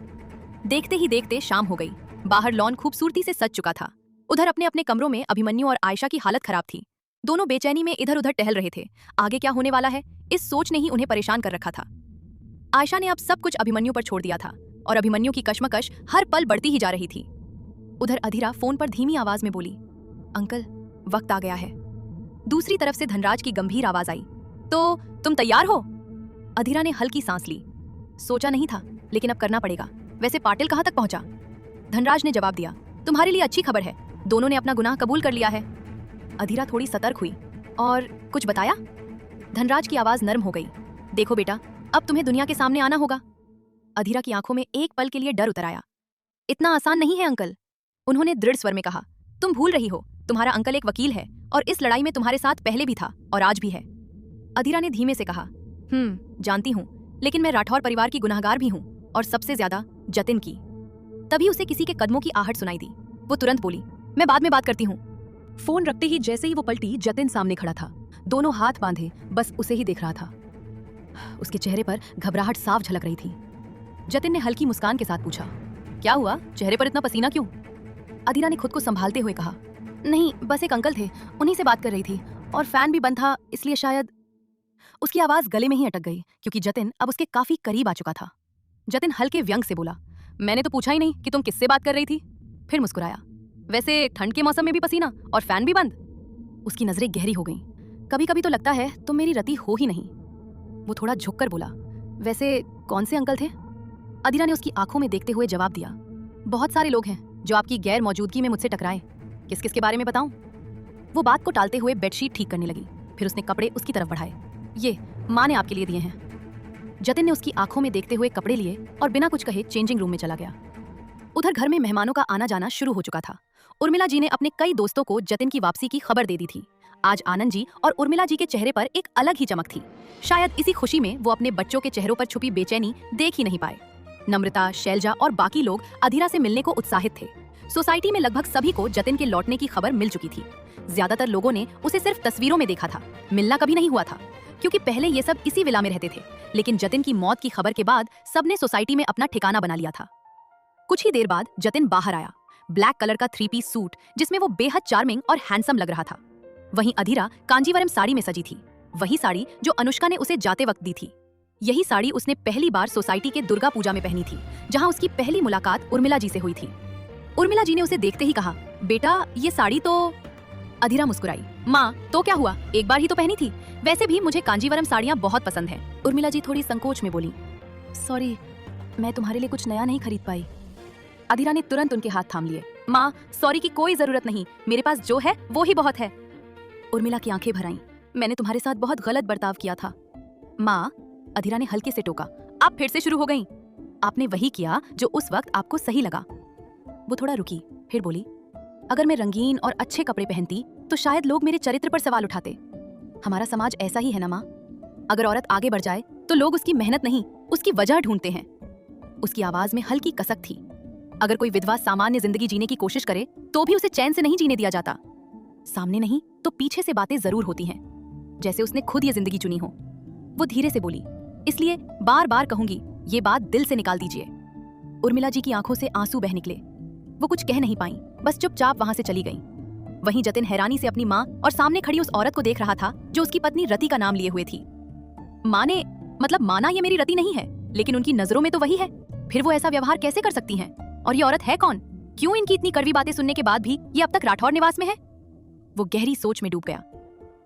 देखते ही देखते शाम हो गई। बाहर लॉन खूबसूरती से सज चुका था। उधर अपने अपने कमरों में अभिमन्यु और आयशा की हालत खराब थी। दोनों बेचैनी में इधर उधर टहल रहे थे। आगे क्या होने वाला है, इस सोच ने ही उन्हें परेशान कर रखा था। आयशा ने अब सब कुछ अभिमन्यु पर छोड़ दिया था और अभिमन्यु की कश्मकश हर पल बढ़ती ही जा रही थी। उधर अधीरा फोन पर धीमी आवाज में बोली, अंकल, वक्त आ गया है। दूसरी तरफ से धनराज की गंभीर आवाज आई, तो तुम तैयार हो? अधीरा ने हल्की सांस ली। सोचा नहीं था, लेकिन अब करना पड़ेगा। वैसे पाटिल कहाँ तक पहुंचा? धनराज ने जवाब दिया, तुम्हारे लिए अच्छी खबर है, दोनों ने अपना गुनाह कबूल कर लिया है। अधीरा थोड़ी सतर्क हुई। और कुछ बताया? धनराज की आवाज नरम हो गई। देखो बेटा, अब तुम्हें दुनिया के सामने आना होगा। अधीरा की आंखों में एक पल के लिए डर उतर आया। इतना आसान नहीं है अंकल, उन्होंने दृढ़ स्वर में कहा। तुम भूल रही हो, तुम्हारा अंकल एक वकील है और इस लड़ाई में तुम्हारे साथ पहले भी था और आज भी है। अधीरा ने धीमे से कहा, जानती हूँ, लेकिन मैं राठौर परिवार की गुनहगार भी हूँ, और सबसे ज्यादा जतिन की। तभी उसे किसी के कदमों की आहट सुनाई दी। वो तुरंत बोली, मैं बाद में बात करती हूँ। फोन रखते ही जैसे ही वो पलटी, जतिन सामने खड़ा था, दोनों हाथ बांधे बस उसे ही देख रहा था। उसके चेहरे पर घबराहट साफ झलक रही थी। जतिन ने हल्की मुस्कान के साथ पूछा, क्या हुआ, चेहरे पर इतना पसीना क्यों? अधीरा ने खुद को संभालते हुए कहा, नहीं, बस एक अंकल थे, उन्हीं से बात कर रही थी, और फैन भी बंद था, इसलिए शायद। उसकी आवाज गले में ही अटक गई, क्योंकि जतिन अब उसके काफी करीब आ चुका था। जतिन हल्के व्यंग से बोला, मैंने तो पूछा ही नहीं कि तुम किससे बात कर रही थी। फिर मुस्कुराया, वैसे ठंड के मौसम में भी पसीना और फैन भी बंद। उसकी नजरें गहरी हो गईं। कभी कभी तो लगता है तुम मेरी रति हो ही नहीं। वो थोड़ा झुककर बोला, वैसे कौन से अंकल थे? अधीरा ने उसकी आंखों में देखते हुए जवाब दिया, बहुत सारे लोग हैं जो आपकी गैर मौजूदगी में मुझसे टकराए। किस किस के बारे में बताऊं? वो बात को टालते हुए बेडशीट ठीक करने लगी। फिर उसने कपड़े उसकी तरफ बढ़ाए। ये माँ ने आपके लिए दिए हैं। जतिन ने उसकी आंखों में देखते हुए कपड़े लिए और बिना कुछ कहे चेंजिंग रूम में चला गया। उधर घर में मेहमानों का आना जाना शुरू हो चुका था। उर्मिला जी ने अपने कई दोस्तों को जतिन की वापसी की खबर दे दी थी। आज आनंद जी और उर्मिला जी के चेहरे पर एक अलग ही चमक थी। शायद इसी खुशी में वो अपने बच्चों के चेहरों पर छुपी बेचैनी देख ही नहीं पाए। नम्रता, शैलजा और बाकी लोग अधीरा से मिलने को उत्साहित थे। सोसाइटी में लगभग सभी को जतिन के लौटने की खबर मिल चुकी थी। ज्यादातर लोगों ने उसे सिर्फ तस्वीरों में देखा था, मिलना कभी नहीं हुआ था, क्योंकि पहले ये सब इसी विला में रहते थे। लेकिन जतिन की मौत की खबर के बाद सबने सोसाइटी में अपना ठिकाना बना लिया था। कुछ ही देर बाद जतिन बाहर आया, ब्लैक कलर का 3 पीस सूट जिसमें वो बेहद चार्मिंग और हैंडसम लग रहा था। वहीं अधीरा कांजीवरम साड़ी में सजी थी, वही साड़ी जो अनुष्का ने उसे जाते वक्त दी थी। यही साड़ी उसने पहली बार सोसाइटी के दुर्गा पूजा में पहनी थी, जहां उसकी पहली मुलाकात उर्मिला जी से हुई थी। उर्मिला जी ने उसे देखते ही कहा, बेटा ये साड़ी तो। अधीरा मुस्कुराई, माँ तो क्या हुआ, एक बार ही तो पहनी थी, वैसे भी मुझे कांजीवरम साड़ियाँ बहुत पसंद हैं। उर्मिला जी थोड़ी संकोच में बोली, सॉरी, मैं तुम्हारे लिए कुछ नया नहीं खरीद पाई। अधीरा ने तुरंत उनके हाथ थाम लिए। माँ, सॉरी की कोई जरूरत नहीं, मेरे पास जो है वो ही बहुत है। उर्मिला की आंखें भर आईं, मैंने तुम्हारे साथ बहुत गलत बर्ताव किया था। माँ, अधीरा ने हल्के से टोका, आप फिर से शुरू हो गईं। आपने वही किया जो उस वक्त आपको सही लगा। वो थोड़ा रुकी, फिर बोली, अगर मैं रंगीन और अच्छे कपड़े पहनती तो शायद लोग मेरे चरित्र पर सवाल उठाते। हमारा समाज ऐसा ही है ना माँ, अगर औरत आगे बढ़ जाए तो लोग उसकी मेहनत नहीं, उसकी वजह ढूंढते हैं। उसकी आवाज में हल्की कसक थी। अगर कोई विधवा सामान्य जिंदगी जीने की कोशिश करे तो भी उसे चैन से नहीं जीने दिया जाता। सामने नहीं तो पीछे से बातें जरूर होती हैं, जैसे उसने खुद ये जिंदगी चुनी हो। वो धीरे से बोली, इसलिए बार बार कहूंगी, ये बात दिल से निकाल दीजिए। उर्मिला जी की आंखों से आंसू बह निकले। वो कुछ कह नहीं पाई, बस चुपचाप वहां से चली गई। वहीं जतिन हैरानी से अपनी माँ और सामने खड़ी उस औरत को देख रहा था जो उसकी पत्नी रति का नाम लिए हुए थी। माँ ने मतलब माना ये मेरी रति नहीं है, लेकिन उनकी नजरों में तो वही है। फिर वो ऐसा व्यवहार कैसे कर सकती हैं? और ये औरत है कौन? क्यों इनकी इतनी कड़वी बातें सुनने के बाद भी ये अब तक राठौर निवास में है? वो गहरी सोच में डूब गया।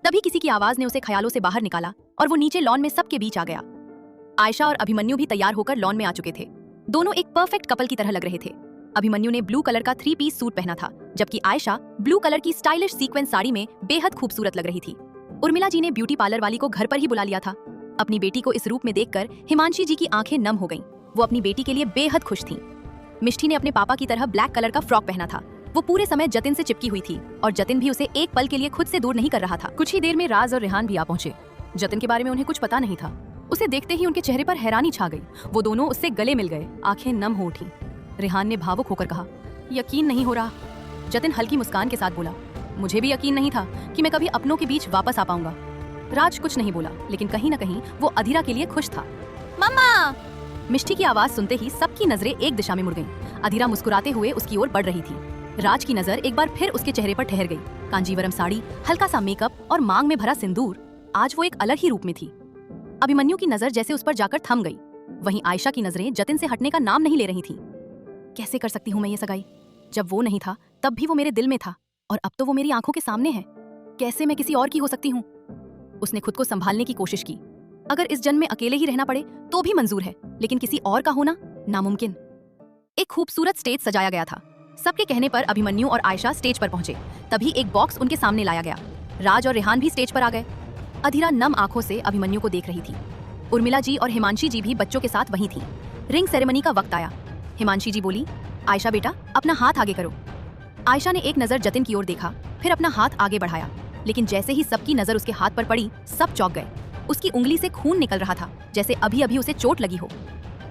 तभी किसी की आवाज ने उसे ख्यालों से बाहर निकाला और वो नीचे लॉन में सबके बीच आ गया। आयशा और अभिमन्यु भी तैयार होकर लॉन में आ चुके थे। दोनों एक परफेक्ट कपल की तरह लग रहे थे। अभिमन्यु ने ब्लू कलर का 3 पीस सूट पहना था, जबकि आयशा ब्लू कलर की स्टाइलिश सीक्वेंस साड़ी में बेहद खूबसूरत लग रही थी। उर्मिला जी ने ब्यूटी पार्लर वाली को घर पर ही बुला लिया था। अपनी बेटी को इस रूप में देखकर हिमांशी जी की आंखें नम हो गईं। वो अपनी बेटी के लिए बेहद खुश थीं। मिष्टी ने अपने पापा की तरह ब्लैक कलर का फ्रॉक पहना था। वो पूरे समय जतिन से चिपकी हुई थी और जतिन भी उसे एक पल के लिए खुद से दूर नहीं कर रहा था। कुछ ही देर में राज और रेहान भी आ पहुंचे। जतिन के बारे में उन्हें कुछ पता नहीं था। उसे देखते ही उनके चेहरे पर हैरानी छा गई। वो दोनों उससे गले मिल गए, आंखें नम हो उठी। रेहान ने भावुक होकर कहा, यकीन नहीं हो रहा। जतिन हल्की मुस्कान के साथ बोला, मुझे भी यकीन नहीं था कि मैं कभी अपनों के बीच वापस आ पाऊंगा। राज कुछ नहीं बोला, लेकिन कहीं न कहीं वो अधीरा के लिए खुश था। मम्मा! मिष्टी की आवाज सुनते ही सबकी नजरें एक दिशा में मुड़ गईं। अधीरा मुस्कुराते हुए उसकी ओर बढ़ रही थी। राज की नजर एक बार फिर उसके चेहरे पर ठहर गई। कांजीवरम साड़ी, हल्का सा मेकअप और मांग में भरा सिंदूर, आज वो एक अलग ही रूप में थी। अभिमन्यु की नजर जैसे उस पर जाकर थम गई। वहीं आयशा की नजरें जतिन से हटने का नाम नहीं ले रही थी। कैसे कर सकती हूँ मैं ये सगाई? जब वो नहीं था तब भी वो मेरे दिल में था, और अब तो वो मेरी आंखों के सामने है। कैसे मैं किसी और की हो सकती हूँ? उसने खुद को संभालने की कोशिश की। अगर इस जन्म में अकेले ही रहना पड़े तो भी मंजूर है, लेकिन किसी और का होना नामुमकिन। एक खूबसूरत स्टेज सजाया गया था। सबके कहने पर अभिमन्यु और आयशा स्टेज पर पहुंचे। तभी एक बॉक्स उनके सामने लाया गया। राज और रेहान भी स्टेज पर आ गए। अधीरा नम आंखों से अभिमन्यु को देख रही थी। उर्मिला जी और हिमांशी जी भी बच्चों के साथ वहीं थी। रिंग सेरेमनी का वक्त आया। हिमांशी जी बोली, आयशा बेटा अपना हाथ आगे करो। आयशा ने एक नजर जतिन की ओर देखा, फिर अपना हाथ आगे बढ़ाया, लेकिन जैसे ही सबकी नजर उसके हाथ पर पड़ी, सब चौंक गए। उसकी उंगली से खून निकल रहा था, जैसे अभी अभी उसे चोट लगी हो।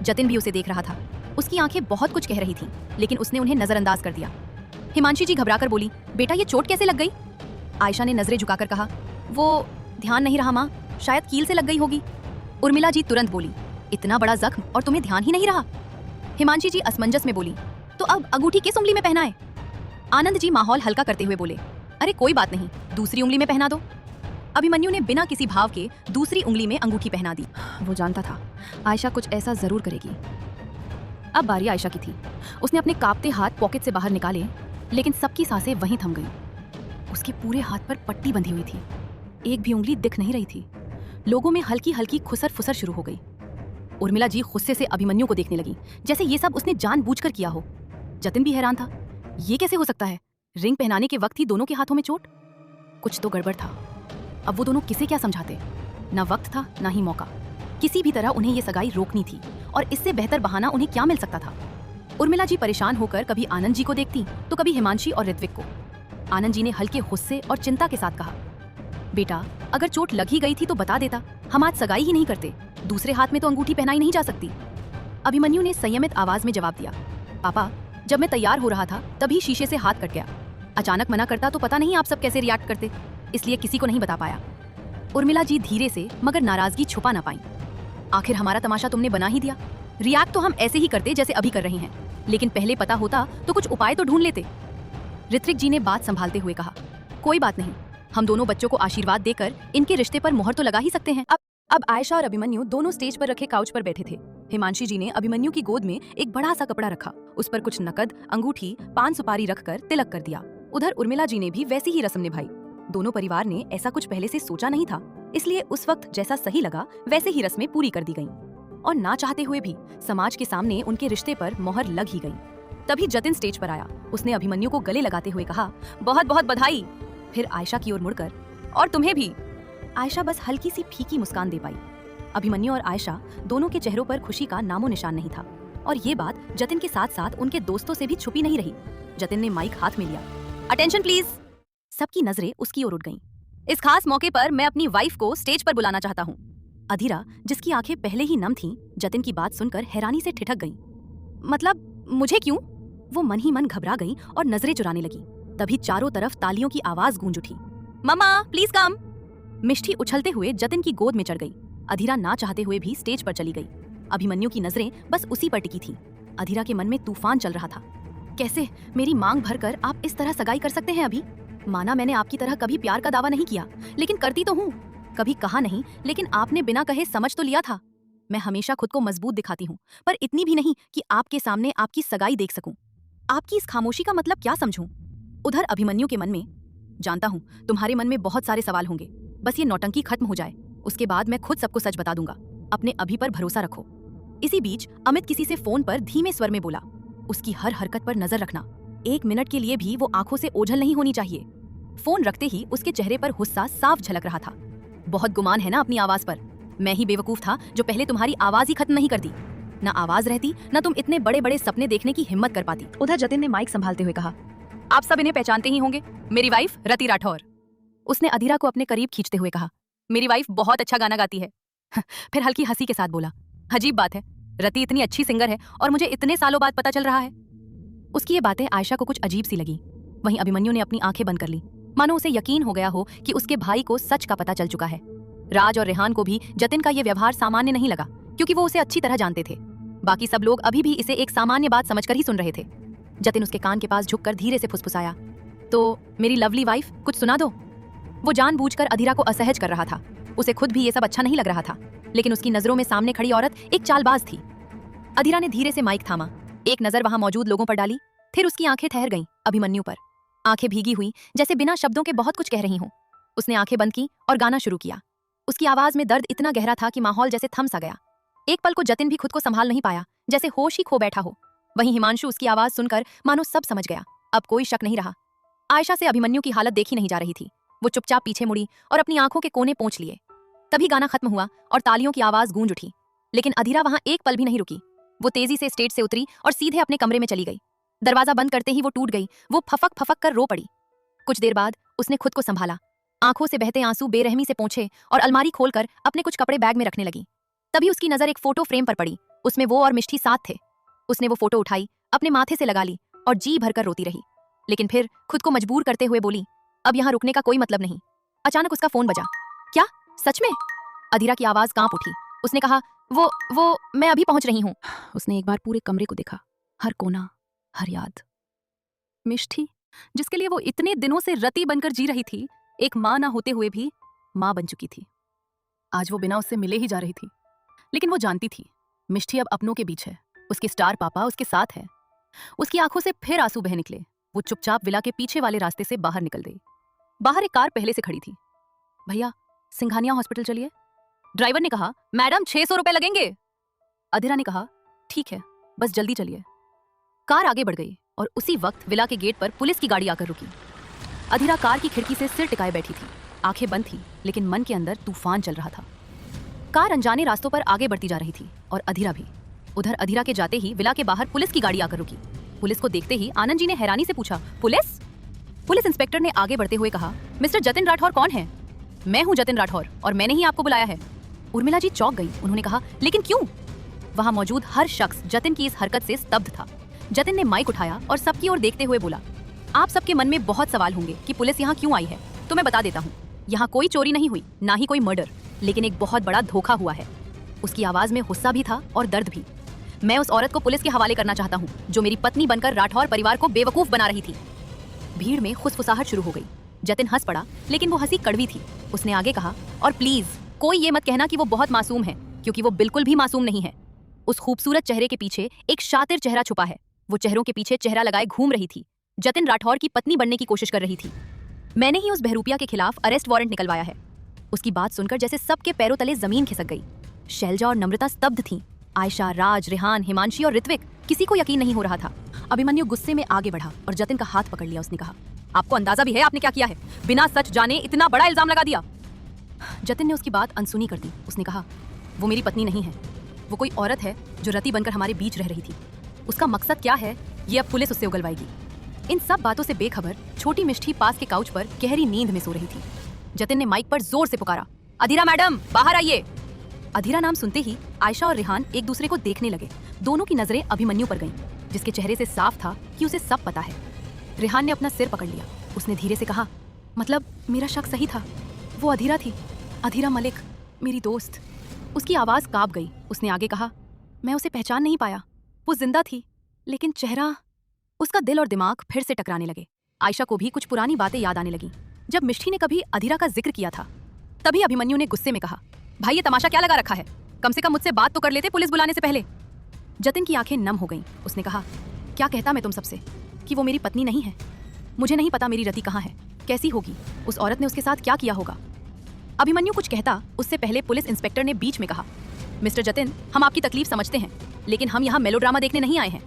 जतिन भी उसे देख रहा था। उसकी आंखें बहुत कुछ कह रही थीं, लेकिन उसने उन्हें नजरअंदाज कर दिया। हिमांशी जी घबराकर बोली, बेटा ये चोट कैसे लग गई? आयशा ने नजरें झुकाकर कहा, वो ध्यान नहीं रहा माँ, शायद कील से लग गई होगी। उर्मिला जी तुरंत बोली, इतना बड़ा जख्म और तुम्हें ध्यान ही नहीं रहा? हिमांशी जी असमंजस में बोली, तो अब अंगूठी किस उंगली में पहनाए? आनंद जी माहौल हल्का करते हुए बोले, अरे कोई बात नहीं, दूसरी उंगली में पहना दो। अभिमन्यु ने बिना किसी भाव के दूसरी उंगली में अंगूठी पहना दी। वो जानता था आयशा कुछ ऐसा जरूर करेगी। अब बारी आयशा की थी। उसने अपने कांपते हाथ पॉकेट से बाहर निकाले, लेकिन सबकी सांसें वहीं थम गईं। उसके पूरे हाथ पर पट्टी बंधी हुई थी, एक भी उंगली दिख नहीं रही थी। लोगों में हल्की हल्की खुसर फुसर शुरू हो गई। उर्मिला जी गुस्से से अभिमन्यु को देखने लगी, जैसे ये सब उसने जानबूझकर किया हो। जतिन भी हैरान था, ये कैसे हो सकता है? रिंग पहनाने के वक्त ही दोनों के हाथों में चोट। कुछ तो गड़बड़ था। अब वो दोनों किसे क्या समझाते? ना वक्त था ना ही मौका। किसी भी तरह उन्हें ये सगाई रोकनी थी, और इससे बेहतर बहाना उन्हें क्या मिल सकता था? उर्मिला जी परेशान होकर कभी आनंद जी को देखती तो कभी हिमांशी और ऋत्विक को। आनंद जी ने हल्के गुस्से और चिंता के साथ कहा, बेटा अगर चोट लग ही गई थी तो बता देता, हम आज सगाई ही नहीं करते। दूसरे हाथ में तो अंगूठी पहनाई नहीं जा सकती। अभिमन्यु ने संयमित आवाज में जवाब दिया, पापा जब मैं तैयार हो रहा था तभी शीशे से हाथ कट गया। अचानक मना करता तो पता नहीं आप सब कैसे रिएक्ट करते, इसलिए किसी को नहीं बता पाया। उर्मिला जी धीरे से मगर नाराजगी छुपा ना पाई। आखिर हमारा तमाशा तुमने बना ही दिया। रिएक्ट तो हम ऐसे ही करते जैसे अभी कर रहे हैं, लेकिन पहले पता होता तो कुछ उपाय तो ढूंढ लेते। ऋत्विक जी ने बात संभालते हुए कहा, कोई बात नहीं, हम दोनों बच्चों को आशीर्वाद देकर इनके रिश्ते पर मोहर तो लगा ही सकते हैं। अब आयशा और अभिमन्यु दोनों स्टेज पर रखे काउच पर बैठे थे। हिमांशी जी ने अभिमन्यु की गोद में एक बड़ा सा कपड़ा रखा, उस पर कुछ नकद, अंगूठी, पान सुपारी रखकर तिलक कर दिया। उधर उर्मिला जी ने भी वैसी ही रस्म निभाई। दोनों परिवार ने ऐसा कुछ पहले से सोचा नहीं था, इसलिए उस वक्त जैसा सही लगा वैसे ही रस्में पूरी कर दी गईं। और ना चाहते हुए भी समाज के सामने उनके रिश्ते पर मोहर लग ही गई। तभी जतिन स्टेज पर आया। उसने अभिमन्यु को गले लगाते हुए कहा, बहुत बहुत बधाई। फिर आयशा की ओर मुड़कर, और तुम्हें भी। आयशा बस हल्की सी फीकी मुस्कान दे पाई। अभिमन्यु और आयशा दोनों के चेहरों पर खुशी का नामो निशान नहीं था, और ये बात जतिन के साथ साथ उनके दोस्तों से भी छुपी नहीं रही। जतिन ने माइक हाथ में लिया, अटेंशन प्लीज। सबकी नजरें उसकी ओर उठ गईं। इस खास मौके पर मैं अपनी वाइफ को स्टेज पर बुलाना चाहता हूँ। अधीरा, जिसकी आंखें पहले ही नम थीं, जतिन की बात सुनकर हैरानी से ठिठक गईं। मतलब मुझे क्यों? वो मन ही मन घबरा गई और नजरें चुराने लगी। तभी चारों तरफ तालियों की आवाज गूंज उठी। मम्मा प्लीज कम। मिष्टी उछलते हुए जतिन की गोद में चढ़ गई। अधीरा ना चाहते हुए भी स्टेज पर चली गई। अभिमन्यु की नजरें बस उसी पर टिकी थीं। अधीरा के मन में तूफान चल रहा था। कैसे मेरी मांग भरकर आप इस तरह सगाई कर सकते हैं? अभी माना मैंने आपकी तरह कभी प्यार का दावा नहीं किया, लेकिन करती तो हूँ। कभी कहा नहीं, लेकिन आपने बिना कहे समझ तो लिया था। मैं हमेशा खुद को मजबूत दिखाती हूँ, पर इतनी भी नहीं कि आपके सामने आपकी सगाई देख सकूं। आपकी इस खामोशी का मतलब क्या समझूं? उधर अभिमन्यु के मन में, जानता हूँ तुम्हारे मन में बहुत सारे सवाल होंगे, बस ये नौटंकी खत्म हो जाए, उसके बाद मैं खुद सबको सच बता दूंगा। अपने अभी पर भरोसा रखो। इसी बीच अमित किसी से फोन पर धीमे स्वर में बोला, उसकी हर हरकत पर नजर रखना। 1 मिनट के लिए भी वो आंखों से ओझल नहीं होनी चाहिए। फोन रखते ही उसके चेहरे पर गुस्सा साफ झलक रहा था। बहुत गुमान है ना अपनी आवाज पर। मैं ही बेवकूफ था जो पहले तुम्हारी आवाज ही खत्म नहीं कर दी। ना आवाज रहती, ना तुम इतने बड़े बड़े सपने देखने की हिम्मत कर पाती। उधर जतिन ने माइक संभालते हुए कहा, आप सब इन्हें पहचानते ही होंगे, मेरी वाइफ रति राठौर। उसने अधीरा को अपने करीब खींचते हुए कहा, मेरी वाइफ बहुत अच्छा गाना गाती है। फिर हल्की हंसी के साथ बोला, अजीब बात है, रति इतनी अच्छी सिंगर है और मुझे इतने सालों बाद पता चल रहा है। उसकी ये बातें आयशा को कुछ अजीब सी लगी। वहीं अभिमन्यु ने अपनी आंखें बंद कर ली, मानो उसे यकीन हो गया हो कि उसके भाई को सच का पता चल चुका है। राज और रेहान को भी जतिन का ये व्यवहार सामान्य नहीं लगा, क्योंकि वो उसे अच्छी तरह जानते थे। बाकी सब लोग अभी भी इसे एक सामान्य बात समझकर ही सुन रहे थे। जतिन उसके कान के पास झुककर धीरे से फुसफुसाया, तो मेरी लवली वाइफ कुछ सुना दो। वो जानबूझकर अधीरा को असहज कर रहा था। उसे खुद भी ये सब अच्छा नहीं लग रहा था, लेकिन उसकी नजरों में सामने खड़ी औरत एक चालबाज थी। अधीरा ने धीरे से माइक थामा, एक नजर वहां मौजूद लोगों पर डाली, फिर उसकी आंखें ठहर गईं अभिमन्यु पर। आंखें भीगी हुई, जैसे बिना शब्दों के बहुत कुछ कह रही हूं। उसने आंखें बंद की और गाना शुरू किया। उसकी आवाज में दर्द इतना गहरा था कि माहौल जैसे थम सा गया। एक पल को जतिन भी खुद को संभाल नहीं पाया, जैसे होश ही खो बैठा हो। वहीं हिमांशु उसकी आवाज सुनकर मानो सब समझ गया। अब कोई शक नहीं रहा। आयशा से अभिमन्यु की हालत देखी नहीं जा रही थी। वो चुपचाप पीछे मुड़ी और अपनी आंखों के कोने पोंछ लिए। तभी गाना खत्म हुआ और तालियों की आवाज गूंज उठी। लेकिन अधीरा वहां एक पल भी नहीं रुकी। वो तेजी से स्टेज से उतरी और सीधे अपने कमरे में चली गई। दरवाजा बंद करते ही वो टूट गई। वो फफक फफक कर रो पड़ी। कुछ देर बाद उसने खुद को संभाला, आंखों से बहते आंसू बेरहमी से पोंछे और अलमारी खोलकर अपने कुछ कपड़े बैग में रखने लगी। तभी उसकी नजर एक फोटो फ्रेम पर पड़ी। उसमें वो और मिष्ठी साथ थे। उसने वो फोटो उठाई, अपने माथे से लगा ली और जी भरकर रोती रही। लेकिन फिर खुद को मजबूर करते हुए बोली, अब यहाँ रुकने का कोई मतलब नहीं। अचानक उसका फोन बजा। क्या सच में? अधीरा की आवाज कांप उठी। उसने कहा, वो मैं अभी पहुंच रही हूं। उसने एक बार पूरे कमरे को देखा, हर कोना, हर याद। मिष्ठी, जिसके लिए वो इतने दिनों से रति बनकर जी रही थी, एक मां ना होते हुए भी मां बन चुकी थी। आज वो बिना उससे मिले ही जा रही थी। लेकिन वो जानती थी मिष्ठी अब अपनों के बीच है। उसके स्टार पापा उसके साथ है। उसकी आंखों से फिर आंसू बह निकले। वो चुपचाप विला के पीछे वाले रास्ते से बाहर निकल गई। बाहर एक कार पहले से खड़ी थी। भैया, सिंघानिया हॉस्पिटल चलिए। ड्राइवर ने कहा, मैडम 600 रुपए लगेंगे। अधीरा ने कहा, ठीक है, बस जल्दी चलिए। कार आगे बढ़ गई और उसी वक्त विला के गेट पर पुलिस की गाड़ी आकर रुकी। अधीरा कार की खिड़की से सिर टिकाए बैठी थी। आंखें बंद थी, लेकिन मन के अंदर तूफान चल रहा था। कार अनजाने रास्तों पर आगे बढ़ती जा रही थी और अधीरा भी। उधर अधीरा के जाते ही विला के बाहर पुलिस की गाड़ी आकर रुकी। पुलिस को देखते ही आनंद जी ने हैरानी से पूछा, पुलिस? पुलिस इंस्पेक्टर ने आगे बढ़ते हुए कहा, मिस्टर जतिन राठौर कौन है? मैं हूं जतिन राठौर और मैंने ही आपको बुलाया है। उर्मिला जी चौंक गई। उन्होंने कहा, लेकिन क्यों? वहां मौजूद हर शख्स जतिन की इस हरकत से स्तब्ध था। जतिन ने माइक उठाया और सबकी ओर देखते हुए बोला, आप सबके मन में बहुत सवाल होंगे कि पुलिस यहाँ क्यों आई है। तो मैं बता देता हूँ, यहाँ कोई चोरी नहीं हुई, ना ही कोई मर्डर, लेकिन एक बहुत बड़ा धोखा हुआ है। उसकी आवाज में गुस्सा भी था और दर्द भी। मैं उस औरत को पुलिस के हवाले करना चाहता हूँ जो मेरी पत्नी बनकर राठौर परिवार को बेवकूफ बना रही थी। भीड़ में खुसफुसाहट शुरू हो गई। जतिन हंस पड़ा, लेकिन वो हंसी कड़वी थी। उसने आगे कहा, और प्लीज कोई ये मत कहना कि वो बहुत मासूम है, क्योंकि वो बिल्कुल भी मासूम नहीं है। उस खूबसूरत चेहरे के पीछे एक शातिर चेहरा छुपा है। वो चेहरों के पीछे चेहरा लगाए घूम रही थी। जतिन राठौर की पत्नी बनने की कोशिश कर रही थी। मैंने ही उस बहरूपिया के खिलाफ अरेस्ट वारंट निकलवाया है। उसकी बात सुनकर जैसे सबके पैरों तले जमीन खिसक गई। शैलजा और नम्रता स्तब्ध थीं। आयशा, राज, रेहान, हिमांशी और ऋत्विक, किसी को यकीन नहीं हो रहा था। अभिमन्यु गुस्से में आगे बढ़ा और जतिन का हाथ पकड़ लिया। उसने कहा, आपको अंदाजा भी है आपने क्या किया है? बिना सच जाने इतना बड़ा इल्जाम लगा दिया। जतिन ने उसकी बात अनसुनी कर दी। उसने कहा, वो मेरी पत्नी नहीं है। वो कोई औरत है जो रति बनकर हमारे बीच रह रही थी। उसका मकसद क्या है ये अब पुलिस उससे उगलवाएगी। इन सब बातों से बेखबर छोटी मिष्ठी पास के काउच पर गहरी नींद में सो रही थी। जतिन ने माइक पर जोर से पुकारा, अधीरा मैडम, बाहर आइए। अधीरा नाम सुनते ही आयशा और रेहान एक दूसरे को देखने लगे। दोनों की नजरें अभिमन्यु पर गईं, जिसके चेहरे से साफ था कि उसे सब पता है। रेहान ने अपना सिर पकड़ लिया। उसने धीरे से कहा, मतलब मेरा शक सही था, वो अधीरा थी, अधीरा मलिक, मेरी दोस्त। उसकी आवाज कांप गई। उसने आगे कहा, मैं उसे पहचान नहीं पाया। वो जिंदा थी, लेकिन चेहरा। उसका दिल और दिमाग फिर से टकराने लगे। आयशा को भी कुछ पुरानी बातें याद आने लगी। जब मिष्ठी ने कभी अधीरा का जिक्र किया था, तभी अभिमन्यु ने गुस्से में कहा, भाई ये तमाशा क्या लगा रखा है? कम से कम मुझसे बात तो कर लेते पुलिस बुलाने से पहले। जतिन की आंखें नम हो गईं। उसने कहा, क्या कहता मैं तुम सबसे कि वो मेरी पत्नी नहीं है? मुझे नहीं पता मेरी रति कहाँ है, कैसी होगी, उस औरत ने उसके साथ क्या किया होगा। अभिमन्यु कुछ कहता उससे पहले पुलिस इंस्पेक्टर ने बीच में कहा, मिस्टर जतिन, हम आपकी तकलीफ समझते हैं, लेकिन हम यहाँ मेलोड्रामा देखने नहीं आए हैं।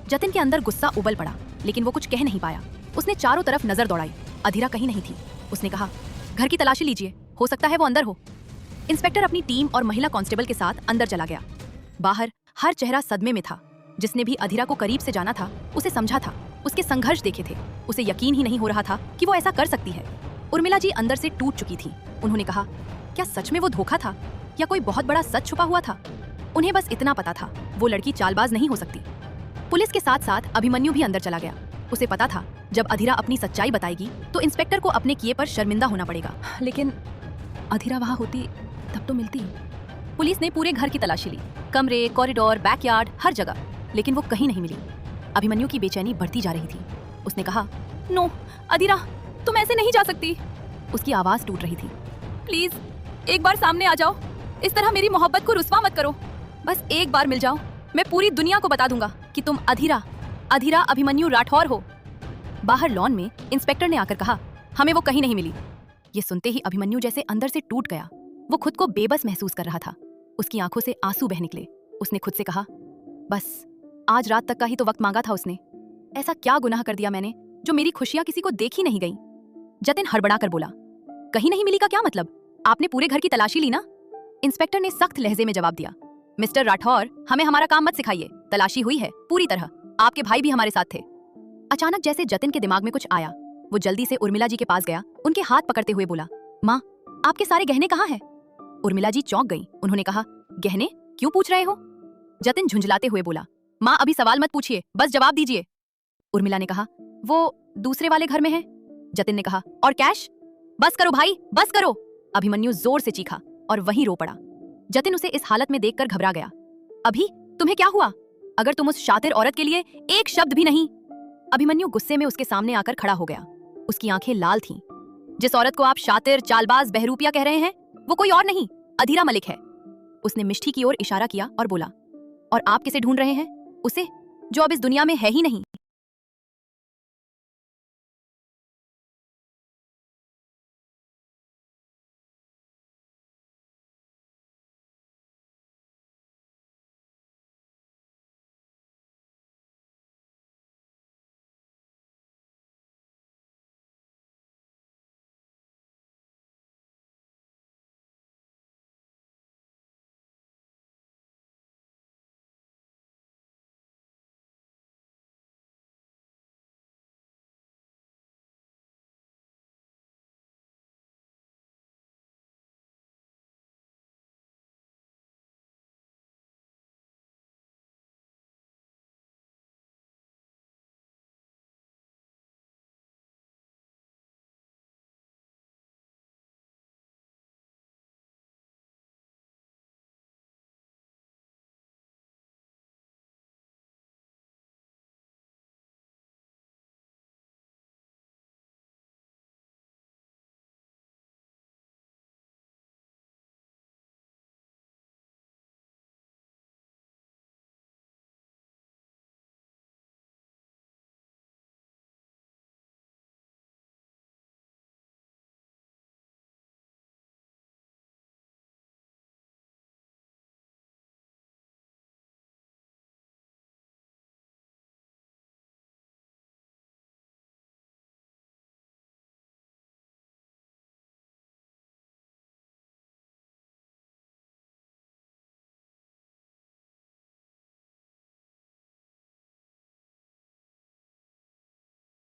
जतिन के अंदर गुस्सा उबल पड़ा, लेकिन वो कुछ कह नहीं पाया। उसने चारों तरफ नजर दौड़ाई। अधीरा कहीं नहीं थी। उसने कहा, घर की तलाशी लीजिए, हो सकता है वो अंदर हो। इंस्पेक्टर अपनी टीम और महिला कांस्टेबल के साथ अंदर चला गया। बाहर हर चेहरा सदमे में था। जिसने भी अधीरा को करीब से जाना था उसे समझा था, उसके संघर्ष देखे थे। उसे यकीन ही नहीं हो रहा था कि वो ऐसा कर सकती है। उर्मिला जी अंदर से टूट चुकी थी। उन्होंने कहा, क्या सच में वो धोखा था या कोई बहुत बड़ा सच छुपा हुआ था? उन्हें बस इतना पता था, वो लड़की चालबाज नहीं हो सकती। पुलिस के साथ साथ अभिमन्यु भी अंदर चला गया। उसे पता था जब अधीरा अपनी सच्चाई बताएगी तो इंस्पेक्टर को अपने किए पर शर्मिंदा होना पड़ेगा। लेकिन अधीरा वहां होती तब तो मिलती। पुलिस ने पूरे घर की तलाशी ली, कमरे, कॉरिडोर, बैकयार्ड, हर जगह, लेकिन वो कहीं नहीं मिली। अभिमन्यु की बेचैनी बढ़ती जा रही थी। उसने कहा, नो अधीरा, तुम ऐसे नहीं जा सकती। उसकी आवाज टूट रही थी। प्लीज एक बार सामने आ जाओ, इस तरह मेरी मोहब्बत को रुस्वा मत करो। बस एक बार मिल जाओ, मैं पूरी दुनिया को बता दूंगा कि तुम अधीरा अभिमन्यु राठौर हो। बाहर लॉन में इंस्पेक्टर ने आकर कहा, हमें वो कहीं नहीं मिली। ये सुनते ही अभिमन्यु जैसे अंदर से टूट गया। वो खुद को बेबस महसूस कर रहा था। उसकी आंखों से आंसू बह निकले। उसने खुद से कहा, बस आज रात तक का ही तो वक्त मांगा था उसने। ऐसा क्या गुनाह कर दिया मैंने जो मेरी खुशियां किसी को देखी नहीं गई? जतिन हड़बड़ा कर बोला। कहीं नहीं मिली का क्या मतलब? आपने पूरे घर की तलाशी ली ना? इंस्पेक्टर ने सख्त लहजे में जवाब दिया। मिस्टर राठौर, हमें हमारा काम मत सिखाइए। तलाशी हुई है पूरी तरह। आपके भाई भी हमारे साथ थे। अचानक जैसे जतिन के दिमाग में कुछ आया, वो जल्दी से उर्मिला जी के पास गया, उनके हाथ पकड़ते हुए बोला, माँ, आपके सारे गहने कहाँ हैं? उर्मिला जी चौंक गई। उन्होंने कहा, गहने? क्यों पूछ रहे हो? जतिन झुंझलाते हुए बोला, माँ अभी सवाल मत पूछिए, बस जवाब दीजिए। उर्मिला ने कहा, वो दूसरे वाले घर में है। जतिन ने कहा, और कैश? बस करो भाई, बस करो। अभिमन्यु जोर से चीखा और वहीं रो पड़ा। जतिन उसे इस हालत में देखकर घबरा गया। अभी तुम्हें क्या हुआ? अगर तुम उस शातिर औरत के लिए एक शब्द भी नहीं। अभिमन्यु गुस्से में उसके सामने आकर खड़ा हो गया। उसकी आंखें लाल थीं। जिस औरत को आप शातिर, चालबाज, बहरूपिया कह रहे हैं, वो कोई और नहीं, अधीरा मलिक है। उसने मिष्ठी की ओर इशारा किया और बोला, और आप किसे ढूंढ रहे हैं? उसे, जो अब इस दुनिया में है ही नहीं।